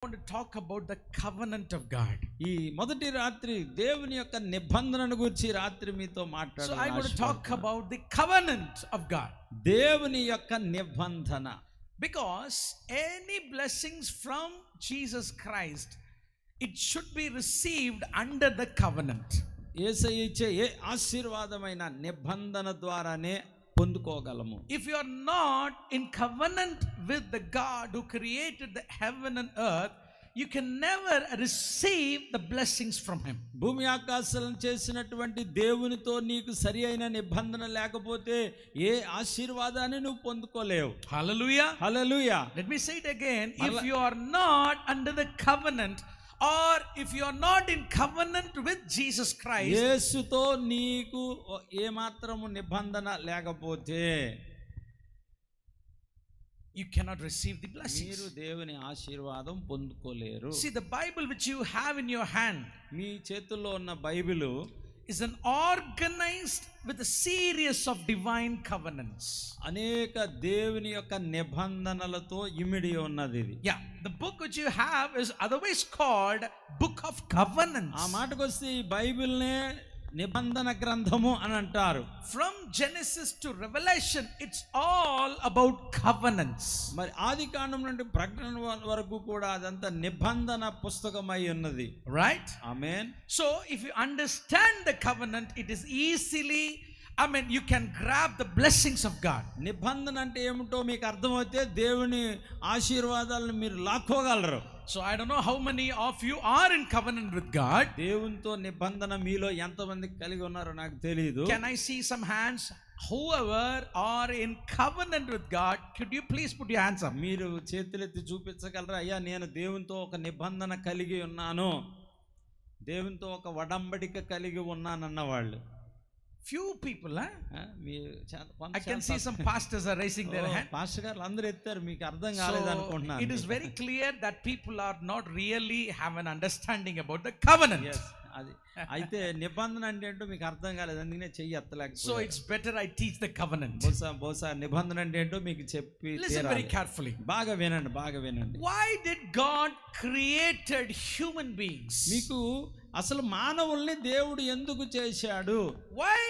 I want to talk about the covenant of God. ఈ మొదటి రాత్రి దేవుని యొక్క నిబంధనను గురించి రాత్రి మీతో So మాట్లాడాలని I want to talk ఆశపడుతున్నాను. about the covenant of God. దేవుని యొక్క నిబంధన. Because any blessings from Jesus Christ, it should be received under the covenant. యేసయ్య ఇచ్చే ఏ ఆశీర్వాదమైన నిబంధన ద్వారానే పొందుకోగలము. If you are not in covenant with the God who created the heaven and earth, you can never receive the blessings from him. భూమి ఆకాశాలను చేసినటువంటి దేవునితో నీకు సరి అయిన నిబంధన లేకపోతే ఏ ఆశీర్వాదాన్ని నువ్వు పొందుకోలేవు. Hallelujah. Hallelujah. Let me say it again. If you are not under the covenant, or if you are not in covenant with Jesus Christ, యేసుతో నీకు ఏ మాత్రము నిబంధన లేకపోతే you cannot receive the blessings. మీరు దేవుని ఆశీర్వాదం పొందుకోలేరు. See, the Bible which you have in your hand మీ చేతుల్లో ఉన్న Bible is an organized with a series of divine covenants. అనేక దేవుని యొక్క నిబంధనలతో ఇమిడి ఉన్నది ఇది. Yeah, the book which you have is otherwise called Book of Covenants. ఆ మాటకు వస్తే ఈ బైబిల్నే నిబంధన గ్రంథము అని అంటారు. From Genesis to Revelation, it's all about covenants. మరి ఆది కాండం నుండి ప్రకటన వరకు కూడా అదంతా నిబంధన పుస్తకమై ఉన్నది. Right? Amen. So if you understand the covenant, it is easily, you can grab the blessings of God. నిబంధన అంటే ఏమిటో మీకు అర్థమైతే దేవుని ఆశీర్వాదాలను మీరు లాక్కోగలరు. So I don't know how many of you are in covenant with God. దేవునితో నిబంధన మీలో ఎంతమంది కలిగి ఉన్నారో నాకు తెలియదు. Can I see some hands? Whoever are in covenant with God, could you please put your hands up? మీరు చేతులెత్తి చూపించగలరా? అయ్యా నేను దేవునితో ఒక నిబంధన కలిగి ఉన్నాను, దేవునితో ఒక వడంబడిక కలిగి ఉన్నానన్న వాళ్ళు. Few people, I can see some pastors are raising their hand. Pastor గారు అందరూ ఎత్తారు, మీకు అర్థం కాలేదు అనుకుంటున్నాను. It is very clear that people are not really have an understanding about the covenant. Yes, అది అయితే నిబంధన అంటే ఏంటో మీకు అర్థం కాలేదు, అందుకనే చెయ్యి ఎత్తలేకపోయారు. So it's better I teach the covenant. బహుశా నిబంధన అంటే ఏంటో మీకు చెప్పి Listen very carefully. బాగా వినండి, బాగా వినండి. Why did God created human beings? మీకు అసలు మానవుల్ని దేవుడు ఎందుకు చేశాడు? Why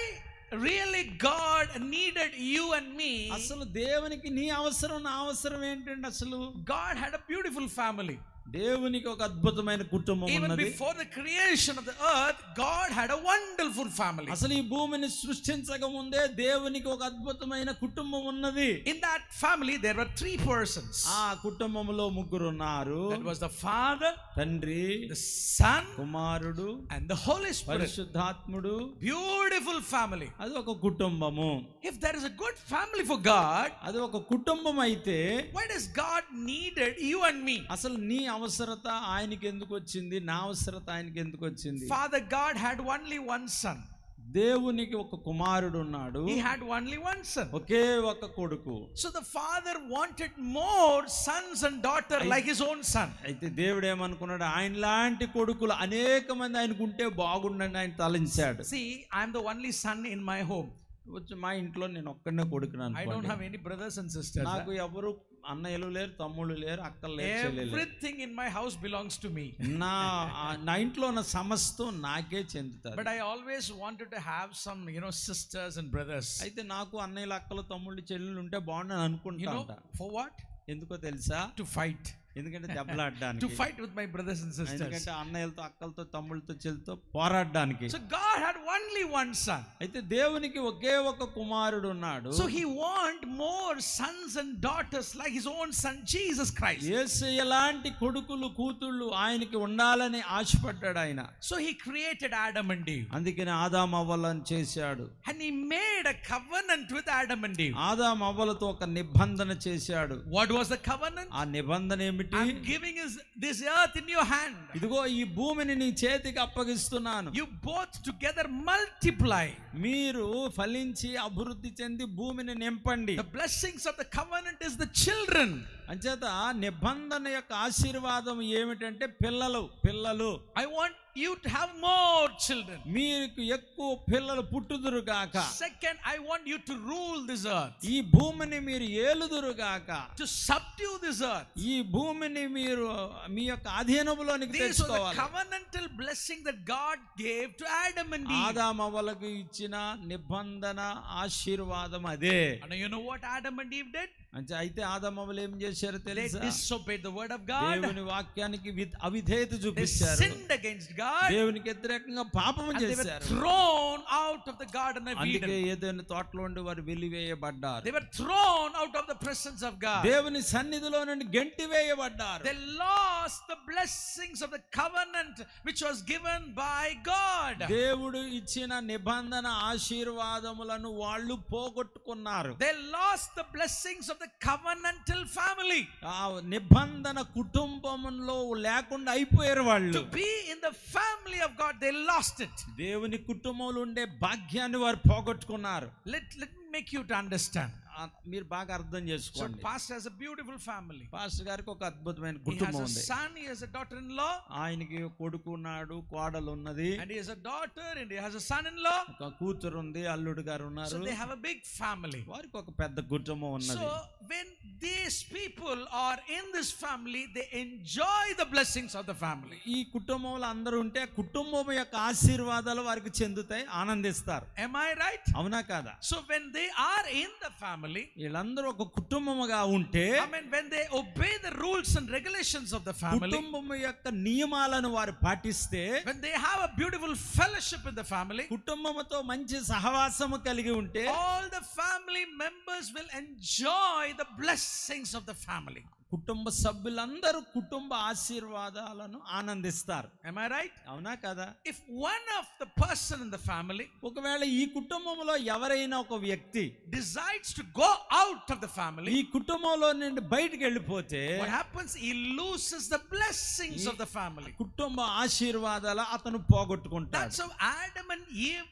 really God needed you and me? అసలు దేవునికి నీ అవసరం నా అవసరం ఏంటండి? అసలు God had a beautiful family. దేవునికి ఒక అద్భుతమైన కుటుంబం Even ఉన్నది. before the creation of the earth, God had a wonderful family. అసలు ఈ భూమిని సృష్టించక ముందే దేవునికి ఒక అద్భుతమైన కుటుంబం ఉన్నది. In that family there were 3 persons. ఆ కుటుంబంలో ముగ్గురు ఉన్నారు. That was the Father, తండ్రి, the Son, కుమారుడు, and the Holy Spirit. పరిశుద్ధాత్ముడు. Beautiful family. అది ఒక కుటుంబము. If there is a good family for God, అది ఒక కుటుంబం అయితే why does God needed you and me? అసలు నీ అవసరత ఆయనకి ఎందుకు వచ్చింది? నా అవసరత ఆయనకి ఎందుకు వచ్చింది? Father God had only one son. దేవునికి ఒక కుమారుడు ఉన్నాడు. He had only one son. ఒకే ఒక కొడుకు. So the father wanted more sons and daughters like his own son. అయితే దేవుడు ఏమనుకున్నాడు? ఆయన లాంటి కొడుకులు అనేక మంది ఆయనకు ఉంటే బాగుండని ఆయన తలంచాడు. See, I am the only son in my home. మా ఇంట్లో నేను ఒక్కడే కొడుకున్నాను. I don't have any brothers and sisters. నాకు ఎవరు అన్నయ్యలు లేరు, తమ్ముళ్ళు లేరు, అక్కలు లేరు, చెల్లెలు లేరు. Everything in my house belongs to me. నా ఇంట్లో ఉన్న సమస్తం నాకే చెందుతారు. But I always wanted to have some, sisters and brothers. అయితే నాకు అన్నయ్యలు, అక్కలు, తమ్ముళ్ళు, చెల్లెలు ఉంటే బాగుండని అనుకుంటా. For what? ఎందుకో తెలుసా? To fight. ఎందుకంటే దెబ్బలాడడానికి. To fight with my brothers and sisters. ఎందుకంటే అన్నయ్యలతో, అక్కలతో, తమ్ముళ్ళతో, చెల్లితో పోరాడడానికి. So God had only one son. అయితే దేవునికి ఒకే ఒక కుమారుడు ఉన్నాడు. So he want more sons and daughters like his own son Jesus Christ. యేసయ్య లాంటి కొడుకులు, కూతుళ్ళు ఆయనకి ఉండాలని ఆశపడ్డాడు ఆయన. So he created Adam and Eve. అందుకని ఆదాము అవ్వలను చేశాడు. And he made a covenant with Adam and Eve. ఆదాము అవ్వలతో ఒక నిబంధన చేశాడు. What was the covenant? ఆ నిబంధన ఏమిటి? I'm giving this earth in your hand. ఇదిగో ఈ భూమిని నీ చేతికి అప్పగిస్తున్నాను. You both together multiply. మీరు ఫలించి అభివృద్ధి చెంది భూమిని నింపండి. The blessings of the covenant is the children. అంచేత నిబంధన యొక్క ఆశీర్వాదం ఏమిటంటే పిల్లలు. I want you to have more children. మీకు ఎక్కువ పిల్లలు పుట్టుదురు గాక. Second, I want you to rule this earth. ఈ భూమిని మీరు ఏలుదురు గాక. To subdue this earth. ఈ భూమిని మీరు మీ యొక్క అధీనములోనికి తెచ్చుకోవాలి. These are the covenantal blessing that God gave to Adam and Eve. ఆదామవ్వలకు ఇచ్చిన నిబంధన ఆశీర్వాదం అదే. And you know what Adam and Eve did? అంటే అయితే ఆదామవ్వలు ఏం చేశారు తెలుసా? They disobeyed the word of God. దేవుని వాక్యానికి అవిధేయత చూపించారు. They sinned against God. దేవునికి వ్యతిరేకంగా పాపం చేశారు. They were thrown out of the garden of Eden. అందుకే ఏదెను తోటలో నుండి వారు వెలివేయబడ్డారు. They were thrown out of the presence of God. దేవుని సన్నిధిలో నుండి గెంటివేయబడ్డారు. They lost the blessings of the covenant which was given by God. దేవుడు ఇచ్చిన నిబంధన ఆశీర్వాదములను వాళ్ళు పోగొట్టుకున్నారు. They lost the blessings of the covenantal family. ఆ నిబంధన కుటుంబంలో లేకుండా అయిపోయారు వాళ్ళు. To be in the family of God, they lost it. దేవుని కుటుంబంలో ఉండే భాగ్యాన్ని వారు పోగొట్టుకున్నారు. Let me make you to understand. మీరు బాగా అర్థం చేసుకోండి. So pastor has a beautiful family. Pastor గారికి ఒక అద్భుతమైన He కుటుంబం has a ఉంది. son, he has a daughter-in-law. ఆయనకి కొడుకు ఉన్నాడు, కోడలు ఉన్నది. And he has a daughter and he has a son-in-law. ఒక కూతురు ఉంది, అల్లుడు గారు ఉన్నారు. So they have a big family. వారికి ఒక పెద్ద కుటుంబం ఉన్నది. So when these people are in this family, they enjoy the blessings of the family. ఈ కుటుంబంలో అందరూ ఉంటే కుటుంబం యొక్క ఆశీర్వాదాలు వారికి చెందుతాయి, ఆనందిస్తారు. Am I right? అవునా కాదా? So when they are in the family, వీళ్ళందరూ ఒక కుటుంబముగా ఉంటే, I mean when they obey the rules and regulations of the family, కుటుంబం యొక్క నియమాలను వారు పాటిస్తే, when they have a beautiful fellowship in the family, కుటుంబముతో మంచి సహవాసము కలిగి ఉంటే, all the family members will enjoy the blessings of the family. కుటుంబ సభ్యులందరూ కుటుంబ ఆశీర్వాదాలను ఆనందిస్తారు. Am I right? అవునా కదా? If one of the person in the family ఒకవేళ ఈ కుటుంబంలో ఎవరైనా ఒక వ్యక్తి decides to go out of the family, ఈ కుటుంబంలో నుండి బయటికి వెళ్ళిపోతే what happens? He loses the blessings of the family. కుటుంబ ఆశీర్వాదాలు అతను పోగొట్టుకుంటాడు. That's how Adam and Eve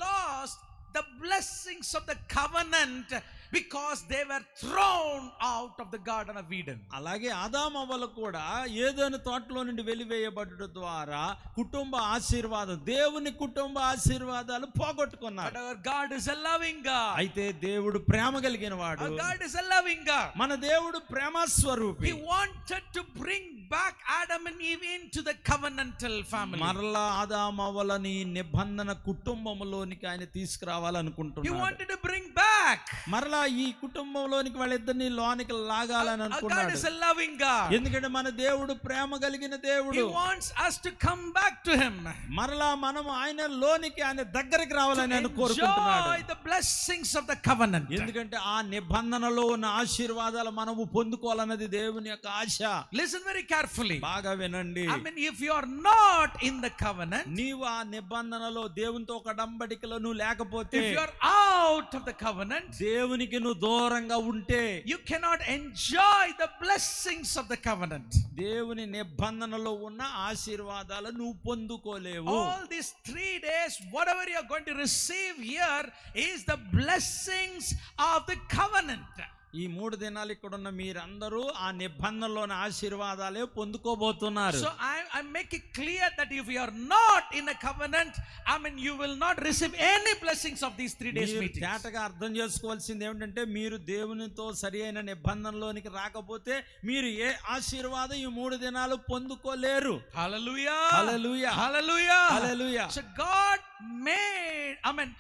lost the blessings of the covenant because they were thrown out of the garden of Eden. అలాగే ఆదామవ్వలు కూడా ఏదోని తోటలో నుండి వెలివేయబడడం ద్వారా కుటుంబ ఆశీర్వాదం, దేవుని కుటుంబ ఆశీర్వాదాలు పోగొట్టుకున్నారు. But our God is a loving God. అయితే దేవుడు ప్రేమ కలిగిన వాడు. Our God is a loving God. మన దేవుడు ప్రేమ స్వరూపి. He wanted to bring back Adam and Eve into the covenantal family. మరలా ఆదామవ్వలని నిబంధన కుటుంబంలోనికి ఆయన తీసుకురావాలనుకుంటున్నాడు. He wanted to bring back. మరలా ఈ కుటుంబంలోనికి వాళ్ళిద్దరిని లోనికి లాగాలని అనుకున్నాడు. God is a loving God. ఎందుకంటే మన దేవుడు ప్రేమ కలిగిన దేవుడు. He wants us to come back to him. మరలా మనం ఆయన లోనికి, ఆయన దగ్గరికి రావాలని ఆయన కోరుకుంటున్నాడు. Enjoy the blessings of the covenant. ఎందుకంటే ఆ నిబంధనలో ఉన్న ఆశీర్వాదాలు మనము పొందుకోవాలన్నది దేవుని యొక్క ఆశ. Listen very carefully. బాగా వినండి. I mean, if you are not in the covenant, నీవు ఆ నిబంధనలో దేవునితో ఒక డంబడికలో నువ్వు లేకపోతే, if you are out of the covenant, దేవునికి నువ్వు దూరంగా ఉంటే, you cannot enjoy the blessings of the covenant. దేవుని నిబంధనలో ఉన్న ఆశీర్వాదాలు నువ్వు పొందుకోలేవు. All these 3 days, whatever you are going to receive here is the blessings of the covenant. ఈ 3 దినాలు ఇక్కడ ఉన్న మీరందరూ ఆ నిబంధనలోని ఆశీర్వాదాలే పొందుకోబోతున్నారు. So I make it clear that if you are not in a covenant, I mean you will not receive any blessings of these 3 days meetings. తేటగా అర్థం చేసుకోవాల్సింది ఏమిటంటే, మీరు దేవునితో సరి అయిన నిబంధనలోనికి రాకపోతే మీరు ఏ ఆశీర్వాదం ఈ 3 దినాలు పొందుకోలేరు. Hallelujah. Hallelujah. Hallelujah. Hallelujah. So God made, I mean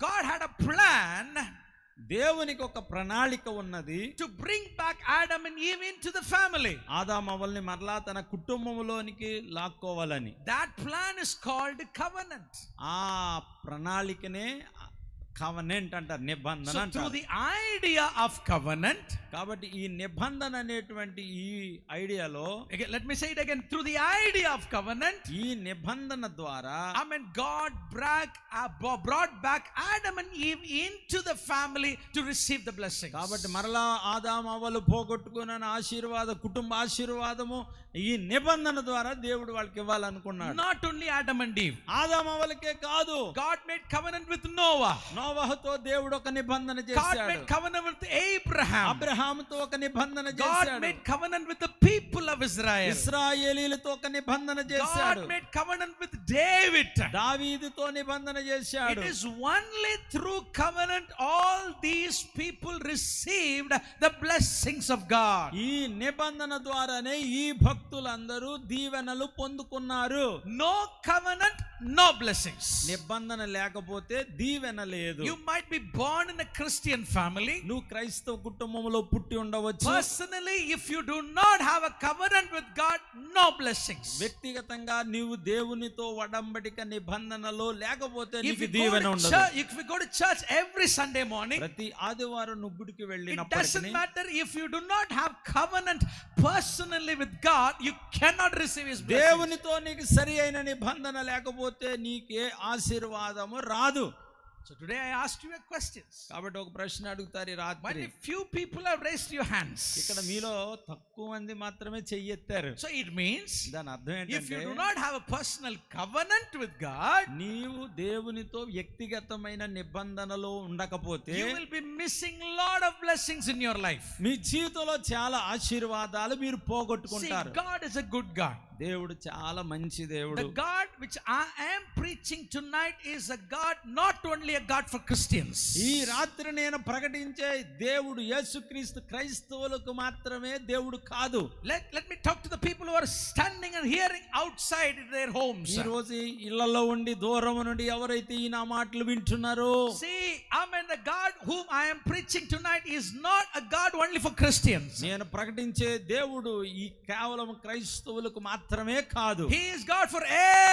God had a plan. దేవునికి ఒక ప్రణాళిక ఉన్నది. To bring back Adam and Eve into the family. ఆదామవ్వల్ని మరలా తన కుటుంబంలోనికి లాక్కోవాలని. That plan is called covenant. ఆ ప్రణాళికనే కవెనెంట్ అంటారు, నిబంధన So అంటారు. through the idea of covenant, కాబట్టి ఈ నిబంధన అనేటువంటి ఈ ఐడియాలో, again, let me say it again, through the idea of covenant, ఈ నిబంధన ద్వారా I mean God brought back Adam and Eve into the family to receive the blessings. కాబట్టి మరలా ఆదామవ్వలు పోగొట్టుకున్న కుటుంబ ఆశీర్వాదము ఈ నిబంధన ద్వారా దేవుడు వాళ్ళకి ఇవ్వాలనుకున్నాడు. Not only Adam and Eve. ఆదామవ్వలకే కాదు, God made covenant with Noah. నోవహుతో దేవుడు ఒక నిబంధన God చేశాడు. made covenant with Abraham. అబ్రహాముతో ఒక నిబంధన God చేశాడు. made covenant with the people of Israel. ఇశ్రాయేలీయులతో ఒక నిబంధన చేశాడు. God made covenant with David. దావీదుతో నిబంధన చేశాడు. It is only through covenant all these people received the blessings of God. ఈ నిబంధన ద్వారానే ఈ భక్తులందరూ దీవెనలు పొందుకున్నారు. No covenant, no blessings. నిబంధన లేకపోతే దీవెన లేదు. You might be born in a Christian family. నువ్వు క్రైస్తవ కుటుంబంలో పుట్టి ఉండవచ్చు. Personally, if you do not have a covenant with God, no blessings. వ్యక్తిగతంగా నీవు దేవునితో వడంబడిక నిబంధనలో లేకపోతే If నీకు you దీవెన go to ఉండదు. church, if you go to church every Sunday morning, ప్రతి ఆదివారం నువ్వు గుడికి it వెళ్ళినప్పటికీ doesn't matter if you do not have covenant personally with God, you cannot receive His blessings. దేవునితో నీకు సరి అయిన నిబంధన లేకపోతే నీకే ఆశీర్వాదము రాదు. So today I asked you a question. కాబట్టి ఒక ప్రశ్న అడుగుతారు ఈ రాత్రి. Only few people have raised your hands. ఇక్కడ మీలో తక్కువ మంది మాత్రమే చెయ్యెత్తారు. So it means దాని అర్థం if you ఏంటంటే do not have a personal covenant with God, నీవు దేవునితో వ్యక్తిగతమైన నిబంధనలో ఉండకపోతే you will be missing lot of blessings in your life. మీ జీవితంలో చాలా ఆశీర్వాదాలు మీరు See, పోగొట్టుకుంటారు. God is a good God. దేవుడు చాలా మంచి దేవుడు. The God which I am preaching tonight is a God, not only a God for Christians. ఈ రాత్రి నేను ప్రకటించే దేవుడు యేసుక్రీస్తు క్రైస్తవులకు మాత్రమే దేవుడు కాదు. Let me talk to the people who are standing and hearing outside their homes. ఈ రోజు ఇళ్లలో ఉండి దూరం నుండి ఎవరైతే ఈ నా మాటలు వింటున్నారో, See, the God whom I am preaching tonight is not a God only for Christians. నేను ప్రకటించే దేవుడు ఈ కేవలం క్రైస్తవులకు మాత్రమే కాదు. He is God for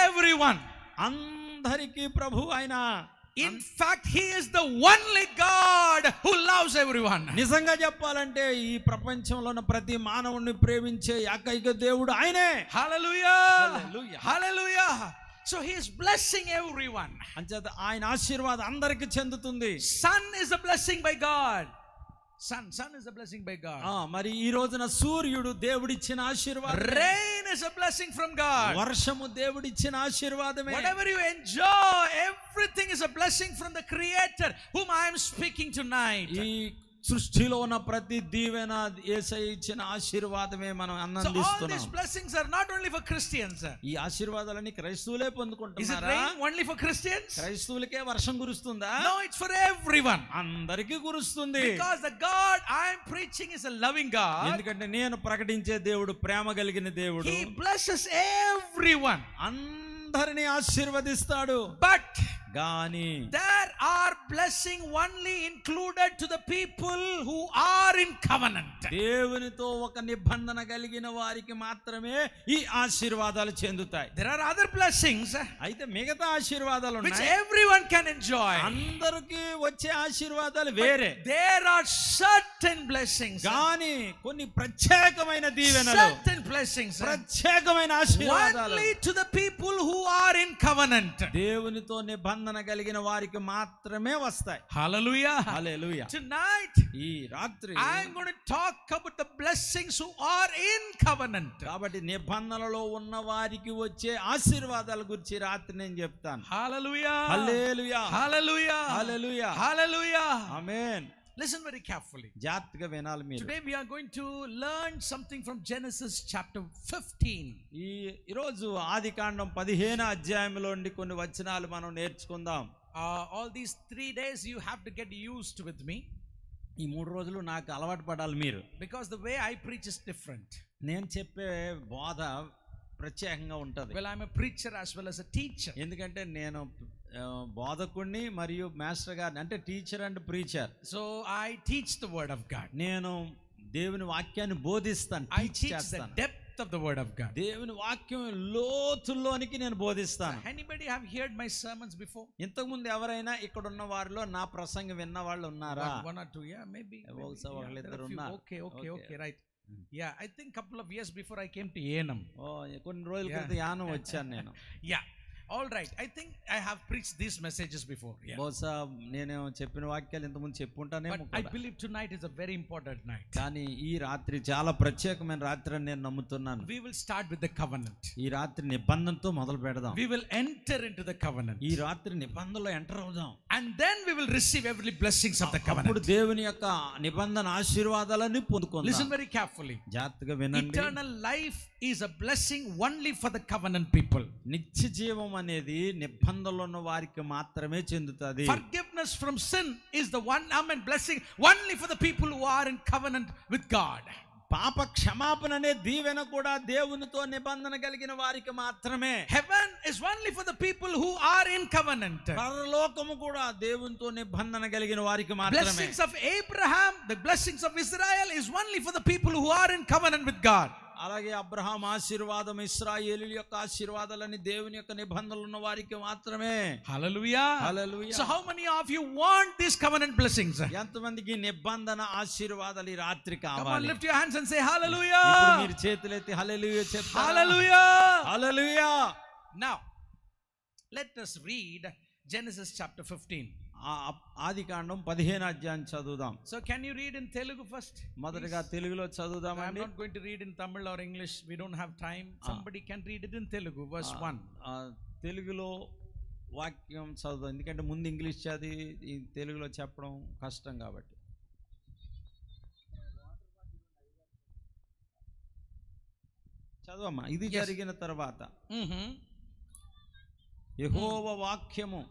everyone. అందరికీ ప్రభు ఆయన. In fact, He is the only God who loves everyone. నిజంగా చెప్పాలంటే ఈ ప్రపంచంలో ఉన్న ప్రతి మానవుడిని ప్రేమించే ఏకైక దేవుడు ఆయనే. Hallelujah. Hallelujah. Hallelujah. So He is blessing everyone. అంచేత ఆయన ఆశీర్వాదం అందరికీ చెందుతుంది. Sun is a blessing by God. Sun is a blessing by God. మరి ఈ రోజున సూర్యుడు దేవుడిచ్చిన ఆశీర్వాదం. Rain is a blessing from God. వర్షము దేవుడిచ్చిన ఆశీర్వాదమే. Whatever you enjoy, everything is a blessing from the Creator whom I am speaking tonight. ఈ సృష్టిలో ఉన్న ప్రతి దీవెన యేసయ్య ఇచ్చిన ఆశీర్వాదమే మనం So all ఆనందిస్తున్నాం. these blessings are not only for Christians. ఈ ఆశీర్వాదాలన్నీ క్రైస్తవులే Is it పొందుకుంటున్నారా? rain only for Christians? క్రైస్తవులకే వర్షం కురుస్తుందా? No, it's for everyone. అందరికీ కురుస్తుంది. Because the God I am preaching is a loving God. ఎందుకంటే నేను ప్రకటించే దేవుడు ప్రేమ కలిగిన దేవుడు. He blesses everyone. అందరినీ ఆశీర్వదిస్తాడు. But గాని there are blessing only included to the people who are in covenant. దేవునితో ఒక నిబంధన కలిగిన వారికి మాత్రమే ఈ ఆశీర్వాదాలు చెందుతాయి. There are other blessings అయితే మిగతా ఆశీర్వాదాలు which ఉన్నాయి. everyone can enjoy. అందరికీ వచ్చే ఆశీర్వాదాలు వేరే. There are certain blessings. గాని కొన్ని ప్రత్యేకమైన దీవెనలు, Certain blessings ప్రత్యేకమైన ఆశీర్వాదాలు only to the people who are in covenant. దేవునితో నిబంధన కలిగిన వారికి మాత్రమే వస్తాయి. Hallelujah. హల్లెలూయా. Tonight ఈ రాత్రి I am going to talk about the blessings who are in covenant. కాబట్టి నిబంధనలో ఉన్న వారికి వచ్చే ఆశీర్వాదాల గురించి రాత్రి నేను చెప్తాను. Hallelujah. హల్లెలూయా. Hallelujah. హల్లెలూయా. Hallelujah. ఆమేన్. Listen very carefully. జాగ్రత్తగా వినాలి మీరు. Today we are going to learn something from Genesis chapter 15. ఈరోజు ఆదికాండం 15 అధ్యాయంలో నుండి కొన్ని వచనాలు మనం నేర్చుకుందాం. All these 3 days you have to get used with me. ఈ 3 రోజులు నాకు అలవాటు పడాలి మీరు. Because the way I preach is different. నేను చెప్పే బోధ ప్రత్యేకంగా ఉంటది. Well, I'm a preacher as well as a teacher. ఎందుకంటే నేను బోధకుడిని మరియు మాస్టర్ గారిని, అంటే teacher and preacher. So I teach the word of God. నేను దేవుని వాక్యాన్ని బోధిస్తాను, I టీచ్ teach the చేస్తాను. depth of the word of God. దేవుని వాక్యం లోతుల్లోనికి నేను బోధిస్తాను. Anybody have heard my sermons before? ఇంతకు ముందు ఎవరైనా ఇక్కడ ఉన్న వారిలో నా ప్రసంగం విన్న వాళ్ళు ఉన్నారా? One or two, yeah, maybe. ఒకళ్ళిద్దరు ఉన్నారు. Okay, right. Yeah, I think couple of years before I came to Yanam. కొన్ని రోజుల క్రితం యానం వచ్చాను నేను. Yeah. All right. I think I have preached these messages before. Yeah. బహుశా నేను చెప్పిన వాక్యాలు ఇంతకుముందు చెప్పుంటానేమో. But I believe tonight is a very important night. కానీ ఈ రాత్రి చాలా ప్రత్యేకమైన రాత్రి అని నేను నమ్ముతున్నాను. We will start with the covenant. ఈ రాత్రి నిబంధనతో మొదలు పెడదాం. We will enter into the covenant. ఈ రాత్రి నిబంధనలో ఎంటర్ అవుదాం. And then we will receive every blessings of the అప్పుడు covenant. దేవుని యొక్క నిబంధన ఆశీర్వాదాలని పొందుకుందాం. Listen very carefully. జాగ్రత్తగా వినండి. Eternal life is a blessing only for the covenant people. నిత్య జీవం అనేది నిబంధనలో ఉన్న వారికి మాత్రమే చెందుతుంది. Forgiveness from sin is the one blessing only for the people who are in covenant with God. పాప క్షమాపణ అనే దీవెన కూడా దేవునితో నిబంధన కలిగిన వారికి మాత్రమే. Heaven is only for the people who are in covenant. పరలోకము కూడా దేవునితో నిబంధన కలిగిన వారికి మాత్రమే. Blessings of Abraham, the blessings of Israel is only for the people who are in covenant with God. అలాగే అబ్రహాం ఆశీర్వాదం, ఇశ్రాయేలీయుల యొక్క ఆశీర్వాదాలని దేవుని యొక్క నిబంధనలు ఉన్న వారికి మాత్రమే. Hallelujah. Hallelujah. So how many of you want these covenant blessings? ఎంతమందికి నిబంధన ఆశీర్వాదాలు ఈ రాత్రి Come on, కావాలి? lift your hands and say ఇప్పుడు hallelujah. మీరు చేతులెత్తి హల్లెలూయా చెప్తారా? Hallelujah. హల్లెలూయా. Now, let us read Genesis chapter 15. ఆదికాండం 15వ అధ్యాయం చదువుదాం. So can you read in Telugu first? మొదటగా తెలుగులో I'm చదువుదామండి. not going to read in Tamil or English. We don't have time. Somebody can read it in Telugu, verse 1. తెలుగులో వాక్యం చదువుదాం, ఎందుకంటే ముందు ఇంగ్లీష్ చదివి ఈ తెలుగులో చెప్పడం కష్టం కాబట్టి. చదవమ్మా. ఇది జరిగిన తర్వాత యెహోవా వాక్యము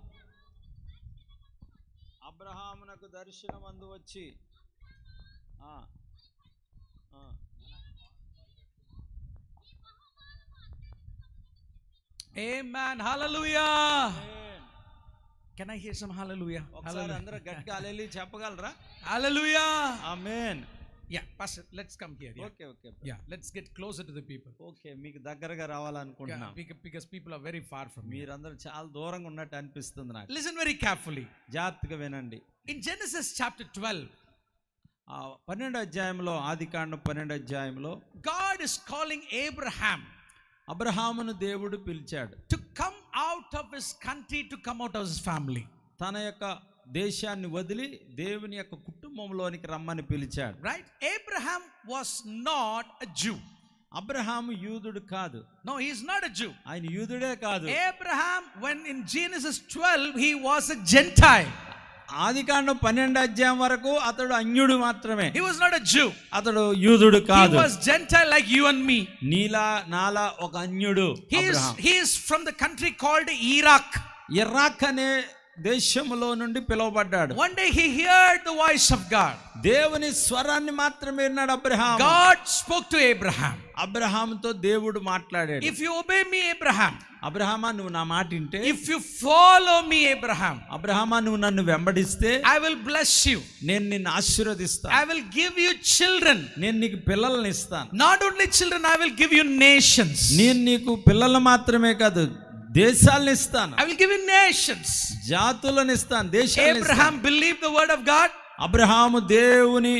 అబ్రహామునకు దర్శనమందు వచ్చి Amen. Hallelujah. Can I hear some hallelujah? ఒకసారి అందరూ గట్టిగా హల్లెలూయా చెప్పగలరా? Hallelujah. Amen. Yeah, pastor, let's come here. Yeah. Okay. Yeah, let's get closer to the people. Okay, మీకు దగ్గరగా రావాలనుకుంటున్నా. Because people are very far from me. మీరందరూ చాలా దూరంగా ఉన్నట్టు అనిపిస్తుంది నాకు. Listen very carefully. జాగ్రత్తగా వినండి. In Genesis chapter 12, 12వ అధ్యాయంలో, ఆదికాండం 12వ అధ్యాయంలో God is calling Abraham అబ్రహామును దేవుడు పిలిచాడు. to come out of his country, to come out of his family. తన యొక్క దేశాన్ని వదిలి దేవుని యొక్క కుటుంబంలోనికి రమ్మని పిలిచాడు. Right? Abraham was not a Jew. Abraham యూదుడు కాదు. No, he is not a Jew. ఆయన యూదుడే కాదు. Abraham, when in Genesis 12, he was a Gentile. ఆదికాండం 12వ అధ్యాయం వరకు అతడు అన్యుడు మాత్రమే. He was not a Jew. అతడు యూదుడు కాదు. He was Gentile like you and me. నీలా నాలా ఒక అన్యుడు. He is from the country called Iraq. Iraq అనే దేశములో నుండి పిలువబడ్డాడు. One day he heard the voice of God. దేవుని స్వరాన్ని మాత్రమే విన్నాడు Abraham. God spoke to Abraham. అబ్రహాముతో దేవుడు మాట్లాడాడు. If you obey me, Abraham. అబ్రహామా, నువ్వు నా మాట వింటే. If you follow me, Abraham. అబ్రహామా, నువ్వు నన్ను వెంబడిస్తే. I will bless you. నేను నిన్ను ఆశీర్వదిస్తాను. I will give you children. నేను నీకు పిల్లల్ని ఇస్తాను. Not only children, I will give you nations. నేను నీకు పిల్లలు మాత్రమే కాదు, దేశాలను ఇస్తాను. I will give you nations. జాతులను ఇస్తాను, దేశాలను ఇస్తాను. Abraham believed the word of God. Abraham దేవుని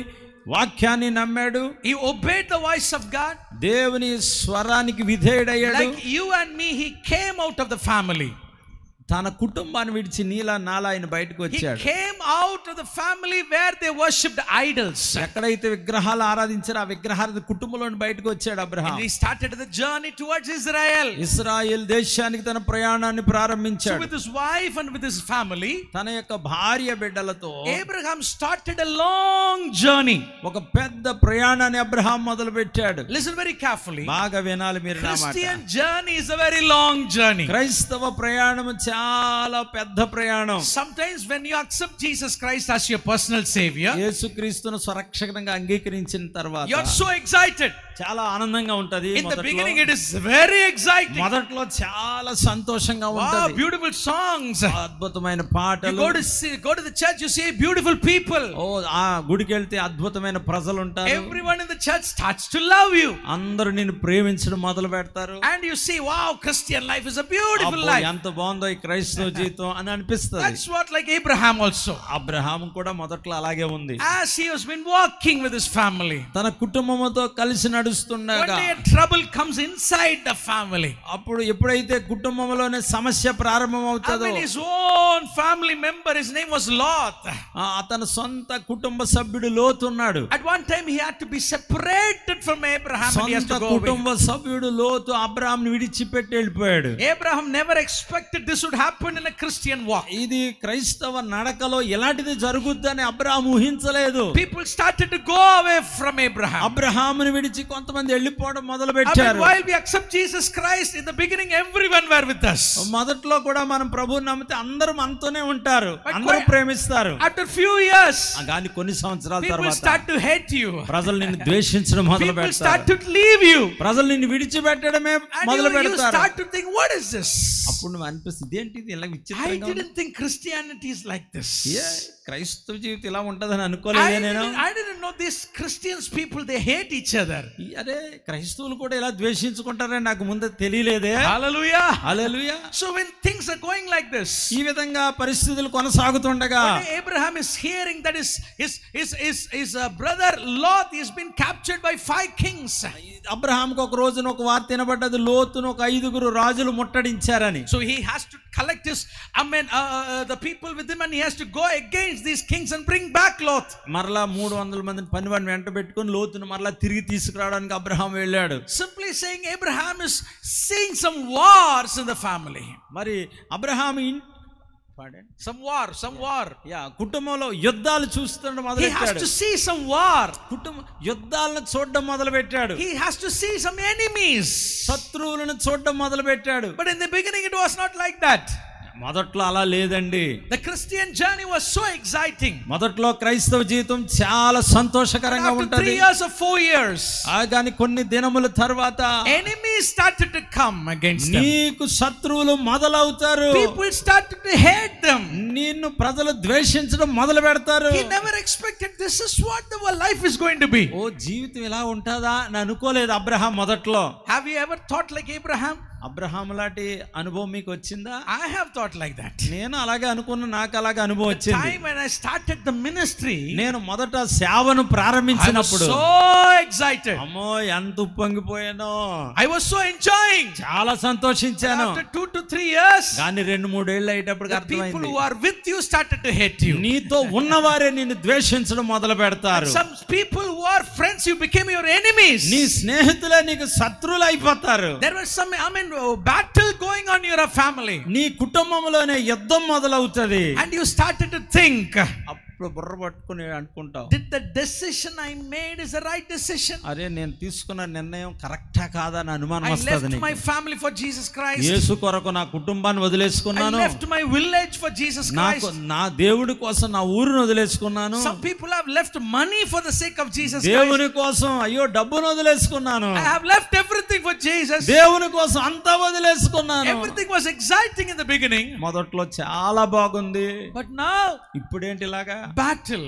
వాక్యాన్ని నమ్మాడు. He obeyed the voice of God. దేవుని స్వరానికి విధేయుడయ్యాడు. Like you and me, he came out of the family. తన కుటుంబాన్ని విడిచి నీలా నాలా ఆయన బయటకు వచ్చాడు. He came out of the family where they worshipped idols. ఎక్కడైతే విగ్రహాలు ఆరాధించారో ఆ విగ్రహాల కుటుంబంలో బయటకు వచ్చాడు Abraham. And he started the journey towards Israel. Israel దేశానికి తన ప్రయాణాన్ని ప్రారంభించాడు. So with his wife and with his family, తన యొక్క భార్య బిడ్డలతో Abraham started a long journey. ఒక పెద్ద ప్రయాణాన్ని అబ్రహాం మొదలు పెట్టాడు. Listen very carefully. బాగా వినాలి మీరు నా మాట. Christian journey is a very long journey. క్రైస్తవ ప్రయాణం చాలా పెద్ద ప్రయాణం. Sometimes when you accept Jesus Christ as your personal savior, యేసుక్రీస్తును స్వరక్షకునిగా అంగీకరించిన తర్వాత you are so excited. చాలా ఆనందంగా ఉంటది. In the beginning it is very exciting. మొదట్లో చాలా సంతోషంగా ఉంటది. Wow, beautiful songs. అద్భుతమైన పాటలు. You go to the church, you see beautiful people. ఓ ఆ గుడికి వెళ్తే అద్భుతమైన ప్రజలు ఉంటారు. Everyone in the church starts to love you. అందరూ నిన్ను ప్రేమించడం మొదలు పెడతారు. And you see, wow, Christian life is a beautiful life. ఎంత బాగుందో ఈ క్రైస్తవ జీవితం అని అనిపిస్తుంది. That's what like Abraham also. Abraham కూడా మొదట్లో అలాగే ఉంది. As he has been walking with his family, తన కుటుంబంతో కలిసి నడుస్తుండగా one day trouble comes inside the family. అప్పుడు ఎప్పుడైతే కుటుంబంలోనే సమస్య ప్రారంభమవుతుందో, his own family member, his name was Lot. అతని సొంత కుటుంబ సభ్యుడు లోతు ఉన్నాడు. At one time he had to be separated from Abraham and he has to go away. కుటుంబ సభ్యుడు లోతు అబ్రహాంని విడిచిపెట్టి వెళ్ళిపోయాడు. Abraham never expected this would would happen in a Christian walk. ఇది క్రైస్తవ నడకలో ఎలాంటిది జరుగుద్దని అబ్రహాము ఊహించలేదు. People started to go away from Abraham. అబ్రహాముని విడిచి కొంతమంది వెళ్ళిపోవడం మొదలు I mean, పెట్టారు. while we accept Jesus Christ, in the beginning everyone were with us. మొదట్లో కూడా మనం ప్రభువుని నమ్మితే అందరూ మనతోనే ఉంటారు, But అందరూ ప్రేమిస్తారు. After few years, కానీ కొన్ని సంవత్సరాల people తర్వాత start to hate you. ప్రజలు నిన్ను ద్వేషించడం మొదలు People పెడతారు. start to leave you. ప్రజలు నిన్ను విడిచిపెట్టడమే And మొదలు you పెడతారు. start to think, what is this? అప్పుడు నువ్వు అనిపిస్తుంది, ఏంటిది ఇలా I విచిత్రంగా ఉంది? didn't think Christianity is like this. క్రైస్తవ జీవితం ఇలా ఉంటదని అనుకోలేదే నేను. I didn't know these Christians people, they hate each other. అరే క్రైస్తవులు కూడా ఇలా ద్వేషించుకుంటారని నాకు ముందు తెలియలేదే. Hallelujah. Hallelujah. So when things are going like this, ఈ విధంగా పరిస్థితులు కొనసాగుతుండగా when Abraham is hearing that his brother Lot is been captured by 5 kings. అబ్రహాంకు ఒక రోజున ఒక వార్త వినబడ్డది, లోతును ఒక 5 రాజులు ముట్టడించారని. So he has to collect his the people with him, and he has to go against these kings and bring back Lot. మరలా 300 మందిని పనివాడిని వెంట పెట్టుకొని లోతును మరలా తిరిగి తీసుకురావడానికి అబ్రహాం వెళ్ళాడు. Simply saying, Abraham is seeing some wars in the family. మరి అబ్రహాం some war. కుటుంబంలో యుద్ధాలు చూస్తుండడం మొదలు He has పెట్టాడు. to see some war. యుద్ధాలను చూడడం మొదలు పెట్టాడు. He has to see some enemies. శత్రువులను చూడడం మొదలు పెట్టాడు. But in the beginning it was not like that. మొదట్లో అలా లేదండి. The Christian journey was so exciting. మొదట్లో క్రైస్తవ జీవితం చాలా సంతోషకరంగా ఉంటుంది. 3 years or 4 years, కానీ కొన్ని దినముల తర్వాత enemies started to come against them. నీకు శత్రువులు మొదలవుతారు. People started to hate them. నిన్ను ప్రజలు ద్వేషించడం మొదలు పెడతారు. He never expected this is what the life is going to be. ఓ జీవితం ఇలా ఉంటుందా అని అనుకోలేదు అబ్రహాం మొదట్లో. Have you ever thought like Abraham? Abraham లాంటి అనుభవం మీకు వచ్చిందా? I have thought like that. నేను అలాగే అనుకున్నా, నాకు అలాగే అనుభవం వచ్చింది. Time when I started the ministry, నేను మొదట సేవను ప్రారంభించినప్పుడు so excited. అమ్మో ఎంత ఉప్పొంగిపోయానో. I was so enjoying. చాలా సంతోషించాను. After 2 to 3 years, కానీ 2-3 ఏళ్ళు అయ్యేటప్పటికి the people అర్థమైంది, who are with you started to hate you. నీతో ఉన్నవారే నిన్ను ద్వేషించడం మొదలు పెడతారు. Some people who are friends, you became your enemies. నీ స్నేహితులే నీకు శత్రువులు అయిపోతారు. There was some battle going on in your family, నీ కుటుంబంలోనే యుద్ధం మొదలవుతది. and you started to think, అప్పుడు బుర్ర పట్టుకుని అనుకుంటావు, did the decision I made is the right decision? అరే నేను తీసుకున్న నిర్ణయం కరెక్టా కాదా అని అనుమానం I వస్తది left నీకు. my family for Jesus Christ. యేసు కొరకు నా కుటుంబాన్ని I వదిలేసుకున్నాను. left my village for Jesus నాకు Christ. నా దేవుడి కోసం నా ఊరును వదిలేసుకున్నాను. Some people have left money for the sake of Jesus దేవుని Christ. కోసం అయ్యో డబ్బును వదిలేసుకున్నాను. I have left everything for Jesus. దేవుని కోసం అంతా వదిలేసుకున్నాను. Everything was exciting in the beginning, మొదట్లో చాలా బాగుంది. but now ఇప్పుడేంటి ఇలాగా? battle,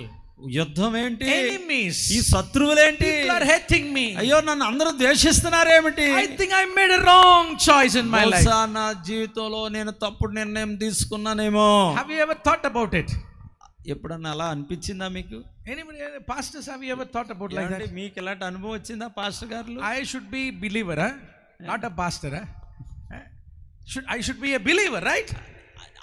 యుద్ధం ఏంటి? enemies, ఈ శత్రువులేంటి? people are hating me. అయ్యో నన్ను అందరూ ద్వేషిస్తున్నారేమిటి? I think I made a wrong choice in my life. బహుశా నా జీవితంలో నేను తప్పుడు నిర్ణయం తీసుకున్నానేమో. Have you ever thought about it? ఎప్పుడన్నా అలా అనిపించిందా మీకు? Anybody, pastors, have you ever thought about like that? మీకు ఎలాంటి అనుభవం వచ్చిందా పాస్టర్ గారు? I should be believer, not a pastor. I should be a believer, right?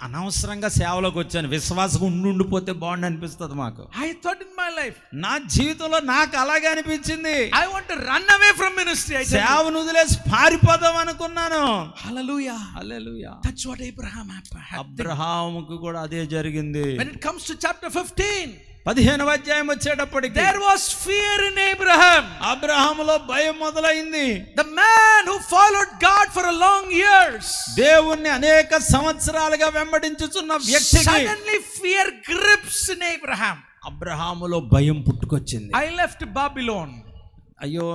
అనవసరంగా సేవలోకి వచ్చాను, విశ్వాసం ఉండిపోతే బాగుండి అనిపిస్తుంది మాకు. I thought in my life, నా జీవితంలో నాకు అలాగే అనిపించింది. I want to run away from ministry. I tell you. సేవను వదిలేసి పారిపోదాం అనుకున్నాను. Hallelujah. Hallelujah. That's what Abraham happened. అబ్రహాముకు కూడా అదే జరిగింది. When it comes to chapter 15, 15వ అధ్యాయం వచ్చేటప్పటికి there was fear in Abraham. అబ్రహాములో భయం మొదలైంది. The man who followed God for a long years, దేవుణ్ణి అనేక సంవత్సరాలుగా వెంబడించుచున్న వ్యక్తికి suddenly fear grips in Abraham. అబ్రహాములో భయం పుట్టుకొచ్చింది. I left Babylon. అయ్యో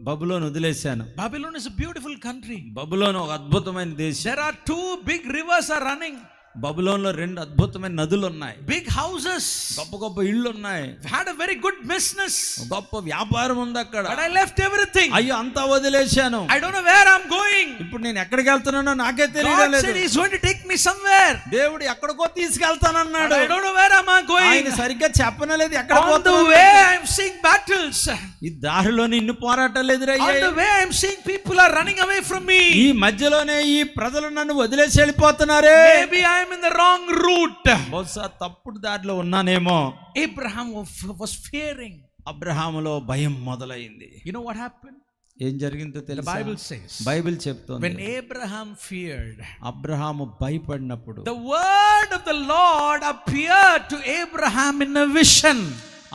బబులోను వదిలేశాను. Babylon is a beautiful country. బబులోను ఒక అద్భుతమైన దేశం. There are 2 big rivers are running. బబులోన్లో 2 అద్భుతమైన నదులు ఉన్నాయి. Big houses. గొప్ప గొప్ప ఇళ్ళు ఉన్నాయి. Had a very good business. గొప్ప వ్యాపారం ఉంది అక్కడ. But I left everything. అయ్యో అంతా వదిలేశాను. I don't know where I'm going. ఇప్పుడు నేను ఎక్కడికి వెళ్తున్నానో నాకే God తెలియలేదు. said he's going to take me somewhere. దేవుడు ఎక్కడికో తీసుకెళ్తానన్నాడు. I don't know where am I going. ఆయన సరిగ్గా చెప్పనలేదు ఎక్కడ On the way I'm seeing battles. ఈ దారిలో ఇన్ని పోరాటాలు On ఎదురయ్యాయి. the way I'm seeing people are running away from me. ఈ మధ్యలోనే ఈ ప్రజలు నన్ను వదిలేసి వెళ్ళిపోతున్నారే. Maybe I'm in the wrong route. బహుశా తప్పుడు దారిలో ఉన్నానేమో. Abraham was fearing. అబ్రహాములో భయం మొదలైంది. You know what happened? ఏం జరిగిందో The తెలుసా? Bible says, బైబిల్ చెప్తోంది, when Abraham feared, అబ్రహాము భయపడినప్పుడు the word of the Lord appeared to Abraham in a vision.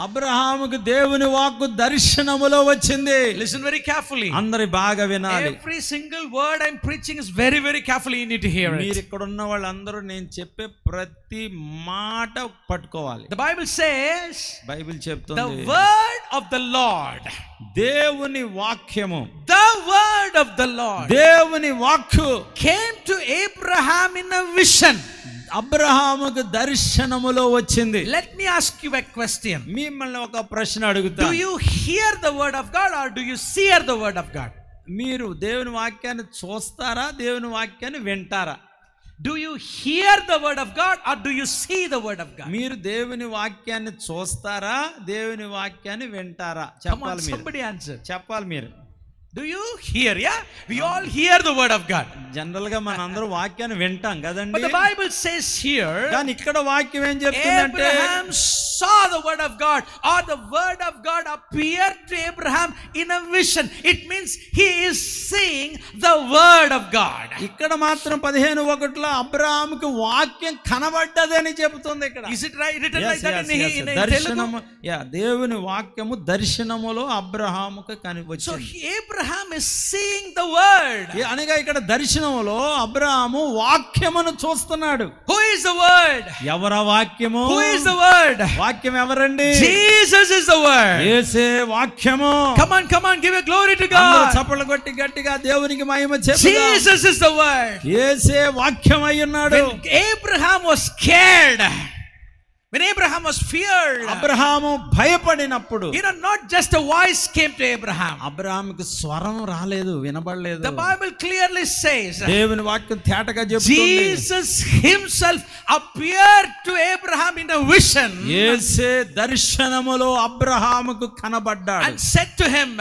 అబ్రహాముకు దేవుని వాక్కు దర్శనములో వచ్చింది. Listen very carefully. అందరి బాగా వినాలి. Every single word I'm preaching is very, very carefully. You need to hear it. మీరు ఇక్కడ ఉన్న వాళ్ళందరూ నేను చెప్పే ప్రతి మాట పట్టుకోవాలి. The Bible says, Bible the చెప్తుంది, word of the Lord, దేవుని వాక్యము, the word of the Lord దేవుని వాక్కు came to Abraham in a vision. అబ్రహాముకు దర్శనములో వచ్చింది. Let me ask you a question. మిమ్మల్ని ఒక ప్రశ్న అడుగుతా. Do you hear the word of God or do you hear the word of God? మీరు దేవుని వాక్యాన్ని చూస్తారా, దేవుని వాక్యాన్ని వింటారా? Do you hear the word of God or do you see the word of God? మీరు దేవుని వాక్యాన్ని చూస్తారా, దేవుని వాక్యాన్ని వింటారా? Come on, చెప్పాలి మీరు. somebody answer. చెప్పాలి మీరు. Do you hear? Yeah, we all hear the word of God. General గా మన అందరూ వాక్యాన్ని వింటాం But కదండి. the Bible says here, కానీ ఇక్కడ వాక్యం ఏం చెప్తుందంటే, Abraham saw the word of God, or the word of God appeared to Abraham in a vision. It means he is seeing the word of God. ఇక్కడ మాత్రం 15:1 అబ్రహాముకు వాక్యం కనబడ్డదని చెబుతుంది ఇక్కడ. Is it right? Written like that in దర్శనము, Telugu? దేవుని వాక్యము దర్శనములో అబ్రహాముకు So కనిపించింది. Abraham is seeing the word. అనగా ఇక్కడ దర్శనములో అబ్రహాము వాక్యమును చూస్తున్నాడు. Who is the word? ఎవరా వాక్యము? Who is the word? వాక్యం ఎవరండి? Jesus is the word. యేసే వాక్యము. Come on, give a glory to అందరూ God. చప్పట్లు కొట్టి గట్టిగా దేవునికి మహిమ చెప్పుదాం. Jesus is the word. యేసే వాక్యం అయి ఉన్నాడు. When Abraham was scared, when Abraham was feared, అబ్రహాము భయపడినప్పుడు, not just a voice came to Abraham. అబ్రహాముకి స్వరం రాలేదు, వినబడలేదు. The Bible clearly says, దేవుని వాక్యం తేటగా చెప్తుంది, Jesus himself appeared to Abraham in a vision యేసే దర్శనములో అబ్రహాముకు కనబడ్డాడు. and said to him,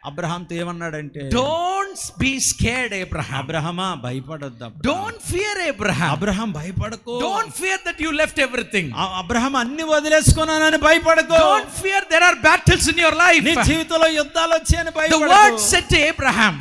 అబ్రహాంతో ఏమన్నాడంటే, don't be scared, Abraham. అబ్రహమా భయపడొద్దు. Don't fear, Abraham. అబ్రహాం భయపడకు. Don't fear that you left everything. Abraham అన్ని వదిలేసుకున్నానని భయపడకు. Don't fear there are battles in your life. నీ జీవితంలో యుద్ధాలు వచ్చాయని The భయపడకు. word said to Abraham,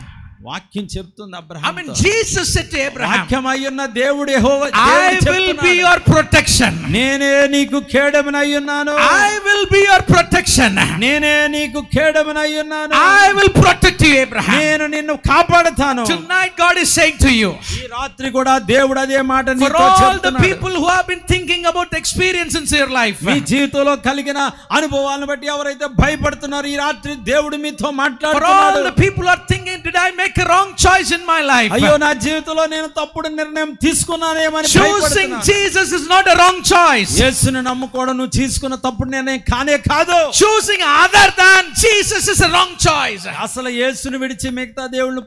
వాక్యం చెప్తుంది Abraham. Jesus said to Abraham, వాక్యం అయ్యున్న దేవుడు యెహోవా I will be your protection. నేనే నీకు కేడమునై ఉన్నాను. I will be your protection. నేనే నీకు కేడమునై ఉన్నాను. I will protect you, Abraham. నేను నిన్ను కాపాడుతాను. Tonight God is saying to you, ఈ రాత్రి కూడా దేవుడు అదే మాట for నీతో all the చెప్తున్నాడు. people who have been thinking about the experiences in your life, మీ జీవితంలో కలిగిన అనుభవాలను బట్టి ఎవరైతే భయపడుతున్నారో ఈ రాత్రి దేవుడు మీతో for all మాట్లాడుతున్నాడు. the people who are thinking, did I make a wrong choice in my life? అయ్యో నా జీవితంలో నేను తప్పుడు నిర్ణయం తీసుకున్నానేమని Choosing Jesus is not a wrong choice. యేసుని నమ్ముకోవడం నువ్వు తీసుకున్న తప్పుడు నిర్ణయం కానే కాదు. Choosing other than Jesus is a wrong choice. అసలు యేసుని విడిచి మిగతా దేవుళ్ళు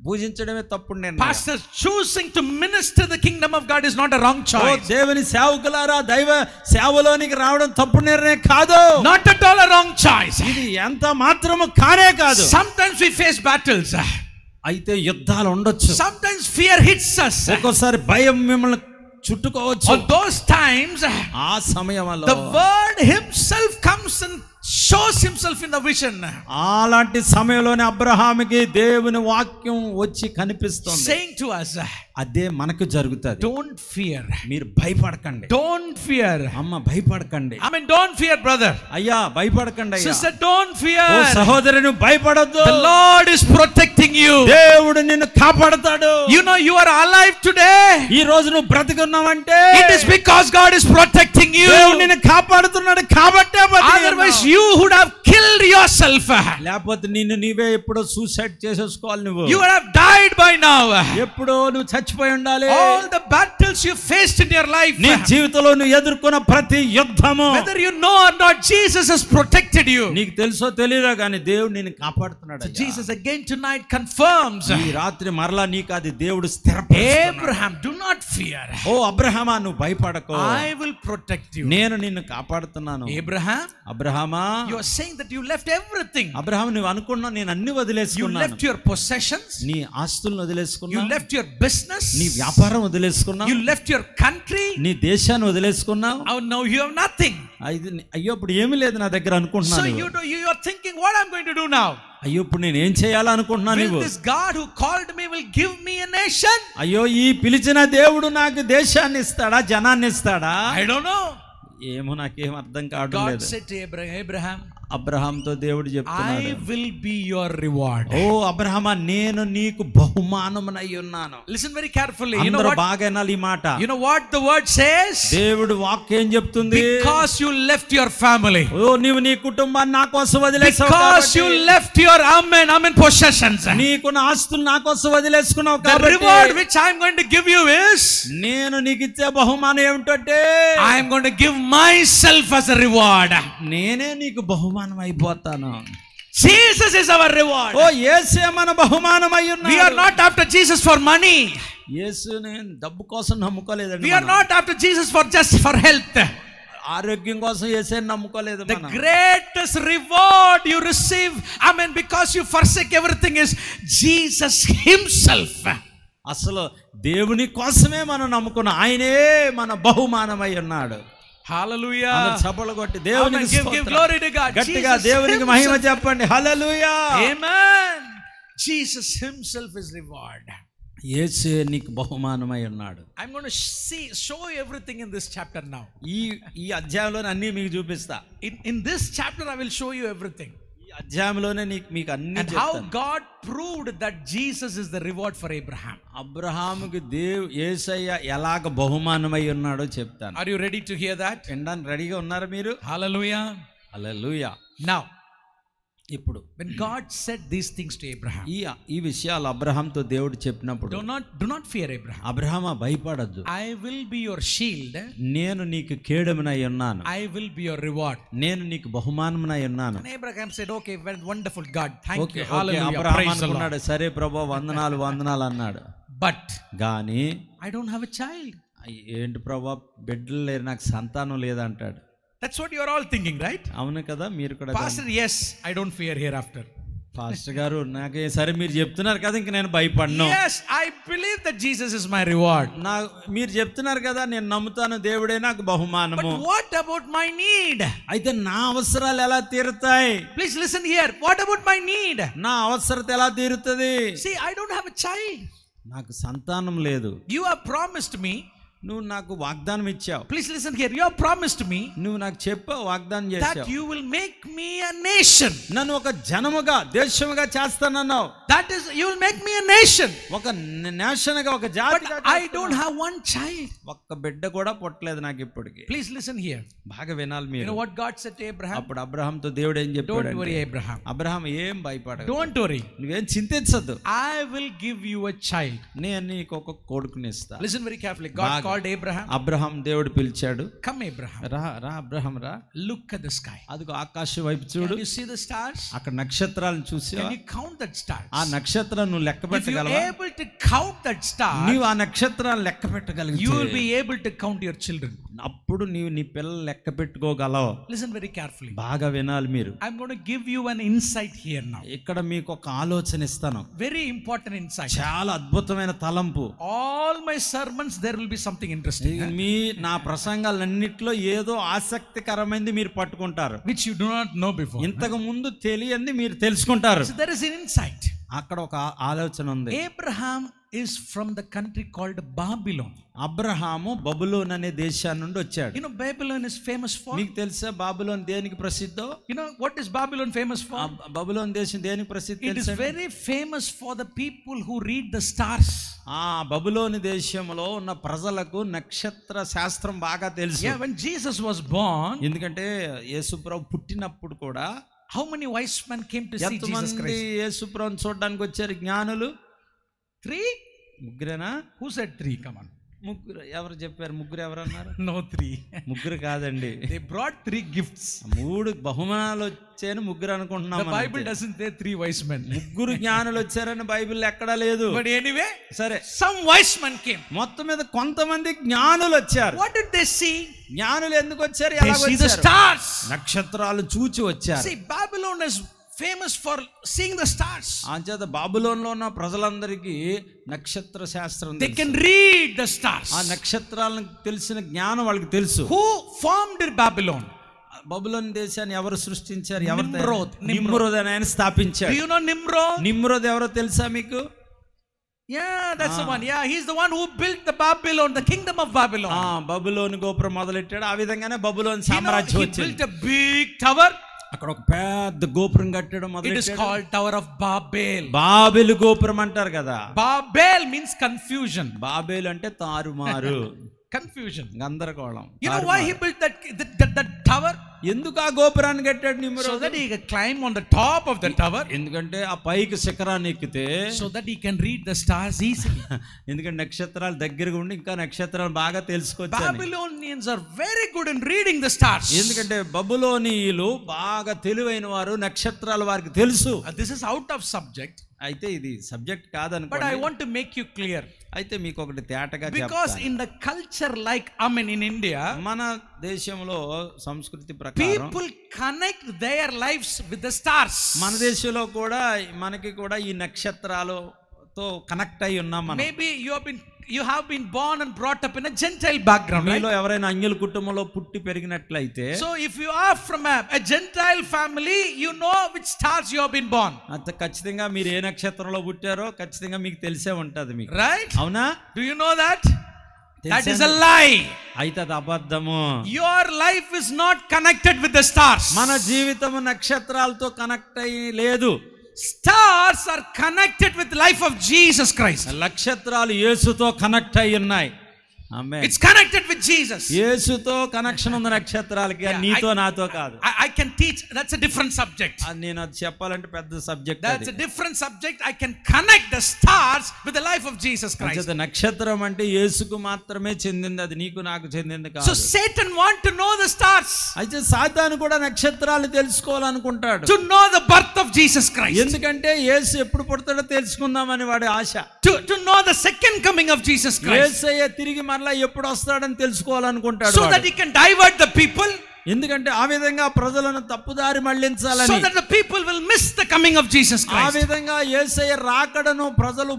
పూజించడమే తప్పుడు నిర్ణయం. Pastors, choosing to minister the kingdom of God is not a wrong oh choice. దేవుని సేవకులారా, దైవ సేవలోనికి రావడం తప్పుడు నిర్ణయం కాదు. Not at all a wrong choice. ఇది ఎంత మాత్రము కానే కాదు. Sometimes we face battles. అయితే యుద్ధాలు ఉండొచ్చు. Sometimes fear hits us. ఒక్కోసారి భయం మిమ్మల్ని చుట్టుకోవచ్చు. On those times, ఆ సమయంలో the word himself comes and shows himself in the vision, అలాంటి సమయంలోనే అబ్రహాముకి దేవుని వాక్యం వచ్చి కనిపిస్తుంది, saying to us, అదే మనకు జరుగుతుంది. don't fear. మీరు భయపడకండి. Don't fear. అమ్మ భయపడకండి. I mean, don't fear, brother. అయ్యా భయపడకండి. అయ్యా Sister, don't fear. ఓ సహోదరి నువ్వు భయపడొద్దు. The Lord is protecting you. దేవుడు నిన్ను కాపాడుతాడు. You know you are alive today. ఈ రోజు నువ్వు బ్రతికున్నావంటే It is because God is protecting you. దేవుడు నిన్ను కాపాడుతున్నాడు కాబట్టే Otherwise you would have killed yourself. లేకపోతే నిన్ను నీవే ఎప్పుడో సూసైడ్ చేసేసుకోవాలి. నువ్వు You would have died by now. ఎప్పుడో నువ్వు చచ్చిపోయి ఉండాలి. All the battles you faced in your life, నీ జీవితంలో నువ్వు ఎదుర్కొన్న ప్రతి యుద్ధము, whether you know or not, Jesus has protected you. నీకు తెలుసో తెలియదో కానీ దేవుడు నిన్ను కాపాడుతున్నాడు. So Jesus again tonight confirms, ఈ రాత్రి మరలా నీకు అది దేవుడు స్థిరపరుస్తున్నాడు. Abraham, do not fear. ఓ అబ్రహామా నువ్వు భయపడకు. I will protect you. నేను నిన్ను కాపాడుతున్నాను. Abraham, అబ్రహామా You are saying that you left everything. Abraham నువ్వు అనుకున్నావు నేను అన్ని You వదిలేసుకున్నాను. left your possessions. నీ ఆస్తులను You వదిలేసుకున్నావు. left your business. నీ వ్యాపారం వదిలేసుకున్నావు. You left your country. నీ దేశాన్ని వదిలేసుకున్నావు. Oh, now you have nothing. అయ్యో ఇప్పుడు ఏమీ లేదు నా దగ్గర So అనుకుంటున్నాను. you are thinking, what I'm going to do now? అయ్యో ఇప్పుడు నేను ఏం చేయాలనుకుంటున్నాను Will నీవు? this God who called me will give me a nation? అయ్యో ఈ పిలిచిన దేవుడు నాకు దేశాన్ని ఇస్తాడా, జనాన్ని ఇస్తాడా? I don't know. ఏమో నాకేం అర్థం కావడం God లేదు. said to Abraham, అబ్రహాంతో దేవుడు చెప్తున్నాడు, I will be your reward. ఓ అబ్రహామా నేను నీకు బహుమానమునై ఉన్నాను. Listen very carefully. You know అందరూ what? బాగా వినాలి ఈ మాట. You know what the word says? దేవుడు వాక్యం చెప్తుంది, Because you left your family. ఓ నీవు నీ కుటుంబాన్ని నా కోసం వదిలేసావు Because you కాబట్టి, left your amen possessions. నీకున్న ఆస్తులు నా కోసం వదిలేసుకున్నావు The కాబట్టి, reward which I am going to give you is, నేను నీకు ఇచ్చే బహుమానం ఏమిటంటే I am going to give myself as a reward. నేనే నీకు బహుమానం అయిపోతాను. Jesus is our reward. ఓ యేసే మన బహుమానం అయి ఉన్నాడు. We are not after Jesus for money. యేసుని డబ్బు కోసం నమ్ముకోలేదండి. We are not after Jesus for just for health. ఆరోగ్యం కోసం యేసేని నమ్ముకోలేదు The మనం. greatest reward you receive, amen, because you forsake everything, is Jesus himself. అసలు దేవుని కోసమే మనం నమ్ముకున్నాం. ఆయనే మన బహుమానమై ఉన్నాడు. Hallelujah. అందరూ చప్పట్లు కొట్టి దేవునికి Amen. Give స్తోత్రం. glory to God. గట్టిగా Jesus దేవునికి himself. మహిమ చెప్పండి. హల్లెలూయా. Amen. Jesus himself is reward. యేసే నీకు బహుమానమై ఉన్నాడు. I'm going to show you everything in this chapter now. ఈ అధ్యాయంలో అన్ని మీకు చూపిస్తా. In this chapter I will show you everything. ఈ అధ్యాయంలోనే మీకు అన్ని And how చెప్తాను. God proved that Jesus is the reward for Abraham. అబ్రహాముకి యేసయ్య ఎలాగ బహుమానమై ఉన్నాడో చెప్తాను. Are you ready to hear that? వినడానికి రెడీగా ఉన్నారా మీరు? Hallelujah. హల్లెలూయా. Now, ఇప్పుడు when God said these things to Abraham, ఈ విషయాలు అబ్రహాంతో దేవుడు చెప్పినప్పుడు, do not fear, Abraham. అబ్రహామా భయపడద్దు, I will be your shield. నేను నీకు కేడమునై ఉన్నాను, I will be your reward. నేను నీకు బహుమానమునై ఉన్నాను. And Abraham said, okay, well, wonderful God, thank okay, you. Hallelujah. Abraham Praise the Lord. అనుకున్నాడు, సరే ప్రభు వందనాలు అన్నాడు. But గాని I don't have a child. ఏంటి ప్రభు బిడ్డలు లేరు, నాకు సంతానం లేదంటాడు. That's what you are all thinking, right? అవును కదా, మీరు కూడా. Pastor, yes, I don't fear hereafter. Pastor గారు నాకు సరే మీరు చెప్తున్నారు కదా ఇంక నేను భయపడను. Yes, I believe that Jesus is my reward. మీరు చెప్తున్నారు కదా నేను నమ్ముతాను దేవుడే నాకు బహుమానము. But what about my need? అయితే నా అవసరాలు ఎలా తీరుతాయి? Please listen here. What about my need? నా అవసరత ఎలా తీరుతుంది? See, I don't have a child. నాకు సంతానం లేదు. You have promised me. నువ్వు నాకు వాగ్దానం ఇచ్చావు. Please listen here. You have promised me. నువ్వు నాకు చెప్పావు, వాగ్దానం చేశావు. That you will make me a nation. నన్ను ఒక జనముగా దేశముగా చేస్తానన్నావు. That is, you will make me a nation. ఒక నేషన్గా, ఒక జాతిగా. But I don't have one child. ఒక్క బిడ్డ కూడా పుట్టలేదు నాకు ఇప్పటికి. Please listen here. బాగా వినాలి మీరు. You know what God said to Abraham? అప్పుడు అబ్రహాంతో దేవుడు ఏం చెప్పాడు? Don't worry, Abraham. అబ్రహాం ఏం భయపడకు. Don't worry. నువ్వేం చింతించద్దు. I will give you a child. నేను నీకు ఒక కొడుకుని ఇస్తా. Listen very carefully. God called Abraham. Abraham దేవుడు పిలిచాడు. Come, Abraham. రా అబ్రహాం రా. Look at the sky. అదిగో ఆకాశం వైపు చూడు. Can you see the stars? అక్కడ నక్షత్రాలను చూసి Can you count that stars? ఆ నక్షత్రాలను నువ్వు లెక్క If you are పెట్టగలవా? able to count that star, నీవు ఆ నక్షత్రాలను లెక్క you will పెట్టగలిగితే be able to count your children. అప్పుడు నీవు నీ పిల్లలు లెక్క పెట్టుకోగలవు. Listen very carefully. బాగా వినాలి మీరు. I'm going to give you an insight here now. ఇక్కడ మీకు ఒక ఆలోచన ఇస్తాను. Very important insight. చాలా అద్భుతమైన తలంపు. All my sermons there will be something interesting, నా ప్రసంగాలన్నిట్లో ఏదో ఆసక్తికరమైనది మీరు పట్టుకుంటారు, which you do not know before. ఇంతకు ముందు తెలియంది మీరు తెలుసుకుంటారు. So there is an insight. అక్కడ ఒక ఆలోచన ఉంది. Abraham is from the country called Babylon. Abraham Babylon అనే దేశాన్ని నుండి వచ్చాడు. You know Babylon is famous for? మీకు తెలుసా బాబులోన్ దేనికి ప్రసిద్ధో? You know what is Babylon famous for? Babylon దేశం దేనికి ప్రసిద్ధి It is తెలుసా? very famous for the people who read the stars. బబులోని దేశంలో ఉన్న ప్రజలకు నక్షత్ర శాస్త్రం బాగా తెలుసు. Yeah, when Jesus was born, ఎందుకంటే యేసుప్రభు పుట్టినప్పుడు కూడా how many wise men came to see Jesus Christ? యేసుప్రభుని చూడడానికి వచ్చారు జ్ఞానులు? 3? ముగ్గురేనా? Who said 3? Come on. ముగ్గురు ఎవరు చెప్పారు? ముగ్గురు ఎవరు అన్నారు? No, 3. ముగ్గురు కాదండి, They brought 3 gifts. 3 బహుమానాలు వచ్చాయని ముగ్గురు అనుకుంటున్నాం. The Bible doesn't say 3 wise men. ముగ్గురు జ్ఞానులు వచ్చారని బైబిల్ ఎక్కడా లేదు. But anyway, సరే, some wise men came. మొత్తం మీద కొంతమంది జ్ఞానులు వచ్చారు. What did they see? జ్ఞానులు ఎందుకు వచ్చారు? They ఎలా see the వచ్చారు? stars. నక్షత్రాలు చూచి వచ్చారు. See, Babylon is famous for seeing the stars. అంచేత బాబులోన్లో ఉన్న ప్రజలందరికీ నక్షత్ర శాస్త్రం They తెలుసు. can read the stars. ఆ నక్షత్రాలను తెలిసిన జ్ఞానం వాళ్ళకి తెలుసు. Who formed Babylon? బబులోన్ దేశాన్ని ఎవరు సృష్టించారు? ఎవరు? నిమ్రోద్. నిమ్రోద్ అని ఆయన స్థాపించాడు. Do you know Nimrod? Nimrod ఎవరో తెలుసా మీకు? Yeah, that's the one. Yeah, he's the one who built the Babylon, the kingdom of Babylon. Babylon గోపురం మొదలెట్టాడు. ఆ విధంగానే బబులోన్ You know, సామ్రాజ్యం he వచ్చింది. built a big tower. అక్కడ ఒక పెద్ద గోపురం కట్టడం It is మొదలెట్టాడు. called Tower of Babel. Babel గోపురం అంటారు కదా. Babel means confusion. బాబేలు అంటే తారుమారు, Confusion. గందరగోళం. You know why he built that tower? ఎందుకు ఆ గోపురాన్ని కట్టాడు So Nimrod? that he can climb on the top of the tower. ఎందుకంటే ఆ పైకి శిఖరాన్ని ఎక్కితే So that he can read the stars easily. ఎందుకంటే నక్షత్రాలు దగ్గరగా ఉండి ఇంకా నక్షత్రాలు బాగా తెలుసుకోవచ్చు. Babylonians are very good in reading the stars. ఎందుకంటే బబులోనీయులు బాగా తెలివైన వారు, నక్షత్రాలు వారికి తెలుసు. This is out of subject. అయితే ఇది subject కాదనుకో. But I want to make you clear. అయితే మీకు ఒకటి తేటగా Because చెప్తాను. in the culture like in India, మన దేశంలో సంస్కృతి ప్రకారం people connect their lives with the stars. మన దేశంలో కూడా మనకి కూడా ఈ నక్షత్రాలతో కనెక్ట్ అయి ఉన్నాం మనం. Maybe you have been born and brought up in a Gentile background, right? మీలో ఎవరైనా అన్యుల కుటుంబంలో పుట్టి పెరిగినట్లయితే, So if you are from a Gentile family, you know which stars you have been born. అంత ఖచ్చితంగా మీరు ఏ నక్షత్రంలో పుట్టారో ఖచ్చితంగా మీకు తెలిసే ఉంటది మీకు. Right? అవునా? Do you know that? That is a lie. అయితే అది అబద్ధము. Your life is not connected with the stars. మన జీవితము నక్షత్రాలతో కనెక్ట్ అయ్యి లేదు. Stars are connected with the life of Jesus Christ. నక్షత్రాలు యేసుతో కనెక్ట్ అయి ఉన్నాయి. ఆమేన్. It's connected with Jesus. యేసుతో కనెక్షన్ ఉంది నక్షత్రాలకి, నీతో నాతో కాదు. I can teach. That's a different subject. నేను అది చెప్పాలంటే పెద్ద subject. That's a different subject. I can connect the stars with the life of Jesus Christ. నక్షత్రం అంటే యేసుకు మాత్రమే చెందింది, అది నీకు నాకు చెందింది So కాదు. Satan want to know the stars. అయితే సాతాను కూడా నక్షత్రాలు తెలుసుకోవాలనుకుంటాడు. To know the birth of Jesus Christ. ఎందుకంటే యేసు ఎప్పుడు పుడతాడో తెలుసుకుందామని వాడి ఆశ. To know the second coming of Jesus Christ. యేసయ్య తిరిగి మరలా ఎప్పుడు వస్తాడని తెలుసుకోవాలనుకుంటాడు. So that he can divert the people. ఎందుకంటే ఆ విధంగా ప్రజలను తప్పుదారి మళ్లించాలని. So that the people will miss the coming of Jesus ఆ Christ. విధంగా యేసయ్య రాకడను ప్రజలు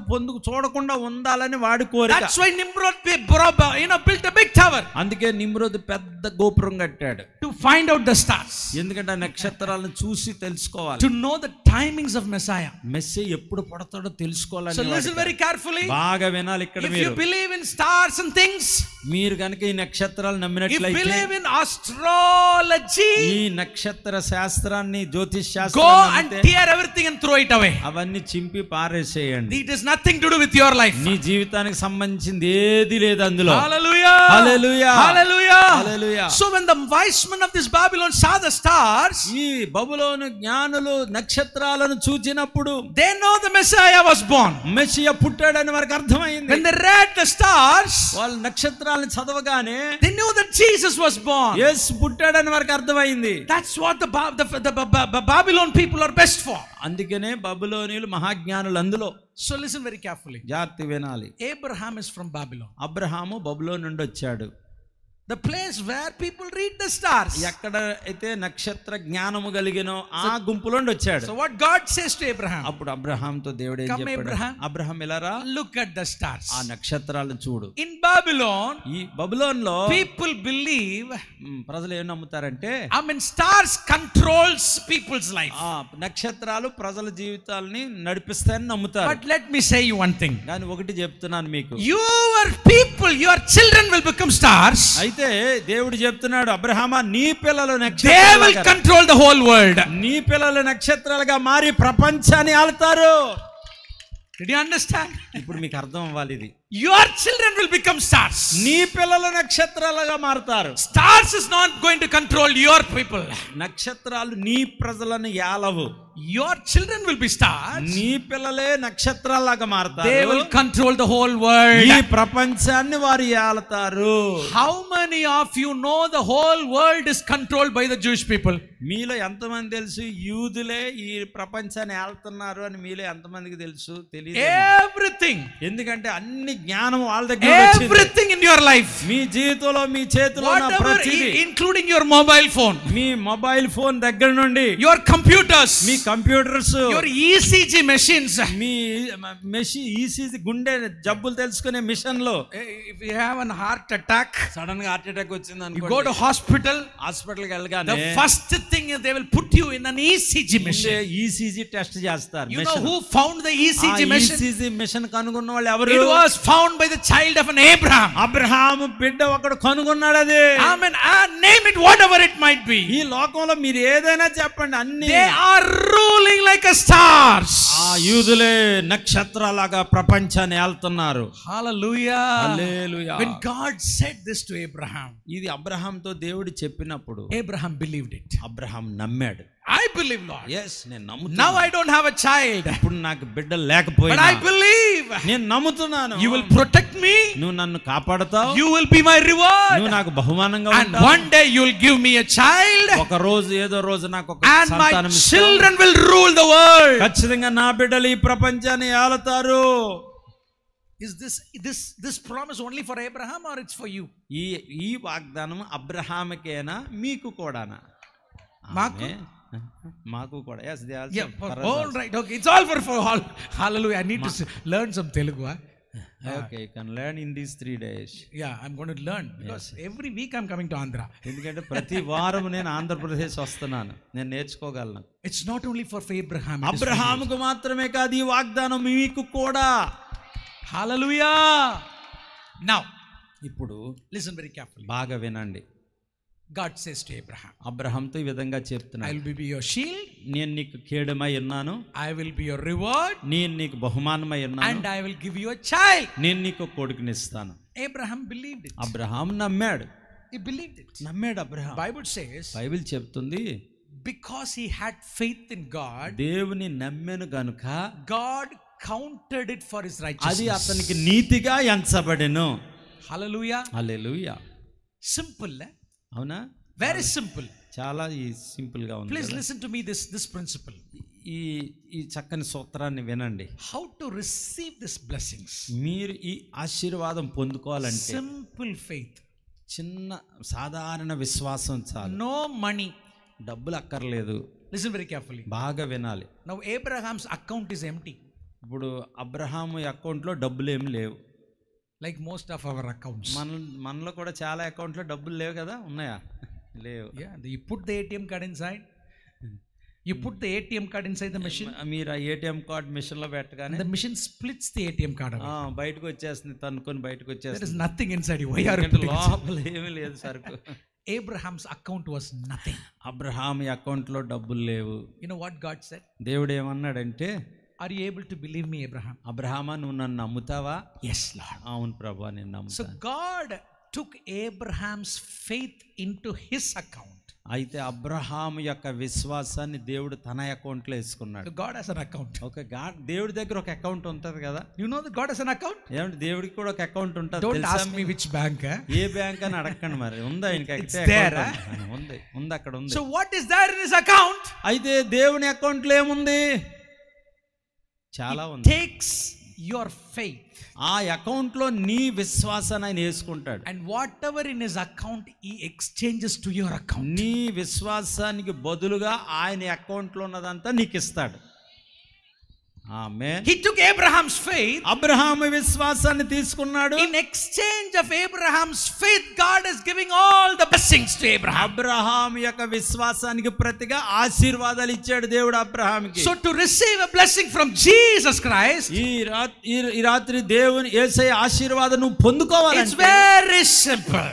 చూడకుండా ఉండాలని వాడి కోరిక. That's why Nimrod built a big tower. అందుకే నిమ్రోద్ పెద్ద గోపురం కట్టాడు. To find out the stars. ఎందుకంటే ఆ నక్షత్రాలను చూసి తెలుసుకోవాలి. To know the timings of Messiah. Messiah ఎప్పుడు పుడతాడో తెలుసుకోవాలని. So listen very carefully. బాగా వినాలి ఇక్కడ. If you believe in stars and things, మీరు కనుక ఈ నక్షత్రాలు if నమ్మినట్లయితే, believe in astrology, ఈ నక్షత్ర శాస్త్రాన్ని, జ్యోతిష్ go and శాస్త్రాన్ని tear everything and throw it away. అవన్నీ చింపి పారేసేయండి. It has nothing to do with your life. నీ జీవితానికి సంబంధించింది ఏది లేదు అందులో. Hallelujah. Hallelujah. Hallelujah. Hallelujah. So when the wise men of this Babylon saw the stars, ఈ బబులోను జ్ఞానులు నక్షత్రాలను చూచినప్పుడు they know the Messiah was born. Messiah పుట్టాడని వారికి అర్థమైంది. When they read the stars, వాళ్ళు నక్షత్రాలను చదవగానే they knew that Jesus was born. యేసు పుట్టాడని వారికి అర్థమైంది. That's what the Babylon people are best for. అందుకనే బబులోనీయులు మహాజ్ఞానులు అందులో. So listen very carefully. జాగ్రత్త వినాలి. Abraham is from Babylon. Abraham బబులోను నుండి వచ్చాడు. The place where people read the stars. ఎక్కడ అయితే నక్షత్ర జ్ఞానము కలిగినో ఆ గుంపులో వచ్చాడు. So what God says to Abraham? అప్పుడు అబ్రహాంతో దేవుడు ఏం చెప్పాడు? అబ్రహాం ఇలారా, look at the stars. ఆ నక్షత్రాలను చూడు. In Babylon, ఈ బబులోన్లో people believe, ప్రజలు ఏం నమ్ముతారంటే, stars controls people's life. ఆ నక్షత్రాలు ప్రజల జీవితాలని నడిపిస్తాయని నమ్ముతారు. But let me say you one thing. కానీ ఒకటి చెప్తున్నాను మీకు, your people, your children will become stars. అయితే దేవుడు చెప్తున్నాడు, అబ్రహామా నీ పిల్లలు They will నక్షత్రాలుగా, control the whole world. నీ పిల్లలు నక్షత్రాలుగా మారి ప్రపంచాన్ని ఆలుతారు. Did you understand? ఇప్పుడు మీకు అర్థం అవ్వాలి ఇది. Your children will become stars. నీ పిల్లలు నక్షత్రాలుగా మారుతారు. Stars is not going to control your people. నక్షత్రాలు నీ ప్రజలను యాలవు. your children will be stars. నీ పిల్లలే నక్షత్రాల్లాగా మారతారు. They will control the whole world. ఈ ప్రపంచాన్ని వారు ఏలతారు. How many of you know the whole world is controlled by the Jewish people? మీలో ఎంతమంది తెలుసు యూదులే ఈ ప్రపంచాన్ని ఏలుతున్నారు అని మీలో ఎంతమందికి తెలుసు? తెలియదు. Everything. ఎందుకంటే అన్ని జ్ఞానం వాళ్ళ దగ్గర వచ్చింది. Everything in your life. మీ జీవితంలో మీ చేతిలో ఉన్న ప్రతిదీ, including your mobile phone. Me mobile phone దగ్గర నుండి, your computers, me computers, your ECG machines, me ECG గుండె జబ్బులు తెలుసుకునే మిషన్లు. If you have a heart attack, sudden గా హార్ట్ అటాక్ వచ్చింది అనుకోండి, you go to hospital, హాస్పిటల్కి వెళ్ళగానే the first thing is they will put you in an ECG machine. ECG test చేస్తారు. You know who found the ECG machine? ECG machine కనుగొన్న వాళ్ళు ఎవరు? It was found by the child of an Abraham. Abraham బిడ్డ ఒకడు కనుగొన్నాడు అది. Amen. Name it whatever it might be. ఈ లోకంలో మీరు ఏదైనా చెప్పండి, అన్ని they are ruling like a stars. ఆ యూదులే నక్షత్రాలాగా ప్రపంచాన్ని ఏలుతున్నారు. Hallelujah. Hallelujah. When God said this to Abraham, ఇది అబ్రహాంతో దేవుడు చెప్పినప్పుడు Abraham believed it. అబ్రహాం నమ్మాడు. I believe, Lord. Yes, నేను నమ్ముతున్నాను. Now I don't have a child. ఇప్పుడు నాకు బిడ్డ లేకపోయినా, but I believe. నేను నమ్ముతున్నాను. You will protect me. నువ్వు నన్ను కాపాడుతావు. You will be my reward. నువ్వు నాకు బహుమానంగా ఉంటావు. And one day you will give me a child. ఒక రోజు ఏదో రోజు నాకు ఒక సంతానం ఇస్తావు. And my children will rule the world. ఖచ్చితంగా నా బిడ్డలు ఈ ప్రపంచాన్ని ఏలుతారు. Is this promise only for Abraham or it's for you? ఈ వాగ్దానం అబ్రహాముకేనా మీకు కూడానా? మాకు కూడా. Yes, they also. Yeah, all right. Okay, it's all for all. Hallelujah. I need to learn some Telugu. Okay, you can learn in these 3 days. Yeah, I'm going to learn because every week I'm coming to Andhra. ఎందుకంటే ప్రతి వారం నేను ఆంధ్రప్రదేశ్ వస్తున్నాను, నేను నేర్చుకోగలను. It's not only for Abraham. అబ్రహాముకు మాత్రమే కాదు ఈ వాగ్దానం మీకు కూడా. Hallelujah. Now, ఇప్పుడు listen very carefully. బాగా వినండి. God says to Abraham, అబ్రహాంతో ఈ విధంగా చెప్తున్నాడు, I will be your shield. నేను నీకు కేడమై ఉన్నాను. I will be your reward. నేను నీకు బహుమానమై ఉన్నాను. And I will give you a child. నేను నీకు కొడుకునిస్తాను. Abraham believed it. అబ్రహాం నమ్మాడు. He believed it. నమ్మాడు అబ్రహాం. Bible says, బైబిల్ చెప్తుంది, because he had faith in God, దేవుని నమ్మెను గనుక God counted it for his righteousness. అది అతనికి నీతిగా ఎంచబడెను. Hallelujah. హల్లెలూయా. Simple. అవునా? Very simple. చాలా సింపుల్ గా ఉంది. Please listen to me this principle. ఈ చక్కని సూత్రాన్ని వినండి. How to receive these blessings? మీరు ఈ ఆశీర్వాదం పొందుకోవాలంటే simple faith. చిన్న సాధారణ విశ్వాసం చాలు. No money. డబ్బులు అక్కర్లేదు. Listen very carefully. బాగా వినాలి. Now Abraham's account is empty. ఇప్పుడు అబ్రహాము అకౌంట్లో డబ్బులు ఏమి లేవు. Like most of our accounts. మనలో కూడా చాలా అకౌంట్లో డబ్బులు లేవు కదా, ఉన్నాయా? లేవు. Yeah, you put the ATM card inside. You put the ATM card inside the machine. మీరు ఆ ATM కార్డ్ మిషన్ లో పెట్టగానే the machine splits the ATM card away. బయటకు వచ్చేస్తుంది, తన్నుకొని బయటకు వచ్చేస్తుంది. There is nothing inside you. Why are you putting లోపల ఏమీ లేదు సరుకు. Abraham's account was nothing. Abraham అకౌంట్లో డబ్బులు లేవు. You know what God said? దేవుడు ఏమన్నాడంటే, are you able to believe me, Abraham? అబ్రహామా, నువ్వు నన్ను నమ్ముతావా? Yes, Lord. అవును ప్రభువా, నేను నమ్ముతాను. So God took Abraham's faith into his account. అయితే అబ్రహాము యొక్క విశ్వాసాన్ని దేవుడు తన అకౌంట్లో వేసుకున్నాడు. So God has an account. Okay, దేవుడి దగ్గర ఒక అకౌంట్ ఉంటుంది కదా. You know that God has an account? ఏమంటే దేవుడికి కూడా ఒక అకౌంట్ ఉంటుంది. Don't ask me which bank. A bank అని అడగండి, మరి ఉందా ఆయనకి? ఉంది, అక్కడ ఉంది. So what is there in his account? అయితే దేవుని అకౌంట్లో ఏముంది? చాలా ఉంది. Takes your faith. ఆ అకౌంట్లో నీ విశ్వాసాన్ని ఆయన వేసుకుంటాడు. And whatever in his account he exchanges to your account. నీ విశ్వాసానికి బదులుగా ఆయన అకౌంట్లో ఉన్నదంతా నీకు ఇస్తాడు. ఆమేన్. He took Abraham's faith. Abraham విశ్వాసాన్ని తీసుకున్నాడు. In exchange of Abraham's faith, God is giving all the blessings to Abraham. Abraham యొక్క విశ్వాసానికి ప్రతిగా ఆశీర్వాదాలు ఇచ్చాడు దేవుడు అబ్రహాముకి. So to receive a blessing from Jesus Christ, ఈ రాత్రి దేవుని యేసయ్య ఆశీర్వాదం నువ్వు పొందుకోవాలంటే it's very simple.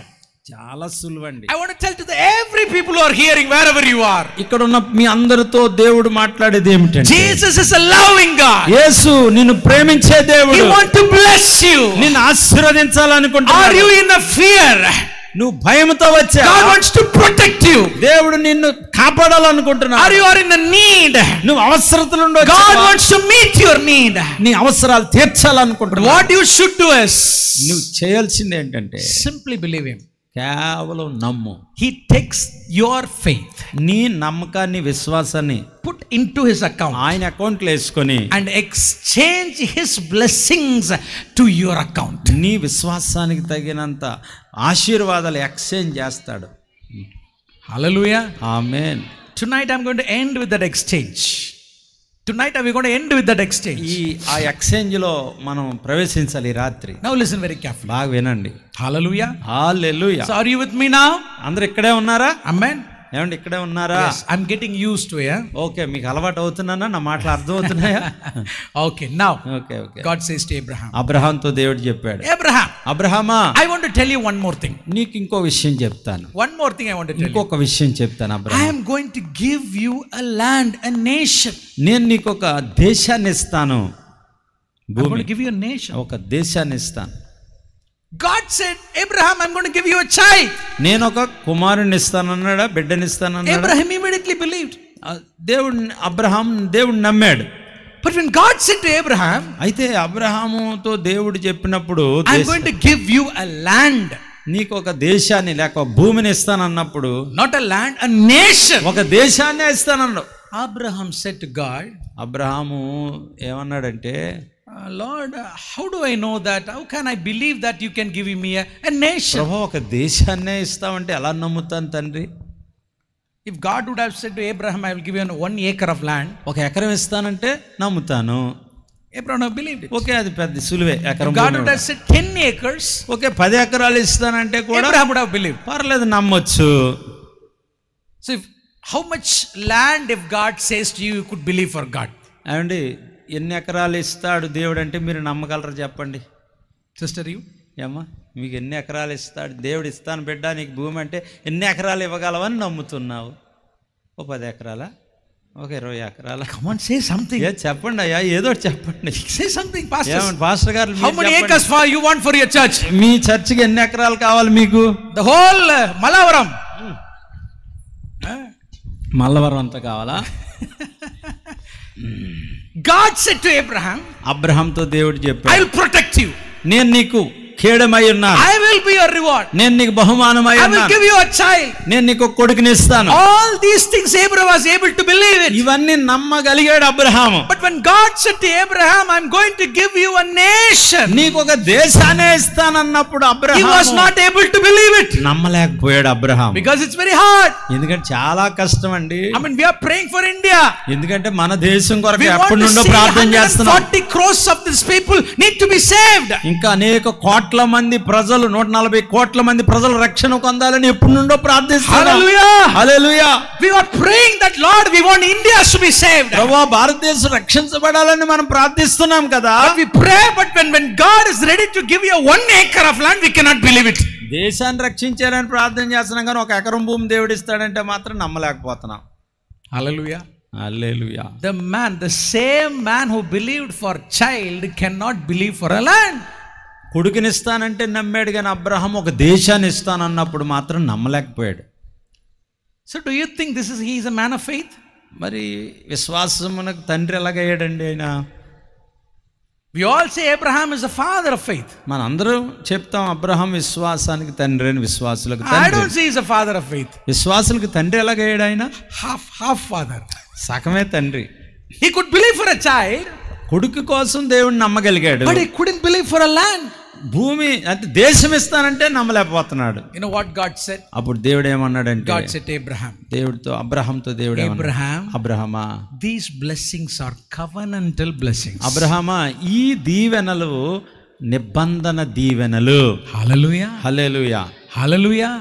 చాలా సులువండి. I want to tell to every people who are hearing wherever you are. ఇక్కడ ఉన్న మీ అందరితో దేవుడు మాట్లాడేది ఏమిటంటే, Jesus is a loving God. యేసు నిన్ను ప్రేమించే దేవుడు. He want to bless you. నిన్ను ఆశీర్వదించాలనుకుంటున్నాడు. Are you in a fear? నువ్వు భయంతో వచ్చావు. God wants to protect you. దేవుడు నిన్ను కాపాడాలనుకుంటున్నాడు. Or you are in a need. నువ్వు అవసరతలో ఉండొచ్చు. God wants to meet your need. నీ అవసరాలు తీర్చాలనుకుంటున్నాడు. What you should do is నువ్వు చేయాల్సింది ఏంటంటే simply believe him. కేవలం నమ్ము. He takes your faith, నీ నమ్మకాన్ని, విశ్వాసాన్ని put into his account, ఆయన అకౌంట్లో వేసుకొని and exchange his blessings to your account. నీ విశ్వాసానికి తగినంత ఆశీర్వాదాలు ఎక్స్చేంజ్ చేస్తాడు. Hallelujah. Amen. Tonight I'm going to end with that exchange. Tonight are we going to end with that exchange. ఆ exchange లో మనం ప్రవేశించాలి ఈ రాత్రి. Now listen very carefully. బాగా వినండి. Hallelujah. Hallelujah. So are you with me now? అందరూ ఇక్కడే ఉన్నారా? Amen. ఏమండి ఇక్కడే ఉన్నారా? Yes, I'm getting used to it. Okay, మీకు అలవాటు అవుతున్నానా? నా మాటలు అర్థం అవుతున్నాయా? Okay, now okay okay. God says to Abraham. అబ్రహాంతో దేవుడు చెప్పాడు, Abraham, అబ్రహామా, I want to tell you one more thing. నీకు ఇంకో విషయం చెప్తాను. One more thing I want to tell you. ఇంకొక విషయం చెప్తాను I Abraham. am going to give you a land, a nation. నేను నీకు ఒక దేశాన్ని ఇస్తాను. I'm going to give you a nation. ఒక దేశాన్ని ఇస్తాను. God said, Abraham, I'm going to give you a child. నేను ఒక కుమారుని ఇస్తానన్నాడా, బిడ్డని ఇస్తానన్నాడా? Abraham immediately believed. దేవుడు నమ్మాడు. But when God said to Abraham, అయితే అబ్రహాముతో దేవుడు చెప్పినప్పుడు, I'm going to give you a land. నీకు ఒక దేశాన్ని లేక ఒక భూమిని ఇస్తానన్నప్పుడు, Not a land, a nation. ఒక దేశాన్ని ఇస్తానన్నాడు. Abraham said to God, Abraham ఏమన్నాడంటే, Lord, how do I know that? How can I believe that you can give me a nation? ప్రభు, ఒక దేశాన్నే ఇస్తావంటే ఎలా నమ్ముతాను తండ్రి? If God would have said to Abraham, I will give you 1 acre of land, ఒక ఎకరం ఇస్తానంటే నమ్ముతాను. Abraham would have believed it. Okay, అది పెద్ద సులువే. ఎకరం If God would have said 10 acres, okay, 10 ఎకరాలు ఇస్తానంటే కూడా Abraham would have believed. పర్లేదు, నమ్మొచ్చు. So how much land if God says to you, you could believe for God? ఏమండి, ఎన్ని ఎకరాలు ఇస్తాడు దేవుడు అంటే మీరు నమ్మగలరా చెప్పండి? Sister, you? ఏమ్మా, మీకు ఎన్ని ఎకరాలు ఇస్తాడు దేవుడు? ఇస్తాను బిడ్డ నీకు భూమి అంటే ఎన్ని ఎకరాలు ఇవ్వగలవని నమ్ముతున్నావు? ఓ 10 ఎకరాలా, ఒక 20 ఎకరాలా? Come on, say something. చెప్పండి అయ్యా, ఏదో చెప్పండి. Say something, pastor. ఏమండి పాస్టర్ గారు, How many acres you want for your church? మీ చర్చికి ఎన్ని ఎకరాలు కావాలి మీకు? The whole Malavaram. మల్లవరం అంతా కావాలా? God said to Abraham, అబ్రహాంతో దేవుడు చెప్పాడు, I will protect you. నేను నీకు కేడమై ఉన్నాను. I will be your reward. నేను నీకు బహుమానమై I will ఉన్నాను. give you a child. నేను నీకు కొడుకుని ఇస్తాను. All these things Abraham was able to believe it. ఇవన్నీ నమ్మగలిగాడు Abraham. But when God said to Abraham, I'm going to give you a nation, నీకు ఒక దేశాన్ని ఇస్తానన్నప్పుడు he Abraham was not able to believe it. నమ్మలేకపోయాడు Abraham. Because it's very hard. ఎందుకంటే చాలా కష్టం అండి. I mean, we are praying for India. ఎందుకంటే మన దేశం కొరకు We want ఎప్పటి to నుండో see ప్రార్థన చేస్తున్నాం. 140 crores of these people need to be saved. ఇంకా అనేక కోట్ల మంది ప్రజలు, 140 కోట్ల మంది ప్రజలు రక్షణ పొందాలని ఎప్పటి నుండో ప్రార్థిస్తున్నాం. Hallelujah. Hallelujah. We are praying that, Lord, we want India to be saved. ప్రభువా, భారతదేశం రక్షించబడాలని మనం ప్రార్థిస్తున్నాం కదా. But we pray, but when God is ready to give you 1 acre of land, we cannot believe it. దేశాన్ని రక్షించాలని ప్రార్థన చేస్తున్నాం కానీ 1 ఎకరం భూమి దేవుడు ఇస్తాడంటే మాత్రం నమ్మలేకపోతున్నాం. Hallelujah. Hallelujah. The same man who believed for child cannot believe for a land. కొడుకుని ఇస్తానంటే నమ్మాడు కానీ అబ్రహాం ఒక దేశాన్ని ఇస్తానన్నప్పుడు మాత్రం నమ్మలేకపోయాడు. So do you think he is a man of faith? మరి విశ్వాసమునకు తండ్రి ఎలాగయ్యాడండి ఆయన? We all say Abraham is the father of faith. మనందరం చెప్తాం అబ్రహాం విశ్వాసానికి తండ్రి అని, విశ్వాసులకు I తండ్రి. don't say he is a father of faith. విశ్వాసులకు తండ్రి ఎలాగయ్యాడు ఆయన? Half father. సగమే తండ్రి. He could believe for a child, కొడుకు కోసం దేవుడిని నమ్మగలిగాడు, but he couldn't believe for a land. భూమి అంటే దేశం ఇస్తానంటే నమ్మలేకపోతున్నాడు. You know what God said? అప్పుడు దేవుడు ఏమన్నాడంటే, God said to Abraham, అబ్రహాంతో దేవుడు Abraham, అబ్రహామా, these blessings are covenantal blessings. అబ్రహామా, ఈ దీవెనలు నిబంధన దీవెనలు. Hallelujah. Hallelujah. Hallelujah.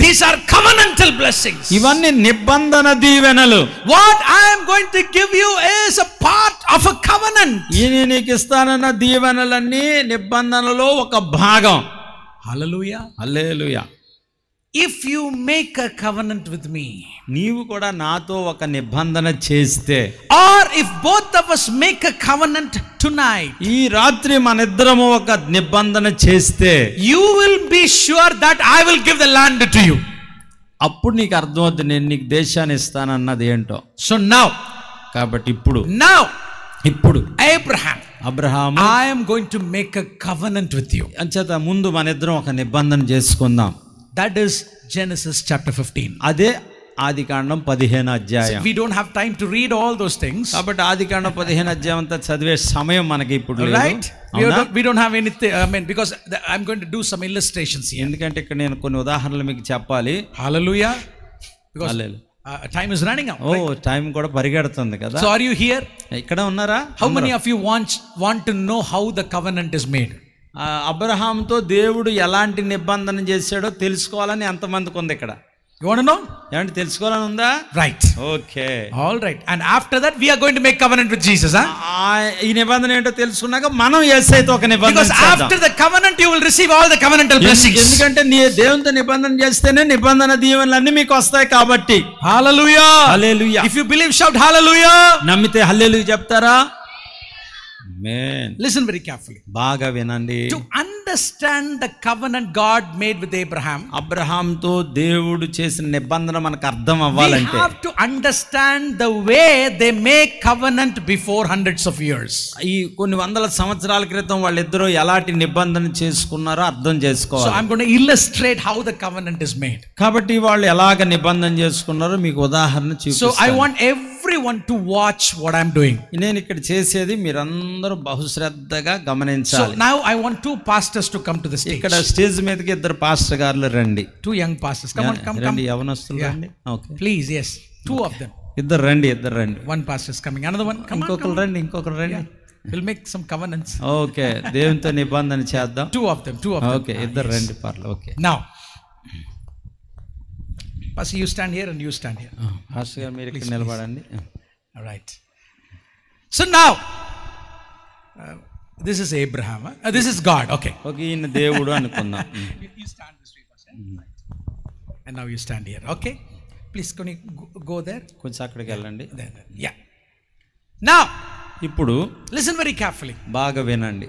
These are covenantal blessings. ఇవన్నీ నిబంధన దీవెనలు. What I am going to give you is a part of a covenant. ఈయన నీకు ఇస్తానన్న దీవెనలన్నీ నిబంధనలో ఒక భాగం. Hallelujah. Hallelujah. if you make a covenant with me, నీవు కూడా నాతో ఒక నిబంధన చేస్తే, or if both of us make a covenant tonight, ఈ రాత్రి మనిద్దరము ఒక నిబంధన చేస్తే, you will be sure that I will give the land to you. అప్పుడు నీకు అర్థమవుతుంది నేను నీకు దేశాన్ని ఇస్తానన్నది ఏంటో. So now, కాబట్టి ఇప్పుడు Abraham, Abraham, I am going to make a covenant with you. అంచేత ముందు మనిద్దరం ఒక నిబంధన చేసుకుందాం. That is Genesis chapter 15. అదే ఆదికాండం 15 అధ్యాయం. We don't have time to read all those things. కాబట్టి ఆదికాండం 15 అధ్యాయం అంతా చదివే సమయం మనకి ఇప్పుడు లేదు. Right? We don't have anything, I mean, because I'm going to do some illustrations here. ఎందుకంటే ఇక్కడ నేను కొన్ని ఉదాహరణలు మీకు చెప్పాలి. Hallelujah. Because time is running out. Time కూడా పరిగెడుతుంది కదా. So are you here? ఇక్కడ ఉన్నారా? How many of you want to know how the covenant is made? అబ్రహాంతో దేవుడు ఎలాంటి నిబంధన చేశాడో తెలుసుకోవాలని ఎంతమందికి ఉంది ఇక్కడ? You want to know? ఏమంటే తెలుసుకోవాలని ఉందా? Right. Okay. All right. And after that we are going to make covenant with Jesus, huh? ఈ నిబంధన ఏంటో తెలుసుకున్నాక మనం యేసయ్యతో ఒక నిబంధన చేద్దాం. Because after the covenant you will receive all the covenantal blessings. ఎందుకంటే నీ దేవునితో నిబంధన చేస్తేనే నిబంధన దీవెనలన్నీ మీకు వస్తాయి కాబట్టి. Hallelujah. Hallelujah. If you believe, shout hallelujah. నమ్మితే హల్లెలూయా చెప్తారా? Amen. Listen very carefully. బాగా వినండి. To understand the covenant God made with Abraham, అబ్రహాంతో దేవుడు చేసిన నిబంధన మనకు అర్థం అవ్వాలంటే, we have to understand the way they make covenant before hundreds of years. ఈ కొన్ని వందల సంవత్సరాల క్రితం వాళ్ళిద్దరూ ఎలాంటి నిబంధన చేసుకున్నారో అర్థం చేసుకోవాలి. So I'm going to illustrate how the covenant is made. కాబట్టి వాళ్ళు ఎలాగ నిబంధన చేసుకున్నారో మీకు ఉదాహరణ చూపిస్తాను. So I want everyone to watch what I'm doing. నేను ఇక్కడ చేసేది మీరందరూ బహుశ్రద్ధగా గమనించాలి. So now I want two pastors to come to the stage. ఇక్కడ స్టేజ్ మీదకి ఇద్దరు పాస్టర్ గారులు రండి. Two young pastors. Come. రండి, యవనస్తులు రండి. Okay. Please, yes. Two of them. ఇద్దరు రండి. One pastor is coming. Another one. Come ఇంకొకరు రండి. Yeah. We'll make some covenants. Okay. దేవునితో నిబంధన చేద్దాం. Two of them. ఓకే. ఇద్దరు రండి పర్లేదు. Okay. Now, Pastor, you stand here and you stand here. Pastor గారు మీరు ఇక్కడ నిలబడండి. All right. So now, this is Abraham. This is God. Okay. Okay, ఈయన దేవుడు అనుకుందాం. You stand this way, Pastor. And now you stand here. Okay. Please, can you go there? కొంచెం అక్కడికి వెళ్ళండి. Yeah. Now, ఇప్పుడు listen very carefully. బాగా వినండి.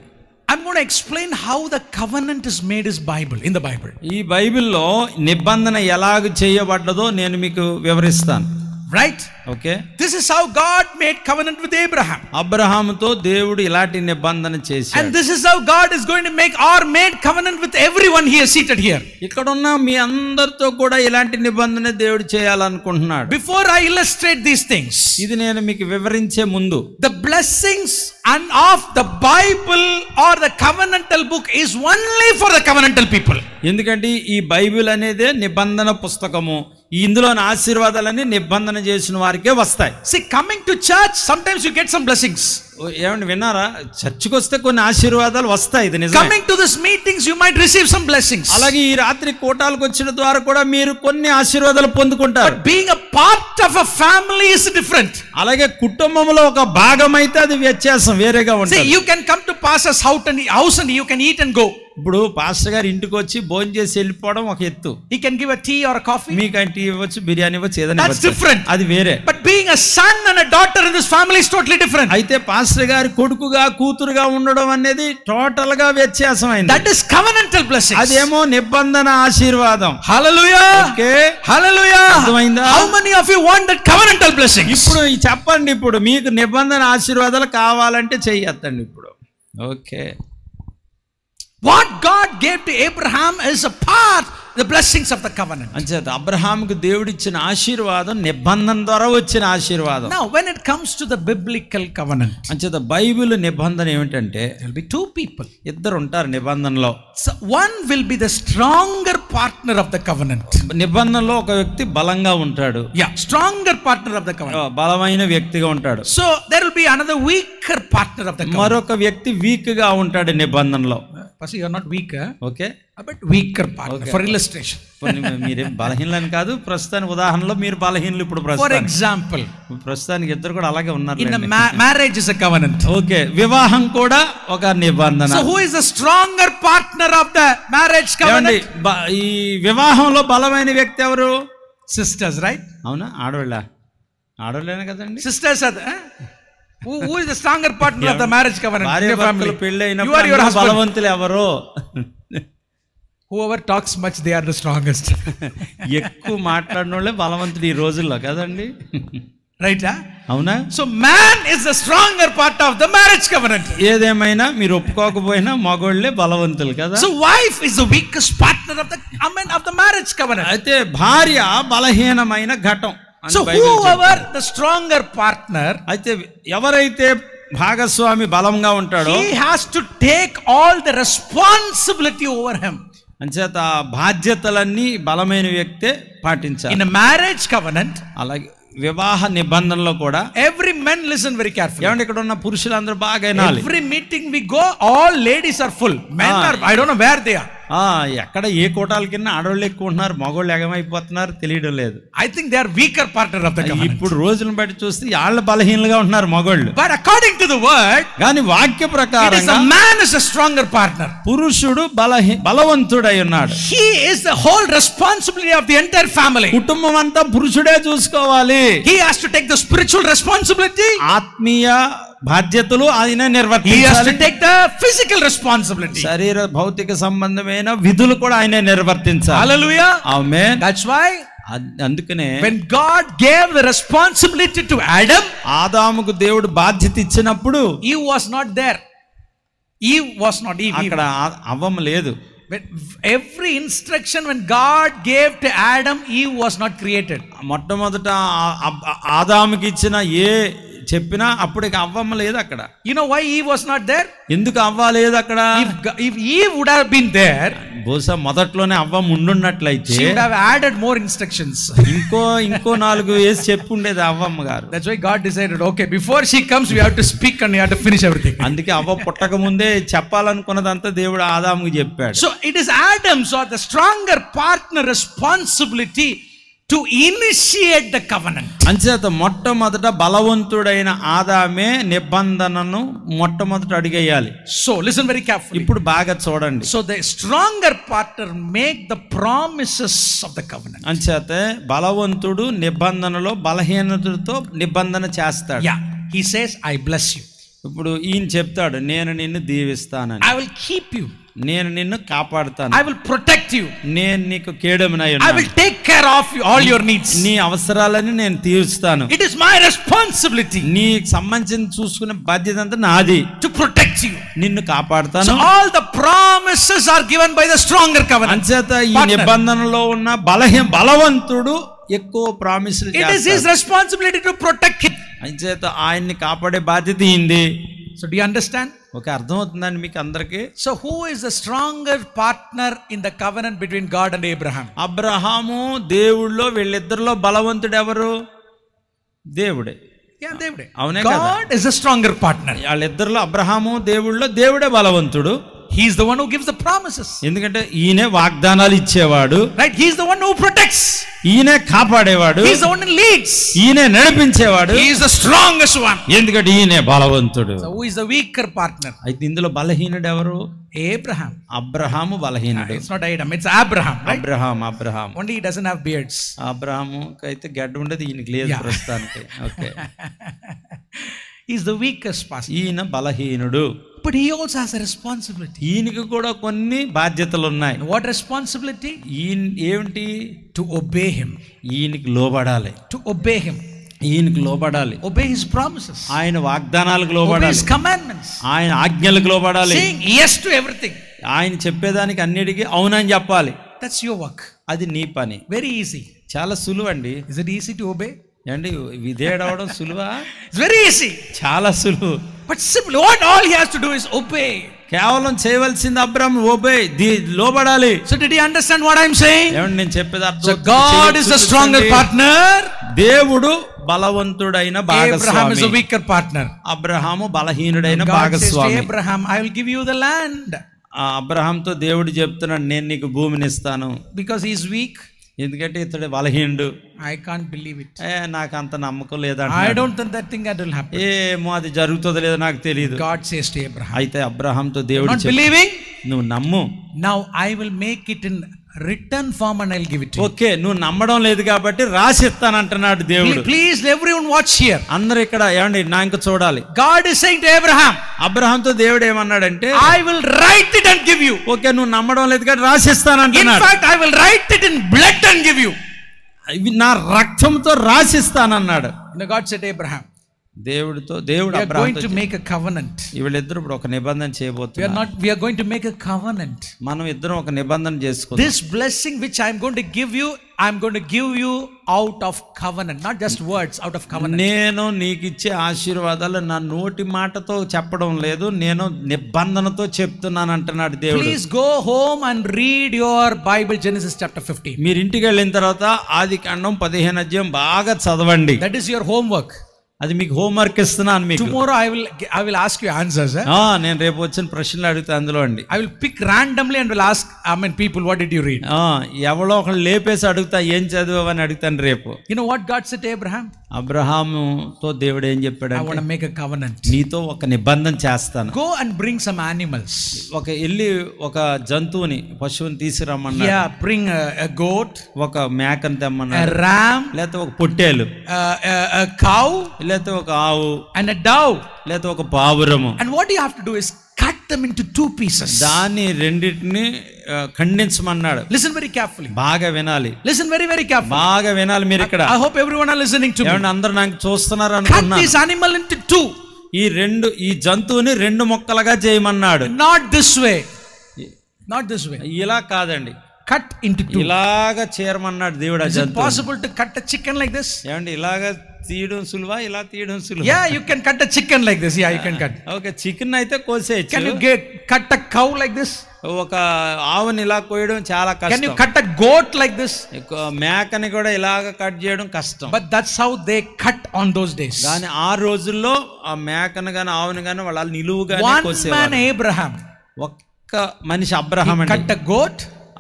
I'm going to explain how the covenant is made in the Bible. ఈ బైబిల్లో నిబంధన ఎలాగ చేయబడ్డదో నేను మీకు వివరిస్తాను. Right? Okay. This is how God made covenant with Abraham. అబ్రహాముతో దేవుడు ఇలాంటి నిబంధన చేశాడు. And this is how God is going to make or made covenant with everyone here seated here. ఇక్కడ ఉన్న మీ అందరితో కూడా ఇలాంటి నిబంధన దేవుడు చేయాలనుకుంటున్నాడు. Before I illustrate these things, ఇది నేను మీకు వివరించే ముందు, the blessings and of the Bible or the covenantal book is only for the covenantal people. ఎందుకంటే ఈ బైబిల్ అనేదే నిబంధన పుస్తకము. ఇందులోని ఆశీర్వాదాలన్నీ నిబంధన చేసిన వారికే వస్తాయి. See, coming to church, sometimes you get some blessings. ఏమండి విన్నారా? చర్చికి వస్తే కొన్ని ఆశీర్వాదాలు వస్తాయి, ఇది నిజమే. Coming to this meetings, you might receive some blessings. అలాగే ఈ రాత్రి కూటాలకు వచ్చిన ద్వారా కూడా మీరు కొన్ని ఆశీర్వాదాలు పొందుకుంటారు. But being a part of a family is different. అలాగే కుటుంబంలో ఒక భాగం అయితే అది వ్యత్యాసం వేరేగా ఉంటుంది. See, you can come to pastor's house and you can eat and go. ఇప్పుడు పాస్టర్ గారు ఇంటికి వచ్చి భోజనం చేసి వెళ్ళిపోవడం ఒక ఎత్తు. He can give a tea or a coffee. మీకు టీ ఇవ్వచ్చు, బిర్యానీ ఇవ్వచ్చు, ఏదైనా That's different. అది వేరే. But being a son and a daughter in this family is totally different. అయితే పాస్టర్ గారి కొడుకుగా కూతురుగా ఉండడం అనేది టోటల్ గా వ్యత్యాసం అయింది. That is covenantal blessings. అదేమో నిబంధన ఆశీర్వాదం. Hallelujah. ఓకే. Hallelujah. అర్థమైందా? How many of you want that covenantal blessings? ఇప్పుడు చెప్పండి, ఇప్పుడు మీకు నిబంధన ఆశీర్వాదాలు కావాలంటే చెయ్యొద్దండి ఇప్పుడు. Okay. What God gave to Abraham is a part, the blessings of the covenant. అంచేత అబ్రహాముకు దేవుడిచ్చిన ఆశీర్వాదం నిబంధన ద్వారా వచ్చిన ఆశీర్వాదం. Now when it comes to the biblical covenant, అంచేత బైబిల్ నిబంధన ఏమిటంటే there will be two people. ఇద్దరు ఉంటారు నిబంధనలో. So one will be the stronger partner of the covenant. నిబంధనలో ఒక వ్యక్తి బలంగా ఉంటాడు. Stronger partner of the covenant. బలమైన వ్యక్తిగా ఉంటాడు. So there will be another weaker partner of the covenant. మరొక వ్యక్తి వీక్ గా ఉంటాడు నిబంధనలో. Pastor, you are not weaker. Okay, But weaker partner for illustration. మీరేం బలహీనలని కాదు, ప్రస్తుతానికి ఉదాహరణలో మీరు బలహీనలు. ఇప్పుడు For example, ప్రస్తుతానికి ఇద్దరు కూడా అలాగే ఉన్నారు. in a marriage is a covenant. Okay, వివాహం కూడా ఒక నిబంధన. So who is the stronger partner of the marriage covenant? ఈ వివాహంలో బలమైన వ్యక్తి ఎవరు? Sisters, right? అవునా? ఆడవాళ్ళేనా కదండి? Sisters are who is the stronger partner of the marriage covenant? భార్య భర్తలు పెళ్లి అయినప్పుడు బలవంతులు ఎవరు? Whoever talks much, they are the strongest. ఎక్కువ మాట్లాడిన వాళ్ళే బలవంతుడు ఈ రోజుల్లో కదండి. Right? అవునా? So man is the stronger part of the marriage covenant. ఏదేమైనా మీరు ఒప్పుకోకపోయినా మగోళ్ళే బలవంతులు కదా. So wife is the weakest partner of the marriage covenant. అయితే భార్య బలహీనమైన ఘటం. So whoever the stronger partner, అయితే ఎవరైతే భాగస్వామి బలంగా ఉంటాడో, he has to take all the responsibility over him. అంచేత బాధ్యతలన్నీ బలమైన వ్యక్తే పాటించాలి. In a marriage covenant, అలాగే వివాహ నిబంధనలో కూడా every man listen very carefully. ఏమంటే ఇక్కడ ఉన్న పురుషులందరూ బాగా వినాలి. Every meeting we go, all ladies are full. Men are, I don't know where they are. ఎక్కడ ఏ కోటాల కింద ఆడవాళ్ళు ఎక్కువ ఉంటున్నారు, మగవాళ్ళు ఎగమైపోతున్నారు, తెలియడం లేదు. I think they are weaker partner of the covenant. ఇప్పుడు రోజులను బట్టి చూస్తే వాళ్ళ బలహీనంగా ఉంటున్నారు మగవాళ్ళు. But according to the word, కానీ వాక్య ప్రకారంగా man is a stronger partner. పురుషుడు బలవంతుడై ఉన్నాడు. He is the whole responsibility of the entire family. కుటుంబం అంతా పురుషుడే చూసుకోవాలి. He has to take the spiritual responsibility. ఆత్మీయ బాధ్యతలు ఆయన నిర్వర్తించాలి. He has to take the physical responsibility. శరీర భౌతిక సంబంధమైన విధులు కూడా ఆయన నిర్వర్తించాలి. Hallelujah. ఆమేన్. That's why అందుకనే when God gave the responsibility to Adam, ఆదాముకు దేవుడు బాధ్యత ఇచ్చినప్పుడు Eve was not there. Eve was not Eve. అక్కడ అవ్వమ్మ లేదు. Every instruction when God gave to Adam, Eve was not created. మొట్టమొదట ఆదాముకి ఇచ్చిన ఏ చెప్పినా అప్పుడు అవ్వమ్మ లేదు అక్కడ. You know why Eve was not there? ఎందుకు అవ్వ లేదు అక్కడ? If Eve would have been there, బహుశా మొదట్లోనే అవ్వమ్మ ఉండున్నట్లయితే she would have added more instructions. ఇంకో 4 వేసి చెప్పి ఉండేది అవ్వమ్మ గారు. That's why God decided, okay, before she comes we have to speak and we have to finish everything. అందుకే అవ్వ పుట్టక ముందే చెప్పాలనుకున్నదంతా దేవుడు ఆదాముకి చెప్పాడు. So it is Adam's or the stronger partner responsibility to initiate the covenant. అంచేత మొట్టమొదట బలవంతుడైన ఆదామే నిబంధనను మొట్టమొదట అడిగేయాలి. So listen very carefully. ఇప్పుడు బాగా చూడండి. So the stronger partner make the promises of the covenant. అంచేత బలవంతుడు నిబంధనలో బలహీనతతో నిబంధన చేస్తాడు. Yeah, he says, I bless you. ఇప్పుడు ఈయన చెప్తాడు, నేను నిన్ను దీవిస్తానని. I will keep you. నేను నిన్ను కాపాడుతాను. I will protect you. నేను నీకు కేడమునై ఉన్నాను. I will take care of you, all your needs. నీ అవసరాలని నేను తీరుస్తాను. It is my responsibility. నీకు సంబంధించిన చూసుకునే బాధ్యత అంతా నాది. To protect you. నిన్ను కాపాడుతాను. So all the promises are given by the stronger covenant. అంచేత ఈ నిబంధనలో ఉన్న బలవంతుడు ఎక్కువ ప్రామిసులు చేస్తాడు. It is his responsibility to protect him. అంచేత ఆయన్ని కాపాడే బాధ్యత ఈంది. So do you understand? Okay, అర్థమవుతుందండి మీకు అందరికి? So who is the stronger partner in the covenant between God and Abraham? Abraham దేవుళ్ళో వీళ్ళిద్దరిలో బలవంతుడు ఎవరు? దేవుడే. Yeah, దేవుడే. అవునే కదా? God is a stronger partner. వాళ్ళిద్దరిలో Abraham దేవుళ్ళో దేవుడే బలవంతుడు. He is the one who gives the promises. ఎందుకంటే ఈయనే వాగ్దానాలు ఇచ్చేవాడు. Right? He is the one who protects. ఈయనే కాపాడేవాడు. He is the one who leads. ఈయనే నడిపించేవాడు. He is the strongest one. ఎందుకంటే ఈయనే బలవంతుడు. So who is the weaker partner? అయితే ఇందులో బలహీనుడు ఎవరు? Abraham. అబ్రహాము బలహీనుడు. It's not Adam, it's Abraham, right? Abraham. Only he doesn't have beards. Abraham అయితే గడ్డ ఉండదు, ఈయనకి లేదు ప్రస్తుతానికి. Okay. He is the weakest partner. ఈయన బలహీనుడు. But he also has a responsibility. ఈయనకి కూడా కొన్ని బాధ్యతలు ఉన్నాయి. What responsibility? ఏమిటి? To obey him. ఈయనకి లోబడాలి. To obey him. ఈయనకి లోబడాలి. Obey his promises. ఆయన వాగ్దానాలకు లోబడాలి. Obey his commandments. ఆయన ఆజ్ఞలకు లోబడాలి. Saying yes to everything. ఆయన చెప్పేదానికి అన్నిటికీ అవునని చెప్పాలి. That's your work. అది నీ పని. Very easy. చాలా సులువండి. Is it easy to obey? ఏంటి విధేయుడవడం సులువా? It's very easy. చాలా సులువు. But simply what all he has to do is obey. కేవలం చేయవలసింది అబ్రహాము లోబడాలి. So did he understand what I'm saying? ఏమండి నేను చెప్పేది అర్థం? So God is the stronger partner. దేవుడు బలవంతుడైన భాగస్వామి. Abraham is a weaker partner. Abraham బలహీనుడైన భాగస్వామి. Abraham, I will give you the land. అబ్రహాంతో దేవుడు చెప్తున్నాడు నేను నీకు భూమిని ఇస్తాను. Because he is weak. ఎందుకంటే ఇతడు బలహీనుడు. I can't believe it. నాకు అంత నమ్మకం లేదంట. I don't think that thing that will happen. ఏమో అది జరుగుతుందో లేదో నాకు తెలియదు. God says to Abraham. అయితే అబ్రహాంతో దేవుడు not believing. నువ్వు నమ్ము. Now I will make it in written form and I'll give it to you. Okay నువ్వు నమ్మడం లేదు కాబట్టి రాసి ఇస్తానంటున్నాడు దేవుడు. Please everyone watch here. అందరూ ఇక్కడ ఏమండి నా ఇంకా చూడాలి. God is saying to Abraham. అబ్రహాంతో దేవుడు ఏమన్నాడంటే I will write it and give you. Okay నువ్వు నమ్మడం లేదు కాబట్టి రాసి ఇస్తానంటున్నాడు. In fact I will write it in blood and give you. నా రక్తంతో రాసి ఇస్తానన్నాడు. God said to Abraham. దేవుడు going to make a covenant. వీళ్ళిద్దరూ ఇప్పుడు ఒక నిబంధన చేయబోతున్నారు. We are going to make a covenant. మనం ఇద్దరం ఒక నిబంధన చేసుకుందాం. This blessing which I am going to give you, I am going to give you out of covenant, not just words, out of covenant. నేను నీకు ఇచ్చే ఆశీర్వాదాలు నా నోటి మాటతో చెప్పడం లేదు, నేను నిబంధనతో చెప్తున్నాను అంటున్నాడు దేవుడు. Please go home and read your Bible, Genesis chapter 15. మీరు ఇంటికి వెళ్ళిన తర్వాత ఆదికాండం 15 అధ్యాయం బాగా చదవండి. That is your homework. అది మీకు హోంవర్క్ ఇస్తున్నాను మీకు. Tomorrow I will ask you answers. నేను రేపు వచ్చిన ప్రశ్నలు అడుగుతా అందులో అండి. I will pick randomly and will ask people what did you read. ఎవరో ఒకళ్ళు లేపేసి అడుగుతా ఏం చదివావని అడుగుతాను రేపు. You know what God said to Abraham? అబ్రహాముతో దేవుడు ఏం చెప్పాడు? I want to make a covenant. నీతో ఒక నిబంధన చేస్తాను. Go and bring some animals. వెళ్ళి ఒక జంతువుని పశువుని తీసుకురమ్మన్నాడు. Yeah, bring a goat, ఒక మేకను తెమ్మన్నాడు. a ram, లేకపోతే ఒక పొట్టేలు, a cow, లేకపోతే ఒక ఆవు, and a dove, లేకపోతే ఒక పావురము. And what you have to do is cut them into 2 pieces. దాన్ని రెండిటిని ఖండించమన్నాడు. Listen very carefully. బాగా వినాలి. Listen very very carefully. బాగా వినాలి మీరు ఇక్కడ. I hope everyone are listening to me. ఏమండి అందరూ నాకు చూస్తున్నారు అనుకుంటున్నాను. Cut this animal into 2. ఈ జంతువుని 2 ముక్కలుగా చేయమన్నాడు. Not this way. Not this way. ఇలా కాదండి. Cut into 2. ఇలాగా చేయమన్నాడు దేవుడు. Is it possible to cut a chicken like this? ఏమండి ఇలాగా తీయడం సులువా, ఇలా తీయడం సులువా? Yeah, you can cut a chicken like this. Yeah, you can cut. Okay chicken అయితే కోసేయచ్చు. Can you cut a cow like this? ఒక ఆవుని ఇలా కోయడం చాలా కష్టం. Can you cut a goat like this? మేకని కూడా ఇలాగ కట్ చేయడం కష్టం. But that's how they cut on those days. కానీ ఆ రోజుల్లో ఆ మేకను గాని ఆవుని గాని వాళ్ళు నిలువుగానే కోసేవారు. One man Abraham. ఒక్క మనిషి అబ్రహాం అండి. Cut a goat.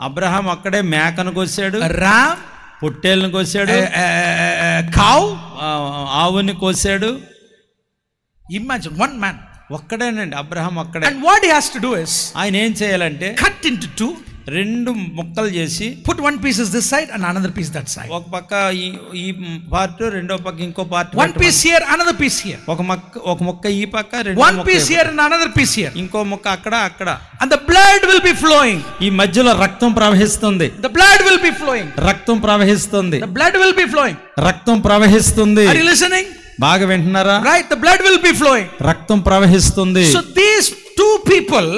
అబ్రహాం అక్కడే మేకను కోసాడు. A ram. పొట్టేలును కోసాడు. cow. ఆవుని కోసాడు. Imagine one man. ఒక్కడేనండి అబ్రహాం ఒక్కడే. And what he has to do is ఆయన ఏం చేయాలంటే cut into 2. 2 ముక్కలు చేసి put one piece is this side and another piece that side. ఒక పక్క ఈ పార్ట్, రెండో పక్క ఇంకో part. one piece here, another piece here. ఒక ముక్క ఈ పక్క, రెండో one piece here and another piece here. ఇంకో ముక్క అక్కడ. And the blood will be flowing. ఈ మధ్యలో రక్తం ప్రవహిస్తుంది. The blood will be flowing. రక్తం ప్రవహిస్తుంది. The blood will be flowing. రక్తం ప్రవహిస్తుంది. Are you listening? బాగా వింటున్నారా? Right, the blood will be flowing. రక్తం ప్రవహిస్తుంది. So these 2 people,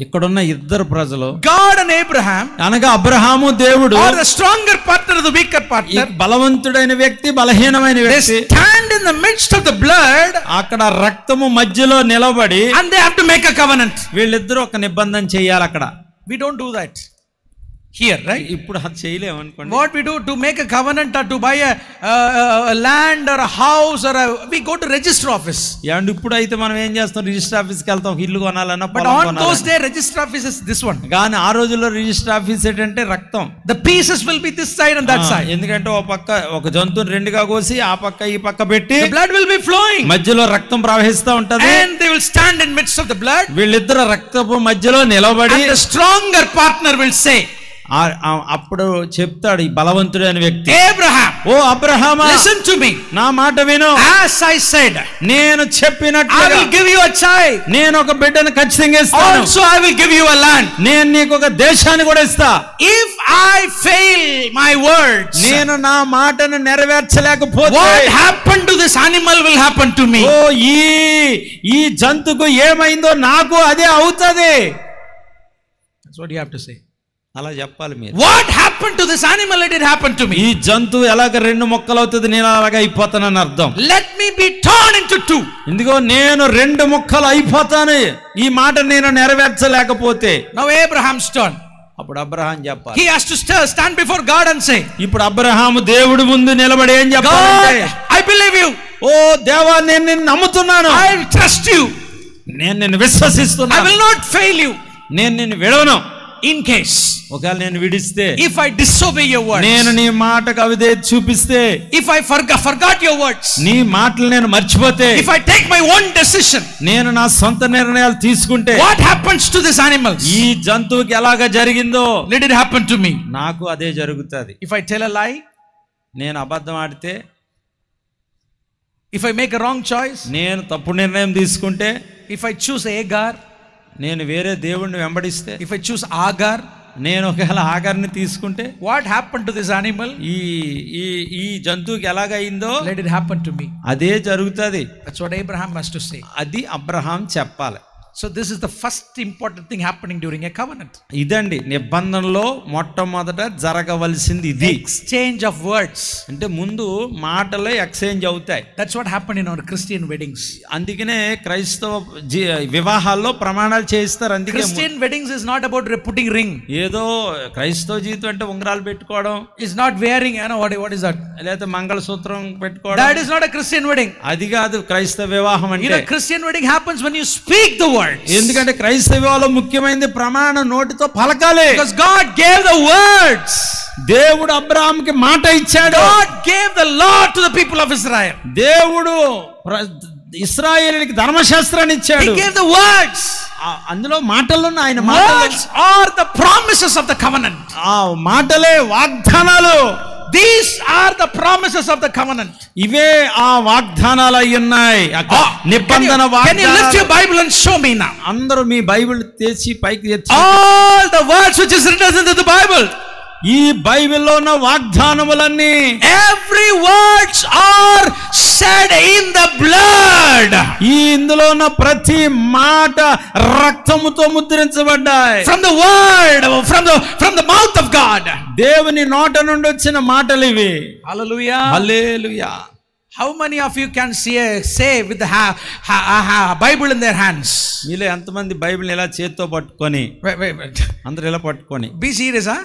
ఇక్కడున్న 2 ప్రజలు, God and Abraham, అనగా అబ్రహాము దేవుడు, or the stronger partner or the weaker partner, బలవంతుడైన వ్యక్తి బలహీనమైన వ్యక్తి, they stand in the midst of the blood. అక్కడ రక్తము మధ్యలో నిలబడి, and they have to make a covenant. వీళ్ళిద్దరూ ఒక నిబంధన చేయాలి అక్కడ. We don't do that here, right? ఇప్పుడు అది చేయలేము అనుకోండి. What we do to make a covenant or to buy a land or a house or we go to register office. And ఇప్పుడు అయితే మనం ఏం చేస్తాం, రిజిస్టర్ ఆఫీస్ కి వెళ్తాం, ఇల్లు కొనాలన్నా పొలం కొనాలన్నా. But on those days register office is this one. గాని ఆ రోజుల్లో రిజిస్టర్ ఆఫీస్ ఏంటంటే రక్తం. The pieces will be this side and that side. ఎందుకంటే ఒక జంతువుని 2గా కోసి ఆ పక్క ఈ పక్క పెట్టి, the blood will be flowing. మధ్యలో రక్తం ప్రవహిస్తూ ఉంటది. And they will stand in midst of the blood. వీళ్ళిద్దరు రక్తపు మధ్యలో నిలబడి, and the stronger partner will say, అప్పుడు చెప్తాడు ఈ బలవంతుడైన వ్యక్తి, Abraham, oh అబ్రహామా, listen to me, నా మాట విను. as I said, నేను చెప్పినట్లుగా I will give you a child. నేను ఒక బిడ్డను ఖచ్చితంగా ఇస్తాను. Also I will give you a land. నేను నీకు ఒక దేశాన్ని కూడా ఇస్తా. If I fail my words, నేను నా మాటను నెరవేర్చలేకపోతే, what happened to this animal will happen to me. ఓ ఈ జంతుకు ఏమైందో నాకు అదే అవుతది. That's what you have to say. అలా చెప్పాలి మీరు. What happened to this animal, let it happen to me. ఈ జంతువు ఎలాగ 2 ముక్కలు అవుతుంది, నేను అలాగ అయిపోతానని అర్థం. Let me be torn into 2. ఇందుకో నేను 2 ముక్కలు అయిపోతాను ఈ మాట నేను నెరవేర్చలేకపోతే. Now Abraham's turn. అప్పుడు అబ్రహాం చెప్పాలి. He has to stand before God and say, ఇప్పుడు అబ్రహాము దేవుడి ముందు నిలబడి ఏం చెప్పాలంటే, I believe you. ఓ దేవా నేను నిన్ను నమ్ముతున్నాను. I trust you. నేను నిన్ను విశ్వసిస్తున్నాను. I will not fail you. నేను నిన్ను విడవను. In case ఒకవేళ నేను విడిస్తే, if I disobey your words, నేను నీ మాటకు అవిధేయత చూపిస్తే, if I forgot your words, నీ మాటలు నేను మర్చిపోతే, if I take my own decision, నేను నా సొంత నిర్ణయాలు తీసుకుంటే, what happens to these animals? ఈ జంతువుకి ఎలాగా జరిగిందో let it happen to me. నాకు అదే జరుగుతుంది. If I tell a lie, నేను అబద్ధం ఆడితే, if I make a wrong choice, నేను తప్పు నిర్ణయం తీసుకుంటే, if I choose Agar, నేను వేరే దేవుణ్ణి వెంబడిస్తే, if I choose Agar, నేను ఒకవేళ ఆగారిని తీసుకుంటే, what happened to this animal? ఈ జంతువుకి ఎలాగైందో let it happen to me. అదే జరుగుతుంది. That's what Abraham has to say. అది అబ్రహాం చెప్పాలి. So this is the first important thing happening during a covenant. ఇదండి నిబంధనలో మొట్టమొదట జరగవలసింది ఇది. Exchange of words. అంటే ముందు మాటలే ఎక్స్చేంజ్ అవుతాయి. That's what happened in our Christian weddings. అందుకనే క్రైస్తవ వివాహాల్లో ప్రమాణాలు చేయిస్తారు. అందుకే Christian weddings is not about putting ring. ఏదో క్రైస్తవ జీవితం అంటే ఉంగరాలు పెట్టుకోవడం, is not wearing, you know, what is that? లేదా మంగళసూత్రం పెట్టుకోవడం. That is not a Christian wedding. అది కాదు క్రైస్తవ వివాహం అంటే. You know, Christian wedding happens when you speak the word. ఎందుకంటే క్రైస్తవ వివాహంలో ముఖ్యమైనది ప్రమాణం, నోటితో పలకాలి. Because God gave the words. దేవుడు అబ్రహాంకి మాట ఇచ్చాడు. God gave the law to the people of Israel. దేవుడు ఇశ్రాయేలుకి ధర్మశాస్త్రాన్ని ఇచ్చాడు. He gave the words. అందులో మాటల్లో ఆయన words are the promises of the covenant. ఆ మాటలే వాగ్దానాలు. These are the promises of the covenant. ఇవే ఆ వాగ్దానాలు అయ్యున్నాయి, నిబంధన వాగ్దానాలు. Can you lift your Bible and show me now? అందరూ మీ బైబిల్ తెచ్చి పైకి ఎత్తి. All the words which is written in the Bible. ఈ బైబిల్లో ఉన్న వాగ్దానములన్నీ, every words are said in the blood. ఈ ఇందులో ఉన్న ప్రతి మాట రక్తముతో ముద్రించబడ్డాయి. From the word, from the mouth of God. దేవుని నోట నుండి వచ్చిన మాటలు ఇవి. Hallelujah. Hallelujah. How many of you can say with the Bible in their hands? మీలో ఎంతమంది బైబిల్ ఇలా చేత్తో పట్టుకొని, అందరూ ఇలా పట్టుకొని? Be serious, huh?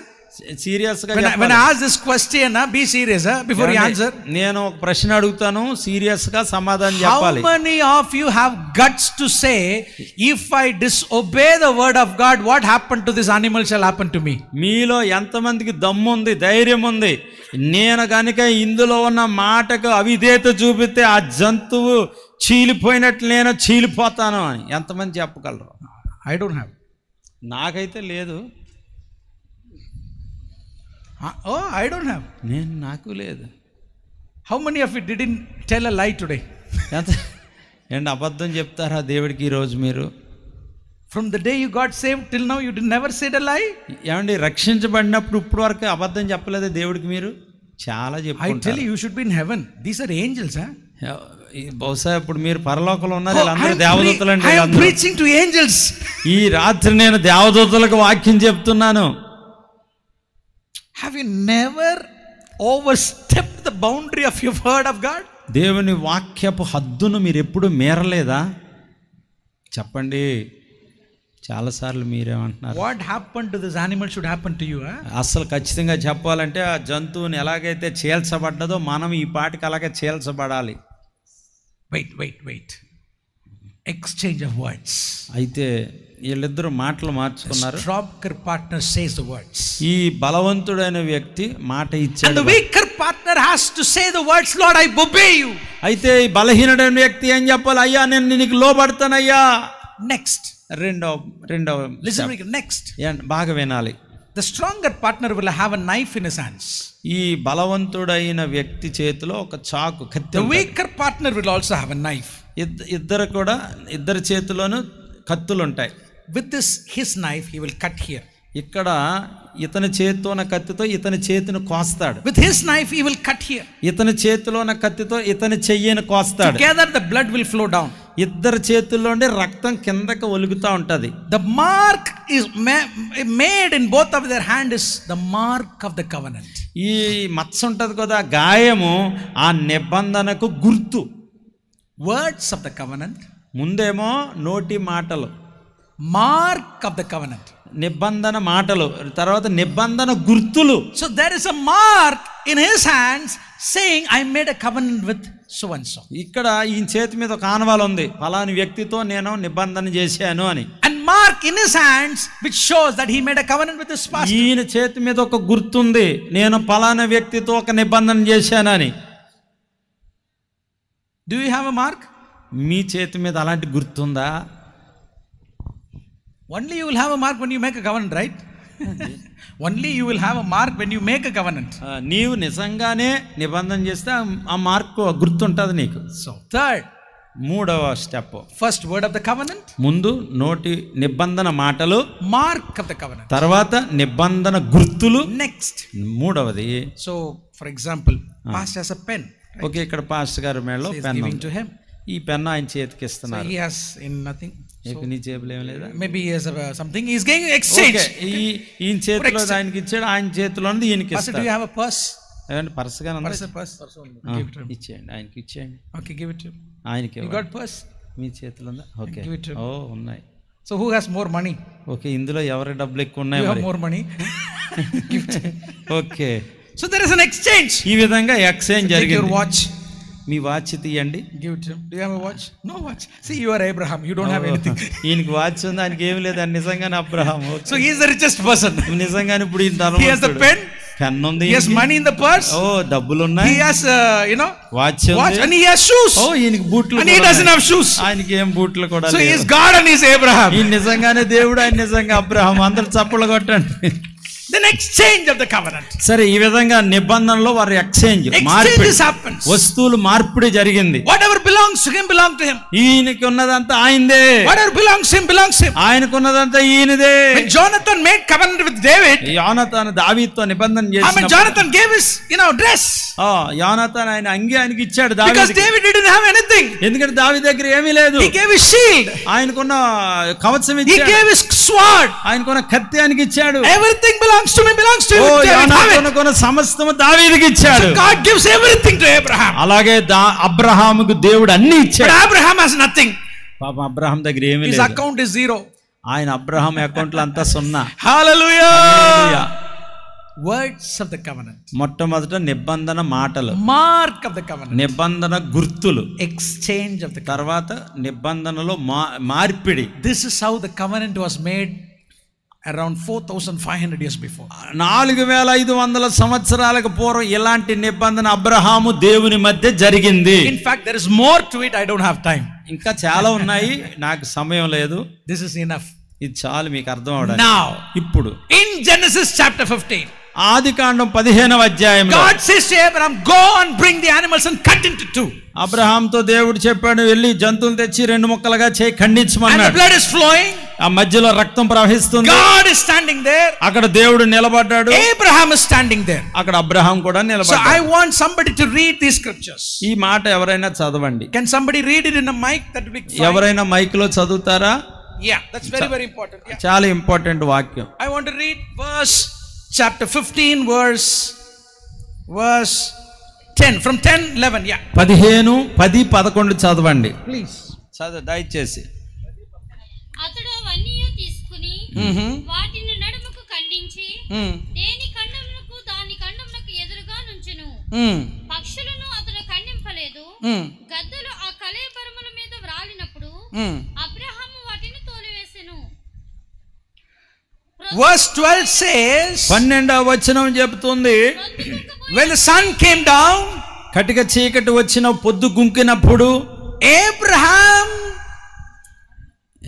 సీరియస్ గా when I ask this question, be serious before you answer. నేను ఒక ప్రశ్న అడుగుతాను, సీరియస్ గా సమాధానం చెప్పాలి. How many of you have guts to say, if I disobey the word of God, what happened to this animal shall happen to me? మీలో ఎంతమందికి దమ్ము ఉంది, ధైర్యం ఉంది, నేను కనుక ఇందులో ఉన్న మాటకు అవిధేయత చూపితే ఆ జంతువు చీలిపోయినట్లు నేను చీలిపోతాను అని ఎంతమంది చెప్పగలరు? I don't have. నాకైతే లేదు. Oh, I don't have. నాకు లేదు. How many of you didn't tell a lie today? ఏంటి అబద్ధం చెప్తారా దేవుడికి ఈరోజు మీరు? From the day you got saved till now, you never said a lie? ఏమండి రక్షించబడినప్పుడు ఇప్పుడు వరకు అబద్ధం చెప్పలేదా దేవుడికి మీరు? చాలా చెప్పుకుంటారు. I tell you, you should be in heaven. These are angels, huh? బహుశా ఇప్పుడు మీరు పరలోకంలో ఉన్నారు, వీళ్ళందరూ దేవదూతలండి. I am preaching to angels. ఈ రాత్రి నేను దేవదూతలకు వాక్యం చెప్తున్నాను. Have you never overstepped the boundary of your word of God? దేవుని వాక్యపు హద్దును మీరు ఎప్పుడు మీరలేదా? చెప్పండి. చాలాసార్లు మీరేమంటున్నారు? What happened to this animal should happen to you, huh? అసలు ఖచ్చితంగా చెప్పాలంటే ఆ జంతువుని ఎలాగైతే చీల్చబడ్డదో మనం ఈ పాటికి అలాగే చీల్చబడాలి. Wait. Exchange of words. అయితే వీళ్ళిద్దరూ మాటలు మార్చుకున్నారు. Stronger partner says the words. ఈ బలవంతుడైన వ్యక్తి మాట ఇచ్చాడు. And the weaker partner has to say the words, Lord, I obey you. అయితే ఈ బలహీనుడైన వ్యక్తి ఏం చెప్పాలి? అయ్యా నేను నీకు లోబడతానయ్యా. Next. రెండవ listen, next. బాగా వినాలి. The stronger partner will have a knife in his hands. ఈ బలవంతుడైన వ్యక్తి చేతిలో ఒక చాకు, కత్తి. The weaker partner will also have a knife. ఇద్దరి చేతిలోనూ కత్తులు ఉంటాయి. With this his knife he will cut here. ఇక్కడ ఇతని చేతితో ఉన్న కత్తితో ఇతని చేతిని కోస్తాడు. With his knife he will cut here. ఇతని చేతిలో ఉన్న కత్తితో ఇతని చెయ్యిని కోస్తాడు. Together the blood will flow down. ఇద్దరు చేతుల్లోండి రక్తం కిందకి ఒలుగుతూ ఉంటది. The mark is made in both of their hand is the mark of the covenant. ఈ మచ్చ ఉంటది కదా, గాయము ఆ నిబంధనకు గుర్తు. Words of the covenant. ముందేమో నోటి మాటలు, mark of the covenant. నిబంధన మాటలు, తర్వాత నిబంధన గుర్తులు. So there is a mark in his hands saying I made a covenant with so and so. ఇక్కడ ఈ చేతి మీద ఒక ఆనవాలు ఉంది, ఫలాని వ్యక్తితో నేను నిబంధన చేశాను అని. And mark in his hands which shows that he made a covenant with his pastor. ఈయన చేతి మీద ఒక గుర్తుంది, నేను పలానా వ్యక్తితో ఒక నిబంధన చేశానని. Do you have a mark? మీ చేతి మీద అలాంటి గుర్తుందా? Only you will have a mark when you make a covenant, right? Only you will have a mark when you make a covenant. నీవు నిజంగానే నిబంధన చేస్తే ఆ మార్క్ గుర్తుంటుంది నీకు. So third, మూడవ step, first word of the covenant, ముందు నోటి నిబంధన మాటలు, mark of the covenant, తర్వాత నిబంధన గుర్తులు. next మూడవది, so for example, pastor has a pen, right? Okay, ఇక్కడ పాస్టర్ గారి మేడలో So he is pen giving to him. ఈ పెన్ ఆయన చేతికి So ఇస్తున్నారు. he has in nothing. So నీ జేబులో ఏం లేదా? maybe he has something. He is getting exchange. ఈయన చేతిలో ఆయనకి ఇచ్చాడు, ఆయన చేతిలో ఈయనకి Pastor, do ఇస్తాడు. you have a purse? ఏమంటే పర్స్ గానే ఉందా? Purse. Give it to him. ఇచ్చేయండి, ఆయనకి ఇచ్చేయండి. Okay, give it to him. ఆయనకి You got purse? మీ చేతిలో ఉందా? Okay, Give it to him. ఓ ఉన్నాయి. So who has more money? Okay, ఇందులో ఎవరి డబ్బులు ఎక్కువ You ఉన్నాయి have మరి? more money. Give it to him. Okay, So there is an exchange. ఈ విధంగా ఎక్స్చేంజ్ Take your జరిగింది. watch. మీ వాచ్ తీయండి. Give it to him. Do you have a watch? No watch. See, you are Abraham. You don't have anything. ఈయనకి watch ఉంది, ఆయనకి ఏమి లేదు. ఆయన నిజంగానే Abraham. So he is the richest person. నిజంగానే ఇప్పుడు ఈయన He has the ధనవంతుడు. pen. పెన్ ఉంది, He has money in the purse. ఓ డబ్బులు ఉన్నాయి, He has, వాచ్ watch, ఉంది, and he has shoes. ఓ ఈయనకి బూట్లు And he కూడా doesn't ఉన్నాయి. have shoes. ఆయనకి ఏం బూట్లు కూడా So he లేవు. is God and he is Abraham. ఈయన నిజంగానే దేవుడు, ఆయన నిజంగా అబ్రహాం. అందరు చప్పలు కొట్టండి. Then exchange of the covenant. సరే, ఈ విధంగా నిబంధనలో వారి ఎక్స్చేంజ్, Exchanges happens. వస్తువులు మార్పిడి జరిగింది. Whatever belongs to him belongs to him. ఈయనకి ఉన్నదంతా ఆయనదే, Whatever belongs to him belongs to him. ఆయనకు ఉన్నదంతా ఈయనదే. When Jonathan made covenant with David, యోనాతాను దావీదుతో నిబంధన I mean చేసినప్పుడు, Jonathan gave his dress, యోనాతాను ఆయన అంగి ఆయనకి ఇచ్చాడు because దావీదుకి. David didn't have anything. ఎందుకంటే దావీదు దగ్గర ఏమీ లేదు. He gave his shield. ఆయనకున్న కవచం He ఇచ్చాడు, gave his sword. ఆయనకున్న కత్తి ఆయనకి ఇచ్చాడు. Everything belongs to me, belongs to oh you. David have it. యోనాతానుకున్న సమస్తము దావీదుకి ఇచ్చాడు. So God gives everything to Abraham. అలాగే అబ్రహాముకు దేవుడు అన్ని But ఇచ్చాడు. Abraham has nothing. పాపం అబ్రహాం దగ్గర ఏమీ His లేదు. account is zero. ఆయన అబ్రహాం అకౌంట్లో అంతా సున్నా. Hallelujah. Words of the covenant. మొట్టమొదట నిబంధన మాటలు, Mark of the covenant. నిబంధన గుర్తులు, Exchange of the covenant. తర్వాత నిబంధనలో మార్పిడి. This is how the covenant was made around 4,500 years before. 4500 సంవత్సరాలకు పూర్వం ఇలాంటి నిబంధన అబ్రహాము దేవుని మధ్య జరిగింది. In fact, there is more to it. I don't have time. ఇంకా చాలా ఉన్నాయి, నాకు సమయం లేదు. This is enough. ఇది చాలు మీకు అర్థం అవడానికి. Now, ఇప్పుడు in Genesis chapter 15, ఆదికాండం 15వ అధ్యాయంలో God says to Abraham, go and bring the animals and cut into two. అబ్రహాంతో దేవుడు చెప్పాడు, వెళ్ళి జంతువులు తెచ్చి 2 ముక్కలుగా చేయి And the ఖండించమన్నాడు. blood is flowing. ఆ మధ్యలో రక్తం ప్రవహిస్తుంది. God is standing there. అక్కడ దేవుడు నిలబడ్డాడు, Abraham is standing there. అక్కడ అబ్రహాం కూడా So I నిలబడ్డాడు. want somebody to read these scriptures. ఈ మాట ఎవరైనా చదవండి. Can somebody read it in a mic? That will be fine. ఎవరైనా మైక్ లో చదువుతారా? Yeah, that's very, very important. Yeah. చాలా ఇంపార్టెంట్ వాక్యం. I want to read chapter 15, verse 10. From 10, 11. Yeah. 15, 10, 11 చదవండి. Please. దయచేసి. అతడు అవన్నీ తీసుకుని వాటిని నడుముకు ఖండించి దేని ఖండమునకు దాని ఖండమునకు ఎదురుగా నుంచెను. పక్షులను అతడు ఖండింపలేదు. గద్దలు ఆ కళేబరముల మీద వ్రాలినప్పుడు అబ్రహాము వాటిని తోలివేసెను. Verse 12 says, 12వ వచనం చెబుతుంది, when the sun came down, కటిక చీకటి వచ్చిన పొద్దు గుంకినప్పుడు Abraham,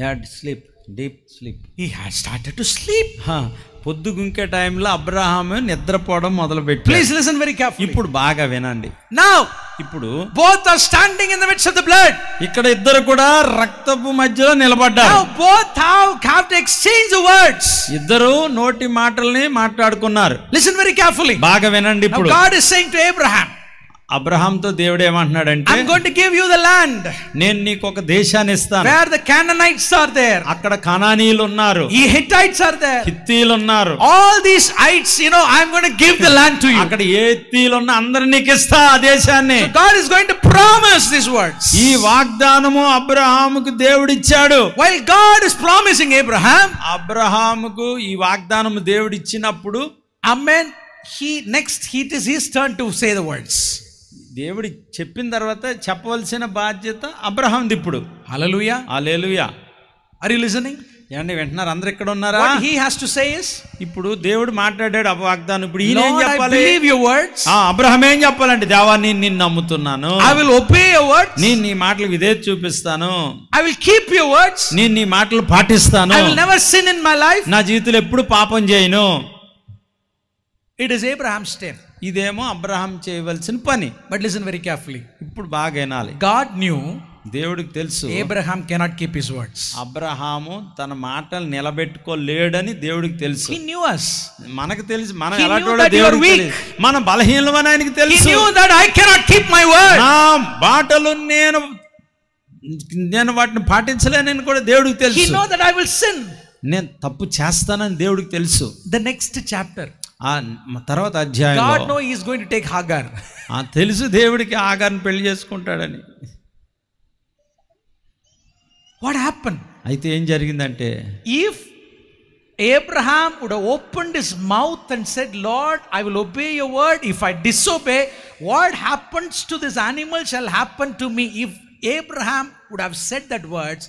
had sleep, deep sleep. he had started to sleep. పొద్దు గుంకే టైంలో అబ్రహాము నిద్రపోవడం మొదలు పెట్టాడు. Please listen very carefully. ఇప్పుడు బాగా వినండి. Now, ఇప్పుడు both are standing in the midst of the blood. ఇక్కడ ఇద్దరు కూడా రక్తపు మధ్యలో నిలబడ్డారు. Now both have to exchange the words. ఇద్దరు నోటి మాటల్ని మాట్లాడుకున్నారు. Listen very carefully. బాగా వినండి. Now ఇప్పుడు God is saying to Abraham, అబ్రహాంతో దేవుడు ఏమంటున్నాడంటే, I'm going to give you the land నేను నీకు ఒక దేశాన్ని ఇస్తాను. where the Canaanites are there, అక్కడ కనానీయులు ఉన్నారు, the Hittites are there, హిత్తీయులు ఉన్నారు. all these ites, I'm going to give the land to you. అక్కడ ఏ హిత్తీయులు ఉన్నా అందరిని నీకు ఇస్తా ఆ దేశాన్ని. So God is going to promise these words. ఈ వాగ్దానము అబ్రహాముకు దేవుడు ఇచ్చాడు. While God is promising Abraham, అబ్రహాముకు ఈ వాగ్దానము దేవుడు ఇచ్చినప్పుడు, amen, it is his turn to say the words. దేవుడు చెప్పిన తర్వాత చెప్పవలసిన బాధ్యత అబ్రహాంది ఇప్పుడు. Hallelujah. Hallelujah. Are you listening? ఏమండి వింటున్నారు? అందరు ఇక్కడ ఉన్నారా? What he has to say is, ఇప్పుడు దేవుడు మాట్లాడాడు వాగ్దానం. ఇప్పుడు ఈయన ఏం Lord, I చెప్పాలి? believe your words. అబ్రహాం ఏం చెప్పాలంటే, దేవా నేను నిన్ను నమ్ముతున్నాను, I will obey your words. నేను నీ మాటలకు విధేయత చూపిస్తాను, I will keep your words. నేను నీ మాటలు పాటిస్తాను, I will never sin in my life. నా జీవితంలో ఎప్పుడు పాపం చేయను. It is Abraham's step. ఇదేమో అబ్రహాం చేయవలసిన పని. But listen very carefully. ఇప్పుడు బాగా వినాలి. God knew దేవుడికి తెలుసు Abraham cannot keep his words. Abraham తన మాటలు నిలబెట్టుకోలేడని దేవుడికి తెలుసు. He knew us. మనకు తెలుసు మనం He ఎలాంటి knew వాడో that you are దేవుడికి weak. తెలుసు. మనం బలహీనమని ఆయనకి He తెలుసు. knew that I cannot keep my word. నా మాటలు నేను వాటిని పాటించలేనని కూడా దేవుడికి He తెలుసు. know that I will sin. నేను తప్పు చేస్తానని దేవుడికి తెలుసు. The next chapter, ఆ తర్వాత అధ్యాయం God know he is going to take Hagar. తెలుసు దేవుడికి ఆగారిని పెళ్లి చేసుకుంటాడని. What happened? అయితే ఏం జరిగిందంటే, If Abraham would have opened his mouth and said, Lord, I will obey your word. If I disobey, what happens to this animal shall happen to me. If Abraham would have said that words,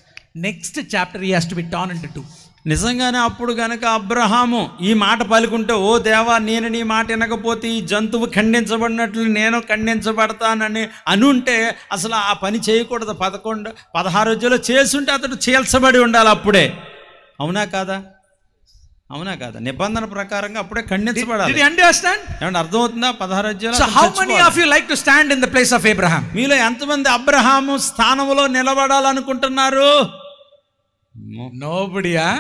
next chapter he has to be torn into two. నిజంగానే అప్పుడు గనక అబ్రహాము ఈ మాట పలుకుంటే, ఓ దేవా నేను నీ మాట వినకపోతే ఈ జంతువు ఖండించబడినట్లు నేను ఖండించబడతానని అనుంటే అసలు ఆ పని చేయకూడదు. 16 రోజుల్లో చేసుంటే అతడు చీల్చబడి ఉండాలి అప్పుడే. అవునా కాదా? అవునా కాదా? నిబంధన ప్రకారంగా అప్పుడే ఖండించబడాలి. Did you understand? ఏమంటే అర్థమవుతుందా? 16 రోజుల్లో. So how many of you like to stand in the place of Abraham? మీలో ఎంతమంది అబ్రహాము స్థానంలో నిలబడాలనుకుంటున్నారు? Nobody, huh?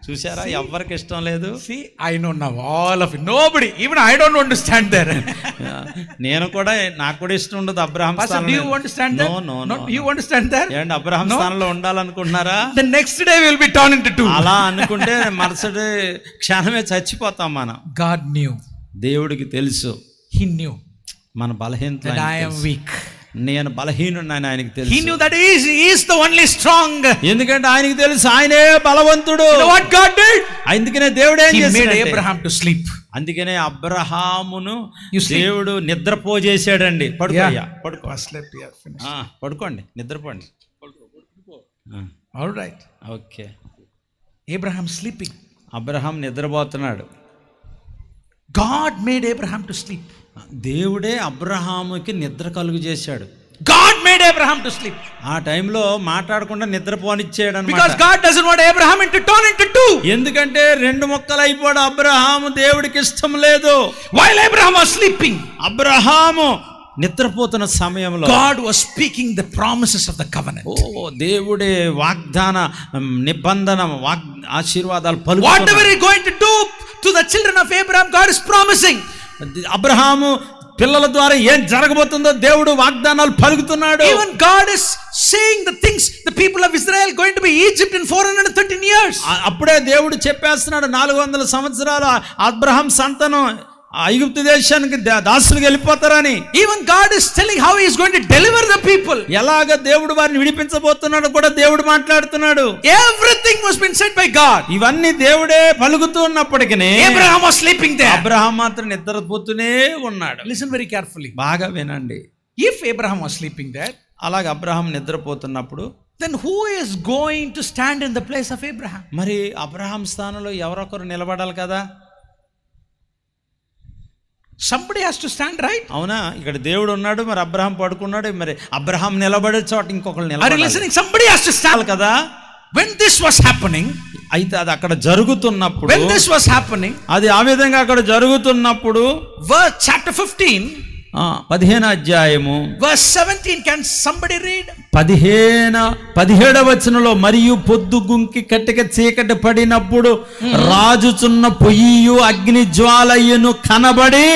చూసారా, ఎవ్వరికి ఇష్టం లేదు. See, I know now all of it. Nobody, even I don't want to stand there. నేను కూడా, నాకు కూడా ఇష్టం ఉండదు Abraham Pastor, do you want to stand there? No. You want to stand there? ఏంటి అబ్రహాం స్థానంలో ఉండాలనుకుంటున్నారా? The next day we will be torn into two. అలా అనుకుంటే మరుసటి క్షణమే చచ్చిపోతాం మనం. God knew. దేవుడికి తెలుసు. He knew మన బలహీనత. that I am weak. నేను బలహీనుడిని ఆయనకి తెలుసు. He knew that he is the only strong. ఎందుకంటే ఆయనకి తెలుసు ఆయనే బలవంతుడు. You know what God did? అందుకనే దేవుడు ఏం చేశాడు? He made Abraham to sleep. అందుకనే అబ్రహామును దేవుడు నిద్రపోజేశాడండి. పడుకోయ్యా, పడుకో. పడుకోండి, నిద్రపోండి. All right. Okay. Abraham sleeping. Abraham నిద్రపోతున్నాడు. God made Abraham to sleep. దేవుడే అబ్రహాముకి నిద్ర కలుగు చేశాడు. God made Abraham to sleep. ఆ టైంలో మాట్లాడకుండా నిద్రపోనిచ్చాడు అన్నమాట. Because God doesn't want Abraham to turn into two. ఎందుకంటే 2 ముక్కలు అయిపోవడం అబ్రహాము దేవుడికి ఇష్టం లేదు. While Abraham was sleeping, Abraham నిద్రపోతున్న సమయంలో God was speaking the promises of the covenant. దేవుడే వాగ్దాన నిబంధన ఆశీర్వాదాలు పలుకుతున్నాడు. Whatever he going to do to the children of Abraham, God is promising. Abraham పిల్లల ద్వారా ఏం జరగబోతుందో దేవుడు వాగ్దానాలు పలుకుతున్నాడు. Even God is saying the things the people of Israel going to be Egypt in 413 years. అప్పుడే దేవుడు చెప్పేస్తున్నాడు 400 సంవత్సరాలు అబ్రహాం సంతానం ఐగుప్తు దేశానికి దాసులుగా వెళ్ళిపోతారని. Even God is telling how he is going to deliver the people. ఎలాగ దేవుడు వారిని విడిపించబోతున్నాడు కూడా దేవుడు మాట్లాడుతున్నాడు. Everything was been said by God. ఇవన్నీ దేవుడే పలుకుతూ ఉన్నప్పటికీ Abraham was sleeping there. Abraham మాత్రం నిద్రపోతూనే ఉన్నాడు. Listen very carefully. బాగా వినండి. If Abraham was sleeping there, అలాగ అబ్రహాం నిద్రపోతున్నప్పుడు then who is going to stand in the place of Abraham? మరి అబ్రహాం స్థానంలో ఎవరొకరు నిలబడాలి కదా. Somebody has to stand, right? అవునా? ఇక్కడ దేవుడు ఉన్నాడు, మరి అబ్రహాం పడుకున్నాడు, మరి అబ్రహాం నిలబడే చోట ఇంకొకరు నిలబడాలి. Are you listening? Somebody has to stand కదా. When this was happening, అయితే అది అక్కడ జరుగుతున్నప్పుడు, when this was happening, అది ఆ విధంగా అక్కడ జరుగుతున్నప్పుడు, verse chapter 15, 15వ అధ్యాయము verse 17, can somebody read? 17వ వచనంలో, మరియు పొద్దు గుంకి కట్టిక చీకటి పడినప్పుడు రాజుచున్న పొయ్యియు అగ్ని జ్వాలయ్యను కనబడి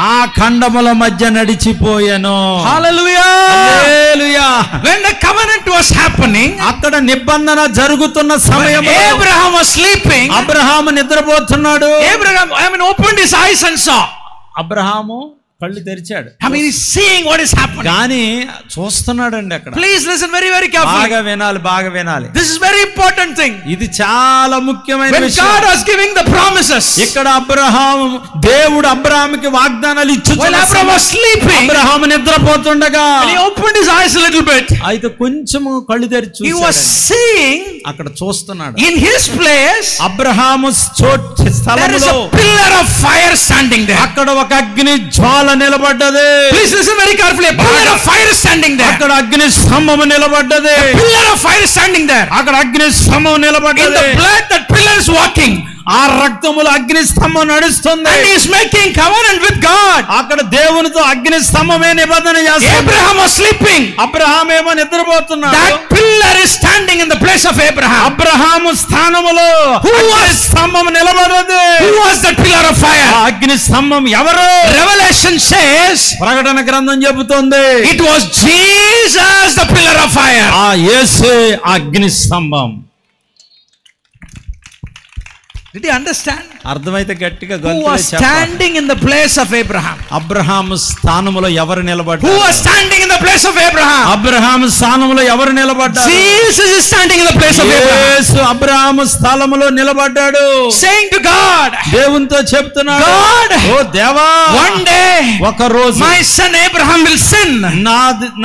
ఆ ఖండముల మధ్య నడిచిపోయెను. Hallelujah. Hallelujah. When the covenant was happening, అక్కడ నిబంధన జరుగుతున్న సమయంలో Abraham was sleeping. అబ్రహాము నిద్రపోతున్నాడు. Abraham opened his eyes and saw. Abraham కళ్ళు తెరిచాడు. I mean, he's seeing what is happening. కానీ చూస్తున్నాడండి అక్కడ. Please listen very, very carefully. బాగా వినాలి. This is very important thing. ఇది చాలా ముఖ్యమైన విషయం. When God was giving the promises, ఇక్కడ దేవుడు అబ్రహాముకి వాగ్దానాలు ఇచ్చుచున్నాడు. While Abraham was sleeping, Abraham నిద్రపోతుండగా, he opened his eyes a little bit. అయితే కొంచెం కళ్ళు తెరిచి చూశాడు. He was seeing, అక్కడ చూస్తున్నాడు. in his place, అబ్రహాము స్థలములో there is a pillar of fire standing there. అక్కడ ఒక అగ్ని జ్వాల నిలబడ్డది. Please listen very carefully. A pillar of fire standing there. అక్కడ అగ్ని స్తంభము నిలబడ్డది. A pillar of fire standing there. అక్కడ అగ్ని స్తంభం నిలబడ్డది. In the blood, that pillar is walking. ఆ రక్తములో అగ్ని స్తంభం నడుస్తుంది. And he is making covenant with God. అక్కడ దేవునితో అగ్ని స్తంభమే నిబంధన చేస్తుంది. Abraham was sleeping. అబ్రహాము ఏమో నిద్రపోతున్నాడు. That pillar is standing in the place of Abraham. Abraham స్థానములో స్తంభం నిలబడ్డది. Who was that pillar of fire? ఆ అగ్ని స్తంభం ఎవరు? Revelation says, ప్రకటన గ్రంథం చెబుతోంది, it was Jesus, the pillar of fire. ఆ యేసే అగ్ని స్తంభం. Did you understand? అర్థమైతే గట్టిగా Who was standing in the place of Abraham? Abraham స్థానములో ఎవరు నిలబడ్డారు? Who was standing in the place of Abraham? Abraham స్థానములో ఎవరు నిలబడ్డారు? Jesus is standing in the place of Abraham. యేసు అబ్రహాము స్థలములో నిలబడ్డాడు. Saying to God, దేవునితో చెప్తున్నాడు, God, ఓ దేవా, one day ఒక రోజు my son Abraham will sin.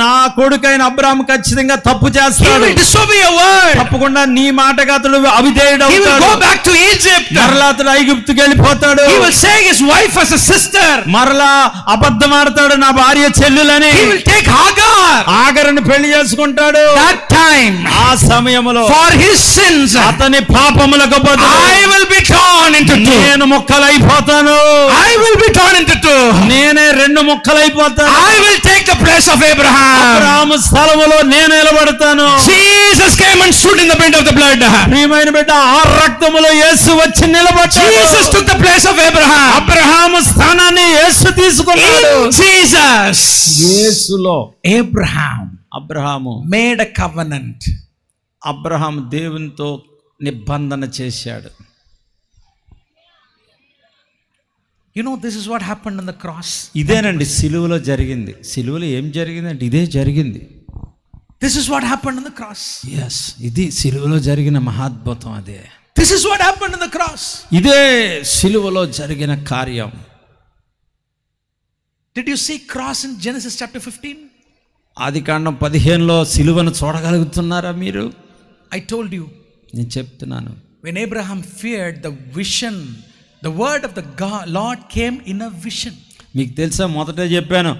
నా కొడుకైన అబ్రహాము ఖచ్చితంగా తప్పు He చేస్తాడు. will disobey your word. తప్పకుండా నీ మాటకు అతడు అవిధేయుడు He will అవుతాడు. go back to Egypt. మరలా అతడు ఐగుప్తుకి వెళ్ళిపోతాడు. He will say his wife as a sister. మరలా అబద్ధం ఆడతాడు, నా భార్య చెల్లులని. He will take Hagar. ఆగరుని పెళ్లి చేసుకుంటాడు. That time, ఆ సమయములో for his sins, అతని పాపములకు బదులు I will be torn into two. నేను ముక్కలైపోతాను. I will be torn into two. నేనే రెండు ముక్కలైపోతాను. I will take the place of Abraham. Abraham స్థలములో నేను నిలబడతాను. Jesus came and stood in the bed of the blood. ప్రియమైన బిడ్డ, ఆ రక్తములో యేసు వచ్చి నిలబడ్డాడు. Jesus took the place of Abraham. Abraham స్థానాన్ని యేసు తీసుకున్నాడు. In Jesus, యేసులో Abraham made a covenant. Abraham దేవునితో నిబంధన చేశాడు. You know, this is what happened on the cross. ఇదేనండి సిలువలో జరిగింది. సిలువలో ఏం జరిగిందంటే ఇదే జరిగింది. This is what happened on the cross. Yes, ఇది సిలువలో జరిగిన మహాద్భుతం. అదే This is what happened on the cross. ఇదే సిలువలో జరిగిన కార్యం. Did you see cross in Genesis chapter 15? ఆదికాండం 15లో సిలువను చూడగలుగుతున్నారా మీరు? I told you, నేను చెప్తున్నాను, when Abraham feared, the vision, the word of the Lord came in a vision. మీకు తెలుసా, మొదట చెప్పాను,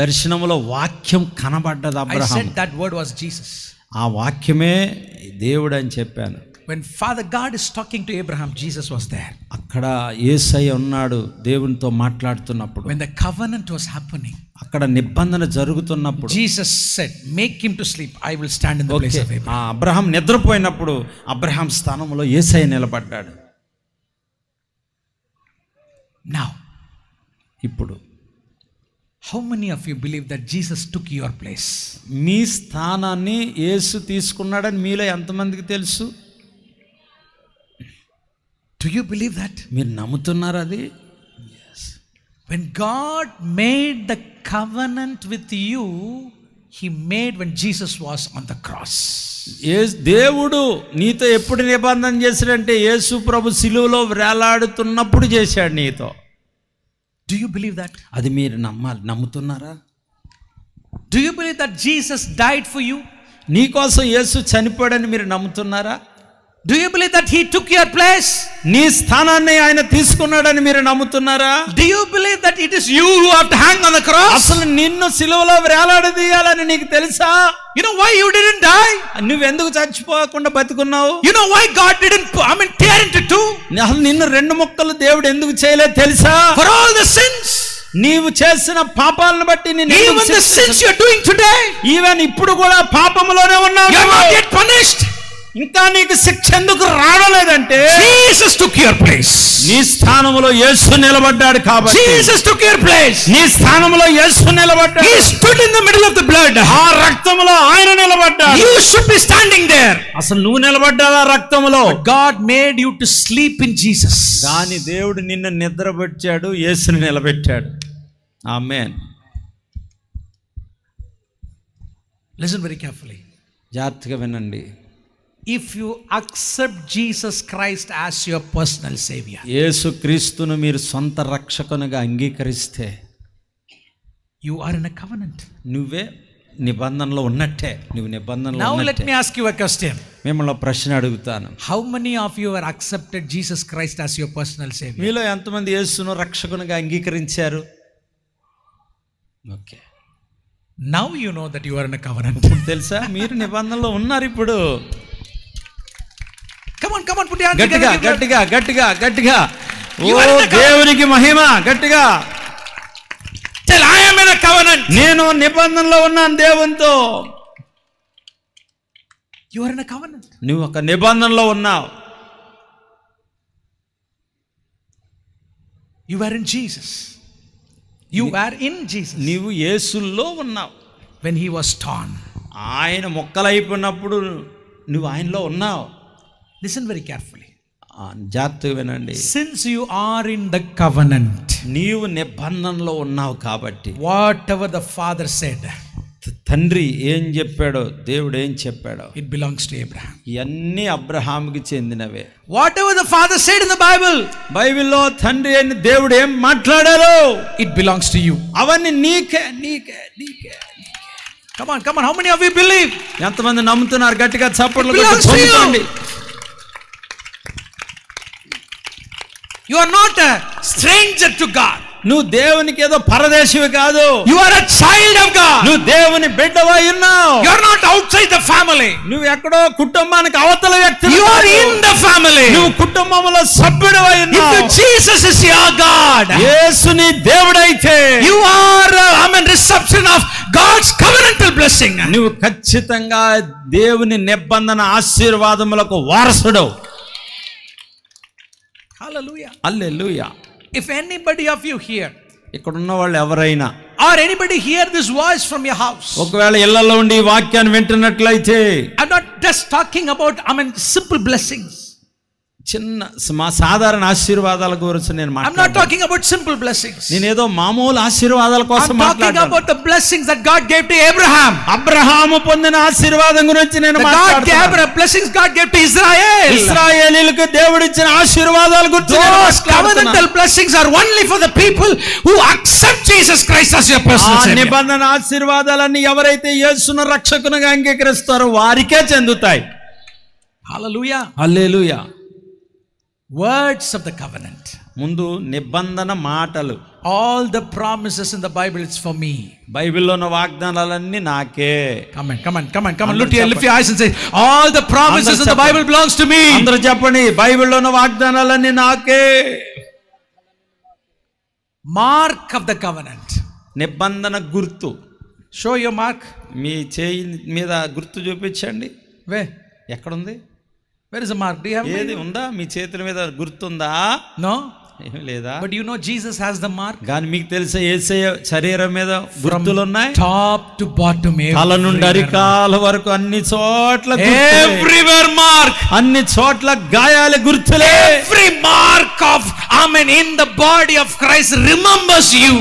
దర్శనములో వాక్యం కనబడ్డది I Abraham. said that word was Jesus. ఆ వాక్యమే దేవుడు అని చెప్పాను. When Father God is talking to Abraham, Jesus was there. అక్కడ యేసయ్య ఉన్నాడు దేవునితో మాట్లాడుతున్నప్పుడు. When the covenant was happening, అక్కడ నిబంధన జరుగుతున్నప్పుడు Jesus said, make him to sleep, I will stand in the place of Abraham. Abraham నిద్రపోయినప్పుడు అబ్రహాం స్థానంలో యేసయ్య నిలబడ్డాడు. Now, ఇప్పుడు how many of you believe that Jesus took your place? మీ స్థానాన్ని యేసు తీసుకున్నాడని మీలో ఎంతమందికి తెలుసు? Do you believe that? మీరు నమ్ముతున్నారా అది? Yes. When God made the covenant with you, he made when Jesus was on the cross. దేవుడు నీతో ఎప్పుడు నిబంధన చేశాడంటే యేసు ప్రభు సిలువలో వేలాడుతున్నప్పుడు చేశాడు నీతో. Do you believe that? అది మీరు నమ్ముతున్నారా? Do you believe that Jesus died for you? నీ కోసం యేసు చనిపోయాడని మీరు నమ్ముతున్నారా? Do you believe that he took your place? నీ స్థానాన్ని ఆయన తీసుకున్నాడని మీరు నమ్ముతున్నారా? Do you believe that it is you who have to hang on the cross? అసలు నిన్ను సిలువలో వేలాడదీయాలని నీకు తెలుసా? You know why you didn't die? నువ్వు ఎందుకు చచ్చిపోకుండా బతుకున్నావు? You know why God didn't tear into two? అసలు నిన్ను రెండు ముక్కలు దేవుడు ఎందుకు చేయలేదు తెలుసా? For all the sins. నీవు చేసిన పాపాలను బట్టి even the sins you are doing today, even ఇప్పుడు కూడా పాపములోనే ఉన్నావు. You are not yet punished. ఇంకా నీకు శిక్ష ఎందుకు రావలేదంటే Jesus took your place. నీ స్థానములో యేసు నిలబడ్డాడు కాబట్టి. Jesus took your place. నీ స్థానములో యేసు నిలబడ్డాడు. He stood in the middle of the blood. ఆ రక్తములో ఆయన నిలబడ్డాడు. You should be standing there. అసలు నువ్వు నిలబడ్డావా రక్తములో? God made you to sleep in Jesus. కానీ దేవుడు నిన్ను నిద్రపెట్టాడు, యేసుని నిలబెట్టాడు. ఆమేన్. Listen very carefully. జాగ్రత్తగా వినండి. If you accept Jesus Christ as your personal savior, యేసుక్రీస్తును మీరు సొంత రక్షకునిగా అంగీకరిస్తే you are in a covenant. నువ్వే నిబంధనలో ఉన్నట్టే. నువ్వు నిబంధనలో Now let ఉన్నట్టే. me ask you a question. మిమ్మల్ని ప్రశ్న అడుగుతాను. How many of you have accepted Jesus Christ as your personal savior? మీలో ఎంతమంది యేసును రక్షకునిగా అంగీకరించారు? Okay. Now you know that you are in a covenant. తెలుసా మీరు నిబంధనలో ఉన్నారు ఇప్పుడు. Come on, put your hands గట్టిగా together. గట్టిగా గట్టిగా గట్టిగా You oh are in the covenant. దేవునికి మహిమ. గట్టిగా Tell, I am in a covenant. నేను నిబంధనలో ఉన్నాను దేవునితో. You are in a covenant. నువ్వు ఒక నిబంధనలో ఉన్నావు. You are in Jesus. You are in Jesus. నీవు యేసుల్లో ఉన్నావు. When he was torn. ఆయన మొక్కలైపోయినప్పుడు నువ్వు ఆయనలో ఉన్నావు. Listen very carefully. జాగ్రత్తగా వినండి. Since you are in the covenant, నీవు నిబంధనలో ఉన్నావు కాబట్టి whatever the Father said, తండ్రి ఏం చెప్పాడో దేవుడు ఏం చెప్పాడో it belongs to Abraham. ఇవన్నీ అబ్రహాముకి చెందినవే. Whatever the Father said in the Bible, బైబిల్లో తండ్రి అని దేవుడు ఏం మాట్లాడారో it belongs to you. అవన్నీ నీకే నీకే నీకే. Come on. How many of you believe? ఎంతమంది నమ్ముతున్నారు? గట్టిగా చప్పట్లు It belongs to you. కొట్టండి. You are not a stranger to God. నువ్వు దేవునికి ఏదో పరదేశివి కాదు. You are a child of God. నువ్వు దేవుని బిడ్డవై ఉన్నావు. You are not outside the family. నువ్వు ఎక్కడో కుటుంబానికి అవతల వ్యక్తి. You are in the family. నువ్వు కుటుంబంలో సభ్యుడివై ఉన్నావు. If Jesus is your God, యేసు నీ దేవుడైతే you are reception of God's covenantal blessing. నువ్వు ఖచ్చితంగా దేవుని నిబంధన ఆశీర్వాదములకు వారసుడు. Hallelujah. Hallelujah. If anybody of you here, ఇక్కడ ఉన్న వాళ్ళు ఎవరైనా or anybody hear this voice from your house, ఒకవేళ ఇళ్లలో ఉండి ఈ వాక్యాన్ని వింటున్నట్లయితే, I'm not just talking about simple blessings. చిన్న సాధారణ ఆశీర్వాదాల గురించి నేను I'm not మాట్లాడను. talking about simple blessings. నేనేదో మామూలు ఆశీర్వాదాల కోసం I'm talking మాట్లాడను. about the blessings that God gave to Abraham. Abraham పొందిన ఆశీర్వాదం గురించి నేను The God మాట్లాడుతున్నాను. gave blessings God gave to Israel. ఇశ్రాయేలీయులకు దేవుడిచ్చిన ఆశీర్వాదాల గురించి నేను Those మాట్లాడుతున్నాను. covenantal blessings are only for the people who accept Jesus Christ as your personal ఆ savior. నిబంధన ఆశీర్వాదాలన్నీ ఎవరైతే యేసును రక్షకునిగా అంగీకరిస్తారో వారికే చెందుతాయి. Hallelujah. Hallelujah. Words of the covenant. ముందు నిబంధన మాటలు. All the promises in the Bible, it's for me. బైబిల్లో ఉన్న వాగ్దానాలన్నీ నాకే. Come on. Lift your eyes and say, all the promises in the Bible belongs to me. అందరూ చెప్పండి, బైబిల్లో ఉన్న వాగ్దానాలన్నీ నాకే. Mark of the covenant. నిబంధన గుర్తు. Show your mark. మీ చేయి మీద గుర్తు చూపించండి. Where? ఎక్కడుంది? Where is the mark? Do you have ఏది it? ఉందా? మీ చేతుల మీద గుర్తుందా? No. ఏమీ లేదా? But you know Jesus has the mark. కానీ మీకు తెలుసా యేసయ్య శరీరం మీద గుర్తులు ఉన్నాయి. Top to bottom. తల నుండి అరికాల వరకు అన్ని చోట్ల గుర్తులే. Everywhere mark. అన్ని చోట్ల గాయాల గుర్తులే. Every mark of in the body of Christ remembers you.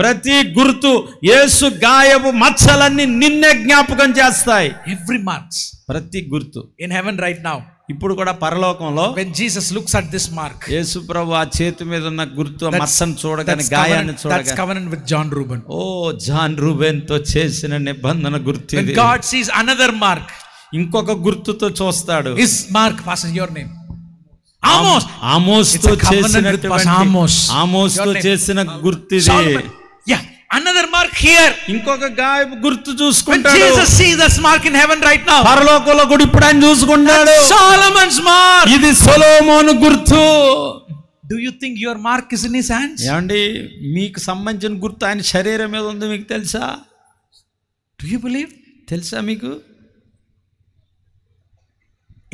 ప్రతి గుర్తు యేసు గాయపు మచ్చలన్నీ నిన్నే జ్ఞాపకం చేస్తాయి. Every marks. ప్రతి గుర్తు. In heaven right now, ఇప్పుడు కూడా పరలోకంలో when Jesus looks at this mark, యేసు ప్రభు ఆ చేతి మీద ఉన్న గుర్తు మచ్చను చూడగానే గాయాన్ని that's చూడగానే, covenant with John Reuben. ఓ జాన్ రూబెన్ తో చేసిన నిబంధన గుర్తు When ఇది. God sees another mark, ఇంకొక గుర్తుతో చూస్తాడు. his mark passes your name. Amos. Amos It's తో a covenant with Amos. Amos తో Your name. చేసిన గుర్తు ఇది. Solomon. Yeah, another mark here. ఇంకొక గాయపు గుర్తు When చూసుకుంటాడు. Jesus sees this mark in heaven right now, పరలోకంలో కూడా ఇప్పుడు ఆయన చూసుకుంటాడు. Solomon's mark. ఇది సొలొమోను గుర్తు. Do you think your mark is in his hands? ఏమండి, మీకు సంబంధించిన గుర్తు ఆయన శరీరం మీద ఉంది. మీకు తెలుసా? Do you believe? తెలుసా మీకు?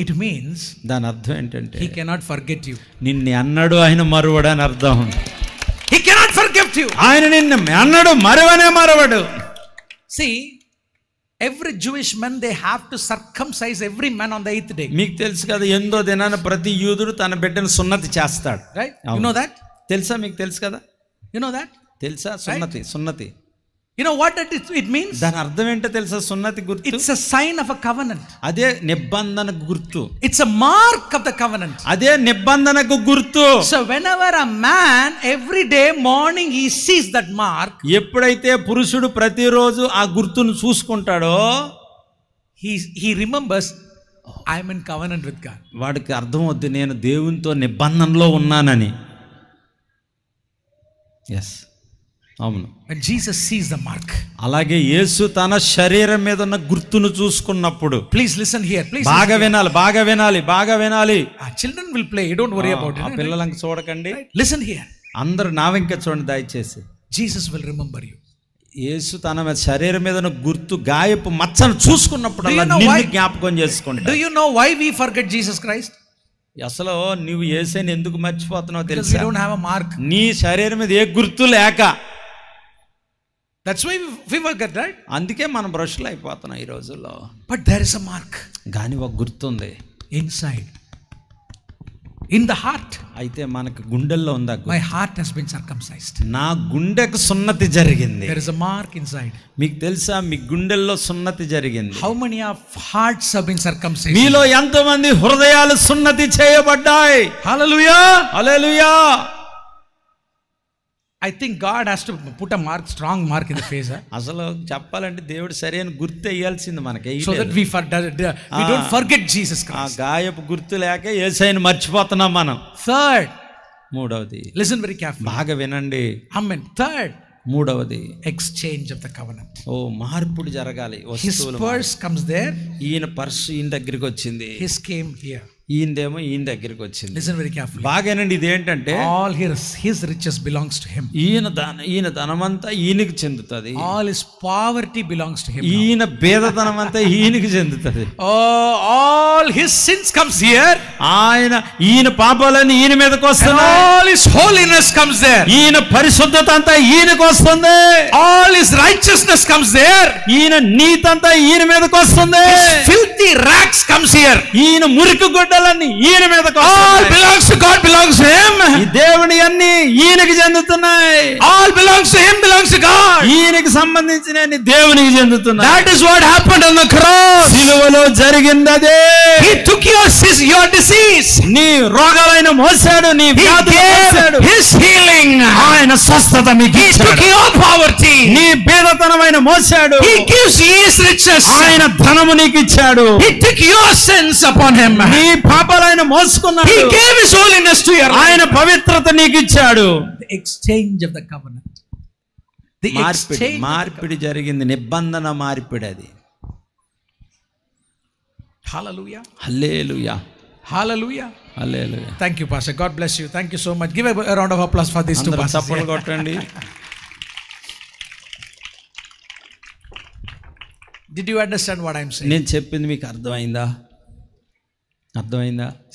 It means దాని అర్థం ఏంటంటే he cannot forget you. నిన్ను అన్నాడు ఆయన మరువడు అని అర్థం. He cannot forget you. ఆయన నిన్ను అన్నాడు మరువనే మరవడు. See, every Jewish man, they have to circumcise every man on the 8th day. మీకు తెలుసు కదా, 8వ దినాన ప్రతి యూదుడు తన బిడ్డను సున్నతి చేస్తాడు. Right? You know that? తెలుసా? మీకు తెలుసు కదా? You know that? తెలుసా? సున్నతి, సున్నతి. You know what it means? దాని అర్థం ఏంటో తెలుసా? సున్నతి గుర్తు. It's a sign of a covenant. అదే నిబంధన గుర్తు. It's a mark of the covenant. అదే నిబంధనకు గుర్తు. So whenever a man every day morning he sees that mark, ఎప్పుడైతే పురుషుడు ప్రతిరోజు ఆ గుర్తును చూసుకుంటాడో he remembers, I am in covenant with God. వాడికి అర్థం అవుద్ది, నేను దేవునితో నిబంధనలో ఉన్నానని. ఎస్, అవును. When Jesus sees the mark, అలాగే యేసు తన శరీరం మీద ఉన్న గుర్తును చూసుకున్నప్పుడు, please listen here, please బాగా వినాలి, బాగా వినాలి, బాగా వినాలి. Children will play, you don't worry about it. ఆ పిల్లలంక చూడకండి, listen here. అందరూ నా వెంక చూడండి దయచేసి. Jesus will remember you. యేసు తన శరీరం మీద ఉన్న గుర్తు, గాయపు మచ్చను చూసుకున్నప్పుడు నిన్ను జ్ఞాపకం చేసుకుంటా. Do you know why we forget Jesus Christ? అసలు నువ్వు యేసుని ఎందుకు మర్చిపోతున్నావు Because తెలుసా? we don't have a mark. నీ శరీరం మీద ఏ గుర్తు లేక. That's why we forget, right? అందుకే మనం బ్రష్లు అయిపోతున్నాం ఈ రోజుల్లో. But there is a mark. కానీ ఒక గుర్తుంది inside, in the heart. అయితే మనకు గుండెల్లో ఉందా? My heart has been circumcised. నా గుండెకు సున్నతి జరిగింది. There is a mark inside. మీకు తెలుసా? మీ గుండెల్లో సున్నతి జరిగింది. How many of hearts have been circumcised? మీలో ఎంతమంది హృదయాలు సున్నతి చేయబడ్డాయి? Hallelujah, hallelujah. I think God has to put a mark, strong mark in the face, అసలు చెప్పాలంటే దేవుడు సరైన గుర్తు వేయాల్సింది మనకి, so that we don't forget Jesus ఆ Christ. గాయపు గుర్తు లేక యేసయ్యను మర్చిపోతున్నాం మనం. Third, మూడవది, listen very carefully. బాగా వినండి. Amen. Third, మూడవది, exchange of the covenant. మార్పుడు జరగాలి. His purse comes there, ఈయన పర్సు ఈయన దగ్గరికి వచ్చింది, his came here. ఈయనదేమో ఈయన దగ్గరికి వచ్చింది. Listen very carefully. బాగానండి. ఇదేంటంటే all his riches belongs to him. ఈయన ధనమంతా ఈయనకి చెందుతుంది. All his poverty belongs to him. ఈయన బేదతనమంతా ఈయనకి చెందుతుంది. All his sins comes here. ఈయన పాపాలన్నీ ఈయన మీదకి వస్తున్నాయి. All his holiness comes there. ఈయన పరిశుద్ధత అంతా ఈయనకి వస్తుంది. All his righteousness comes there. ఈయన నీతి అంతా ఈయన మీదకి వస్తుంది. His filthy rags comes here. ఈయన మురికి గుడ్డలన్నీ ఈయన మీదకి all belongs to God, belongs to him. ఈ దేవుని అన్ని ఈయనకి చెందుతున్నాయి. all belongs to him, belongs to God. ఈయనకి సంబంధించిన దేవునికి చెందుతున్నాయి. that is what happened on the cross. సిలువలో జరిగింది అదే. he took your disease. నీ రోగాలైన మోసాడు, నీ వ్యాధులు మోసాడు. his healing. ఆయన స్వస్థత మీకు he took your poverty. నీ బేదతనమైన మోసాడు. he gives his riches. ఆయన ధనము నీకు ఇచ్చాడు. he took your sins upon him. నీ పాపాలైన మోసుకున్నాడు. he gave his holiness to your life. ఆయన పవిత్రత నీకు ఇచ్చాడు. the exchange of the covenant. the మార్పిడి జరిగింది. నిబంధన మార్పిడి అది. hallelujah, hallelujah, hallelujah, hallelujah. thank you pastor, God bless you, thank you so much. give a round of applause for these two pastors. చప్పట్లు కొట్టండి. did you understand what I'm saying? నేను చెప్పింది మీకు అర్థమైందా?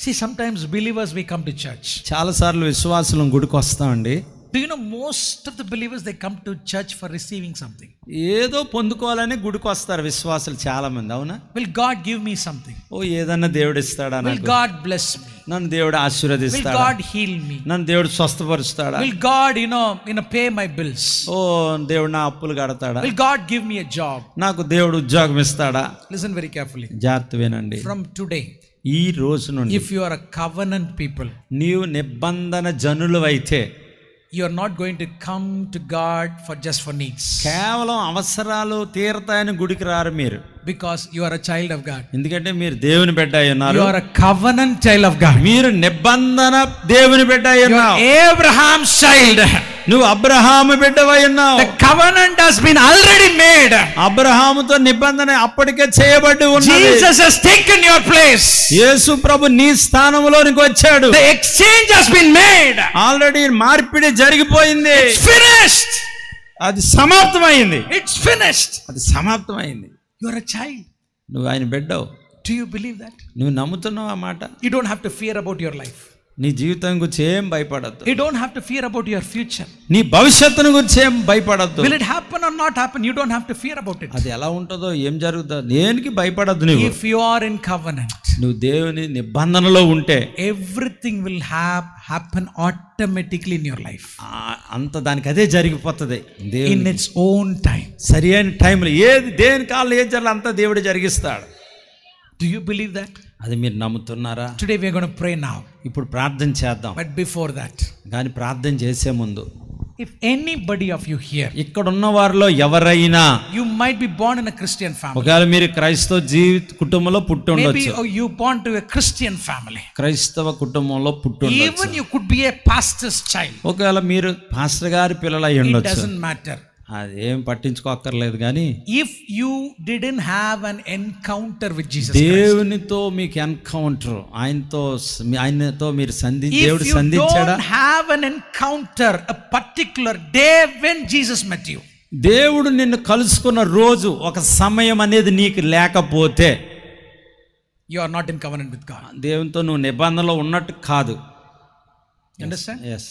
see, sometimes believers, we come to church. చాలా సార్లు విశ్వాసులం గుడికి వస్తామండి. do you know most of the believers, they come to church for receiving something. ఏదో పొందుకోవాలని గుడికి వస్తారు విశ్వాసులు చాలా మంది. అవునా? will God give me something? ఏదన్నా దేవుడు ఇస్తాడా? will God bless me? నన్ను దేవుడు will ఆశీర్వదిస్తాడా? God heal me? నన్ను దేవుడు స్వస్థపరుస్తాడా? will God pay my bills? దేవుడు నా అప్పులు కడతాడా? will God give me a job? నాకు దేవుడు ఉద్యోగం ఇస్తాడా? listen very carefully. జాగ్రత్త వినండి. from today, ఈ రోజు నుండి if you are a covenant people, నీవు నిబంధన జనులు అయితే, you are not going to come to God just for needs. కేవలం అవసరాలు తీరతాయని గుడికి రారు మీరు. because you are a child of God. ఎందుకంటే మీరు దేవుని బిడ్డ అయి ఉన్నారు. you are a covenant child of God. మీరు నిబంధన దేవుని బిడ్డ అయి ఉన్నావు. Abraham's child. నువ్వు అబ్రహాము బిడ్డవై ఉన్నావు. the covenant has been already made. అబ్రహాముతో నిబంధన అప్పటికే చేయబడి ఉన్నది. Jesus has taken your place. యేసు ప్రభు నీ స్థానంలోనికి వచ్చాడు. the exchange has been made. Already మార్పిడి జరిగిపోయింది. it's finished. అది సమాప్తమైంది. it's finished. అది సమాప్తమైంది. you are a child. నువ్వు ఆయన బిడ్డవు. do you believe that? నువ్వు నమ్ముతున్నావు ఆ మాట? you don't have to fear about your life. నీ జీవితం గురించి ఏం భయపడద్దు. You don't have to fear about your future. నీ భవిష్యత్తును గురించి ఏం భయపడద్దు. Will it happen or not happen? You don't have to fear about it. అది ఎలా ఉంటుందో ఏం జరుగుతుందో దేనికి భయపడద్దు. నువ్వు If you are in covenant, నువ్వు దేవుని నిబంధనలో ఉంటే everything will happen automatically in your life. అంత దానికి అదే జరిగిపోతుంది In its own time. సరి అయిన టైంలో ఏది దేని కాలంలో ఏది జరగాలి అంతా దేవుడు జరిగిస్తాడు. Do you believe that? అది మీరు నమ్ముతున్నారా? Today we are going to pray now. ఇప్పుడు ప్రార్థన చేద్దాం. But before that, కానీ ప్రార్థన చేసే ముందు if anybody of you here, ఇక్కడ ఉన్న వారిలో ఎవరైనా, you might be born in a Christian family. ఒకవేళ మీరు క్రైస్తవ కుటుంబంలో పుట్టి ఉండొచ్చు. Maybe you born to a Christian family. క్రైస్తవ కుటుంబంలో పుట్టి ఉండొచ్చు. Even you could be a pastor's child. ఒకవేళ మీరు పాస్టర్ గారి పిల్లలు అయి ఉండొచ్చు. It doesn't matter. అదేం పట్టించుకోక్కర్లేదు. కానీ if you didn't have an encounter with Jesus దేవునితో మీకు ఎన్కౌంటర్, ఆయనతో మీరు దేవుడు సంధించాడా? If you don't have an encounter, a particular day when Jesus met you, దేవుడు నిన్ను కలుసుకున్న రోజు ఒక సమయం అనేది నీకు లేకపోతే you are not in covenant with God. దేవునితో నువ్వు నిబంధనలో ఉన్నట్టు కాదు. Understand? Yes.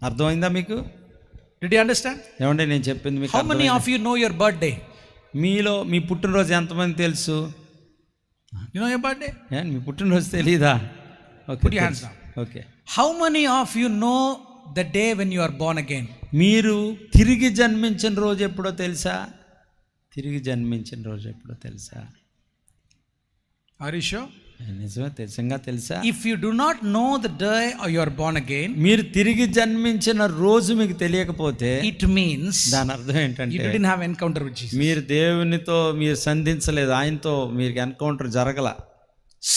అర్థమైందా మీకు? Did you understand? ఏమంటే నేను చెప్పింది మీకు? How many of you know your birthday? మీలో మీ పుట్టినరోజు ఎంతమంది తెలుసు? You know your birthday? మీ పుట్టినరోజు తెలీదా? Okay, put your hands down. Okay. How many of you know the day when you are born again? మీరు తిరిగి జన్మించిన రోజు ఎప్పుడో తెలుసా? తిరిగి జన్మించిన రోజు ఎప్పుడో తెలుసా? Are you sure? నిజమే, తెలుసా? If you do not know the day or you are born again, మీరు తిరిగి జన్మించిన రోజు మీకు తెలియకపోతే it means దాని అర్థం ఏంటంటే you didn't have encounter with Jesus. మీరు దేవునితో మీరు సంధించలేదు, ఆయనతో మీరు ఎన్కౌంటర్ జరగల.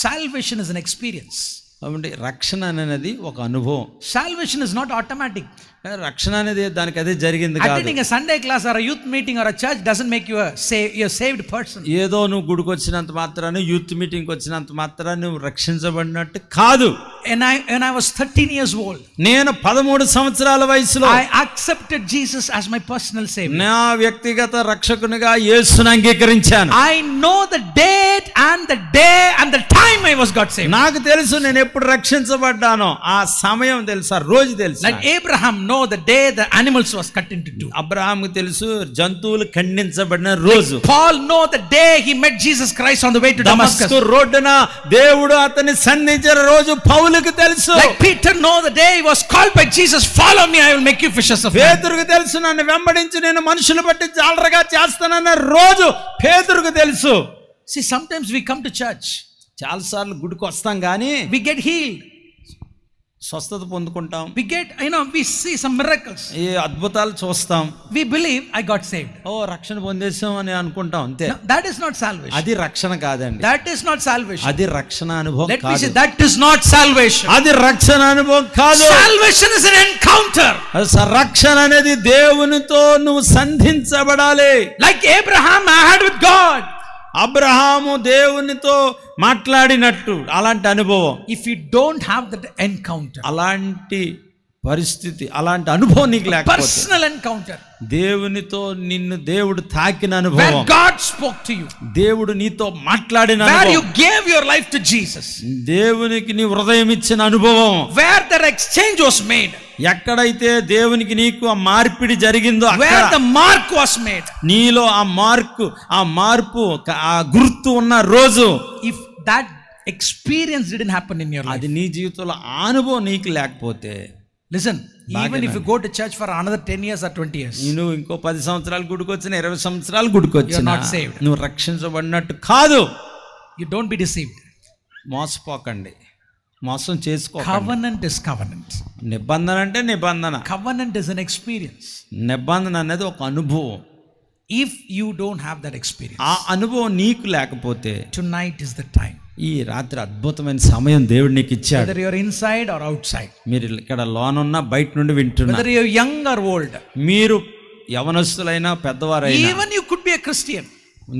Salvation is an experience. కాబట్టి రక్షణ అనేది ఒక అనుభవం. Salvation is not automatic. రక్షణ అనేది దానికి అదే జరిగింది కాదు. Attending a Sunday class or a youth meeting or a church doesn't make you a saved person. ఏదో నువ్వు గుడికి వచ్చినంత మాత్రాన, యూత్ మీటింగ్ వచ్చినంత మాత్రాన నువ్వు రక్షించబడినట్టు కాదు. When I was 13 years old, నేను 13 సంవత్సరాల వయసులో I accepted Jesus as my personal savior. నా వ్యక్తిగత రక్షకునిగా యేసుని అంగీకరించాను. I know the date and the day and the time I was got saved. నాకు తెలుసు నేను ఎప్పుడు రక్షించబడ్డానో, ఆ సమయం తెలుసు, ఆ రోజు తెలుసు. Like Abraham know the day the animals was cut into two. అబ్రహాముకు తెలుసు జంతువులు ఖండించబడిన రోజు. Paul know the day he met Jesus Christ on the way to Damascus. దమస్కు రోడ్డున దేవుడు అతన్ని సన్నిధించిన రోజు పౌలుకు తెలుసు. Like Peter know the day he was called by Jesus, follow me, I will make you fishers of men. పేతురుకు తెలుసు నన్ను వెంబడించి నేను మనుషులు బట్టి జాలరుగా చేస్తానన్న రోజు పేతురుకు తెలుసు. See, sometimes we come to church, చాలాసార్లు గుడికి వస్తాం కానీ we get healed, స్వస్థత పొందుకుంటాం, we see some miracles, ఈ అద్భుతాలు చూస్తాం, we believe I got saved. రక్షణ పొందేసాం అని అనుకుంటాం, అంతే. No, that is not salvation. అది రక్షణ కాదండి. That is not salvation. అది రక్షణ అనుభవం Let me కాదు. say, that is not salvation. అది రక్షణ అనుభవం కాదు. Salvation is an encounter. రక్షణ అనేది దేవునితో నువ్వు సంధించబడాలి. Like Abraham had with God. Abraham దేవునితో మాట్లాడినట్టు అలాంటి అనుభవం. If you don't have that encounter, అలాంటి పరిస్థితి, అలాంటి అనుభవం నీకు లేకపోతే, personal encounter, దేవునితో నిన్ను దేవుడు తాకిన అనుభవం, where God spoke to you, దేవుడు నీతో మాట్లాడిన where అనుభవం, you gave your life to Jesus, దేవునికి నీ హృదయం ఇచ్చిన అనుభవం, where the exchange was made, ఎక్కడైతే దేవునికి నీకు ఆ మార్పిడి జరిగిందో, where the mark was made, నీలో ఆ మార్పు ఆ గుర్తు ఉన్న రోజు, if that experience didn't happen in your life, అది నీ జీవితంలో ఆ అనుభవం నీకు లేకపోతే, listen, even if you go to church for another 10 years or 20 years, నువ్వు ఇంకో 10 సంవత్సరాలు గుడికి వచ్చిన, 20 సంవత్సరాలు గుడికి వచ్చిన, not saved. నువ్వు రక్షించబడినట్టు కాదు. you don't be deceived. మోసపోకండి, మోసం చేసుకోకండి. Covenant is covenant. నిబంధన అంటే నిబంధన. Covenant is an experience. నిబంధన అనేది ఒక అనుభవం. If you don't have that experience, ఆ అనుభవం నీకు లేకపోతే, tonight is the time. ఈ రాత్రి అద్భుతమైన సమయం దేవుడు నీకు ఇచ్చాడు. Whether you're inside or outside, మీరు ఇక్కడ లోనున్నా బయట నుండి వింటున్నా, whether you're young or old, మీరు యవనస్తులైనా పెద్దవారైనా, even you could be a Christian.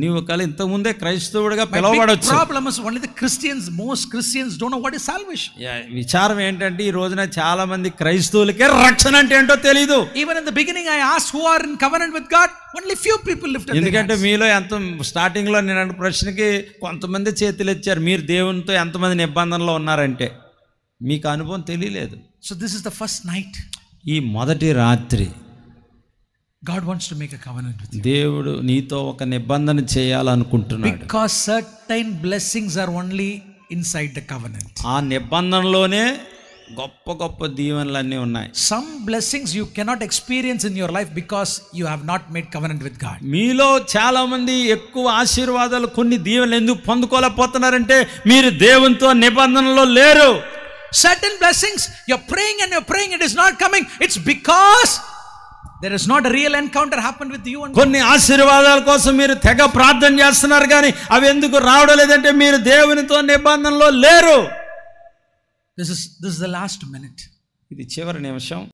నీవు కల ఇంతకు ముందే క్రైస్తవుడిగా పిలవబడొచ్చు. Problem is only the Christians, most Christians don't know what is salvation. విచారం ఏంటంటే ఈ రోజున చాలా మంది క్రైస్తవులకే రక్షణ అంటే ఏంటో తెలియదు. Even in the beginning I asked who are in covenant with God, only few people lifted their hands. ఎందుకంటే మీలో ఎంత స్టార్టింగ్ లో నేను ప్రశ్నకి కొంతమంది చేతులు ఎత్తారు, మీరు దేవునితో ఎంతమంది నిబంధనలో ఉన్నారంటే. మీకు అనుభవం తెలియలేదు. So this is the first night. ఈ మొదటి రాత్రి God wants to make a covenant with you. దేవుడు నీతో ఒక నిబంధన చేయాలనుకుంటున్నాడు. Because certain blessings are only inside the covenant. ఆ నిబంధనలోనే గొప్ప గొప్ప దీవెనలన్నీ ఉన్నాయి. Some blessings you cannot experience in your life because you have not made covenant with God. మీలో చాలా మంది ఎక్కువ ఆశీర్వాదాలు కొన్ని దీవెనలు ఎందుకు పొందుకోలేకపోతున్నారంటే మీరు దేవునితో నిబంధనలో లేరు. Certain blessings you're praying and you're praying, it is not coming. It's because there is not a real encounter happened with you and కొన్ని ఆశీర్వాదాల కోసం మీరు తెగ ప్రార్థన చేస్తున్నారు కానీ అవి ఎందుకు రావడం లేదంటే మీరు దేవునితో నిబంధనలో లేరు. This is the last minute. ఇది చివరి నిమిషం.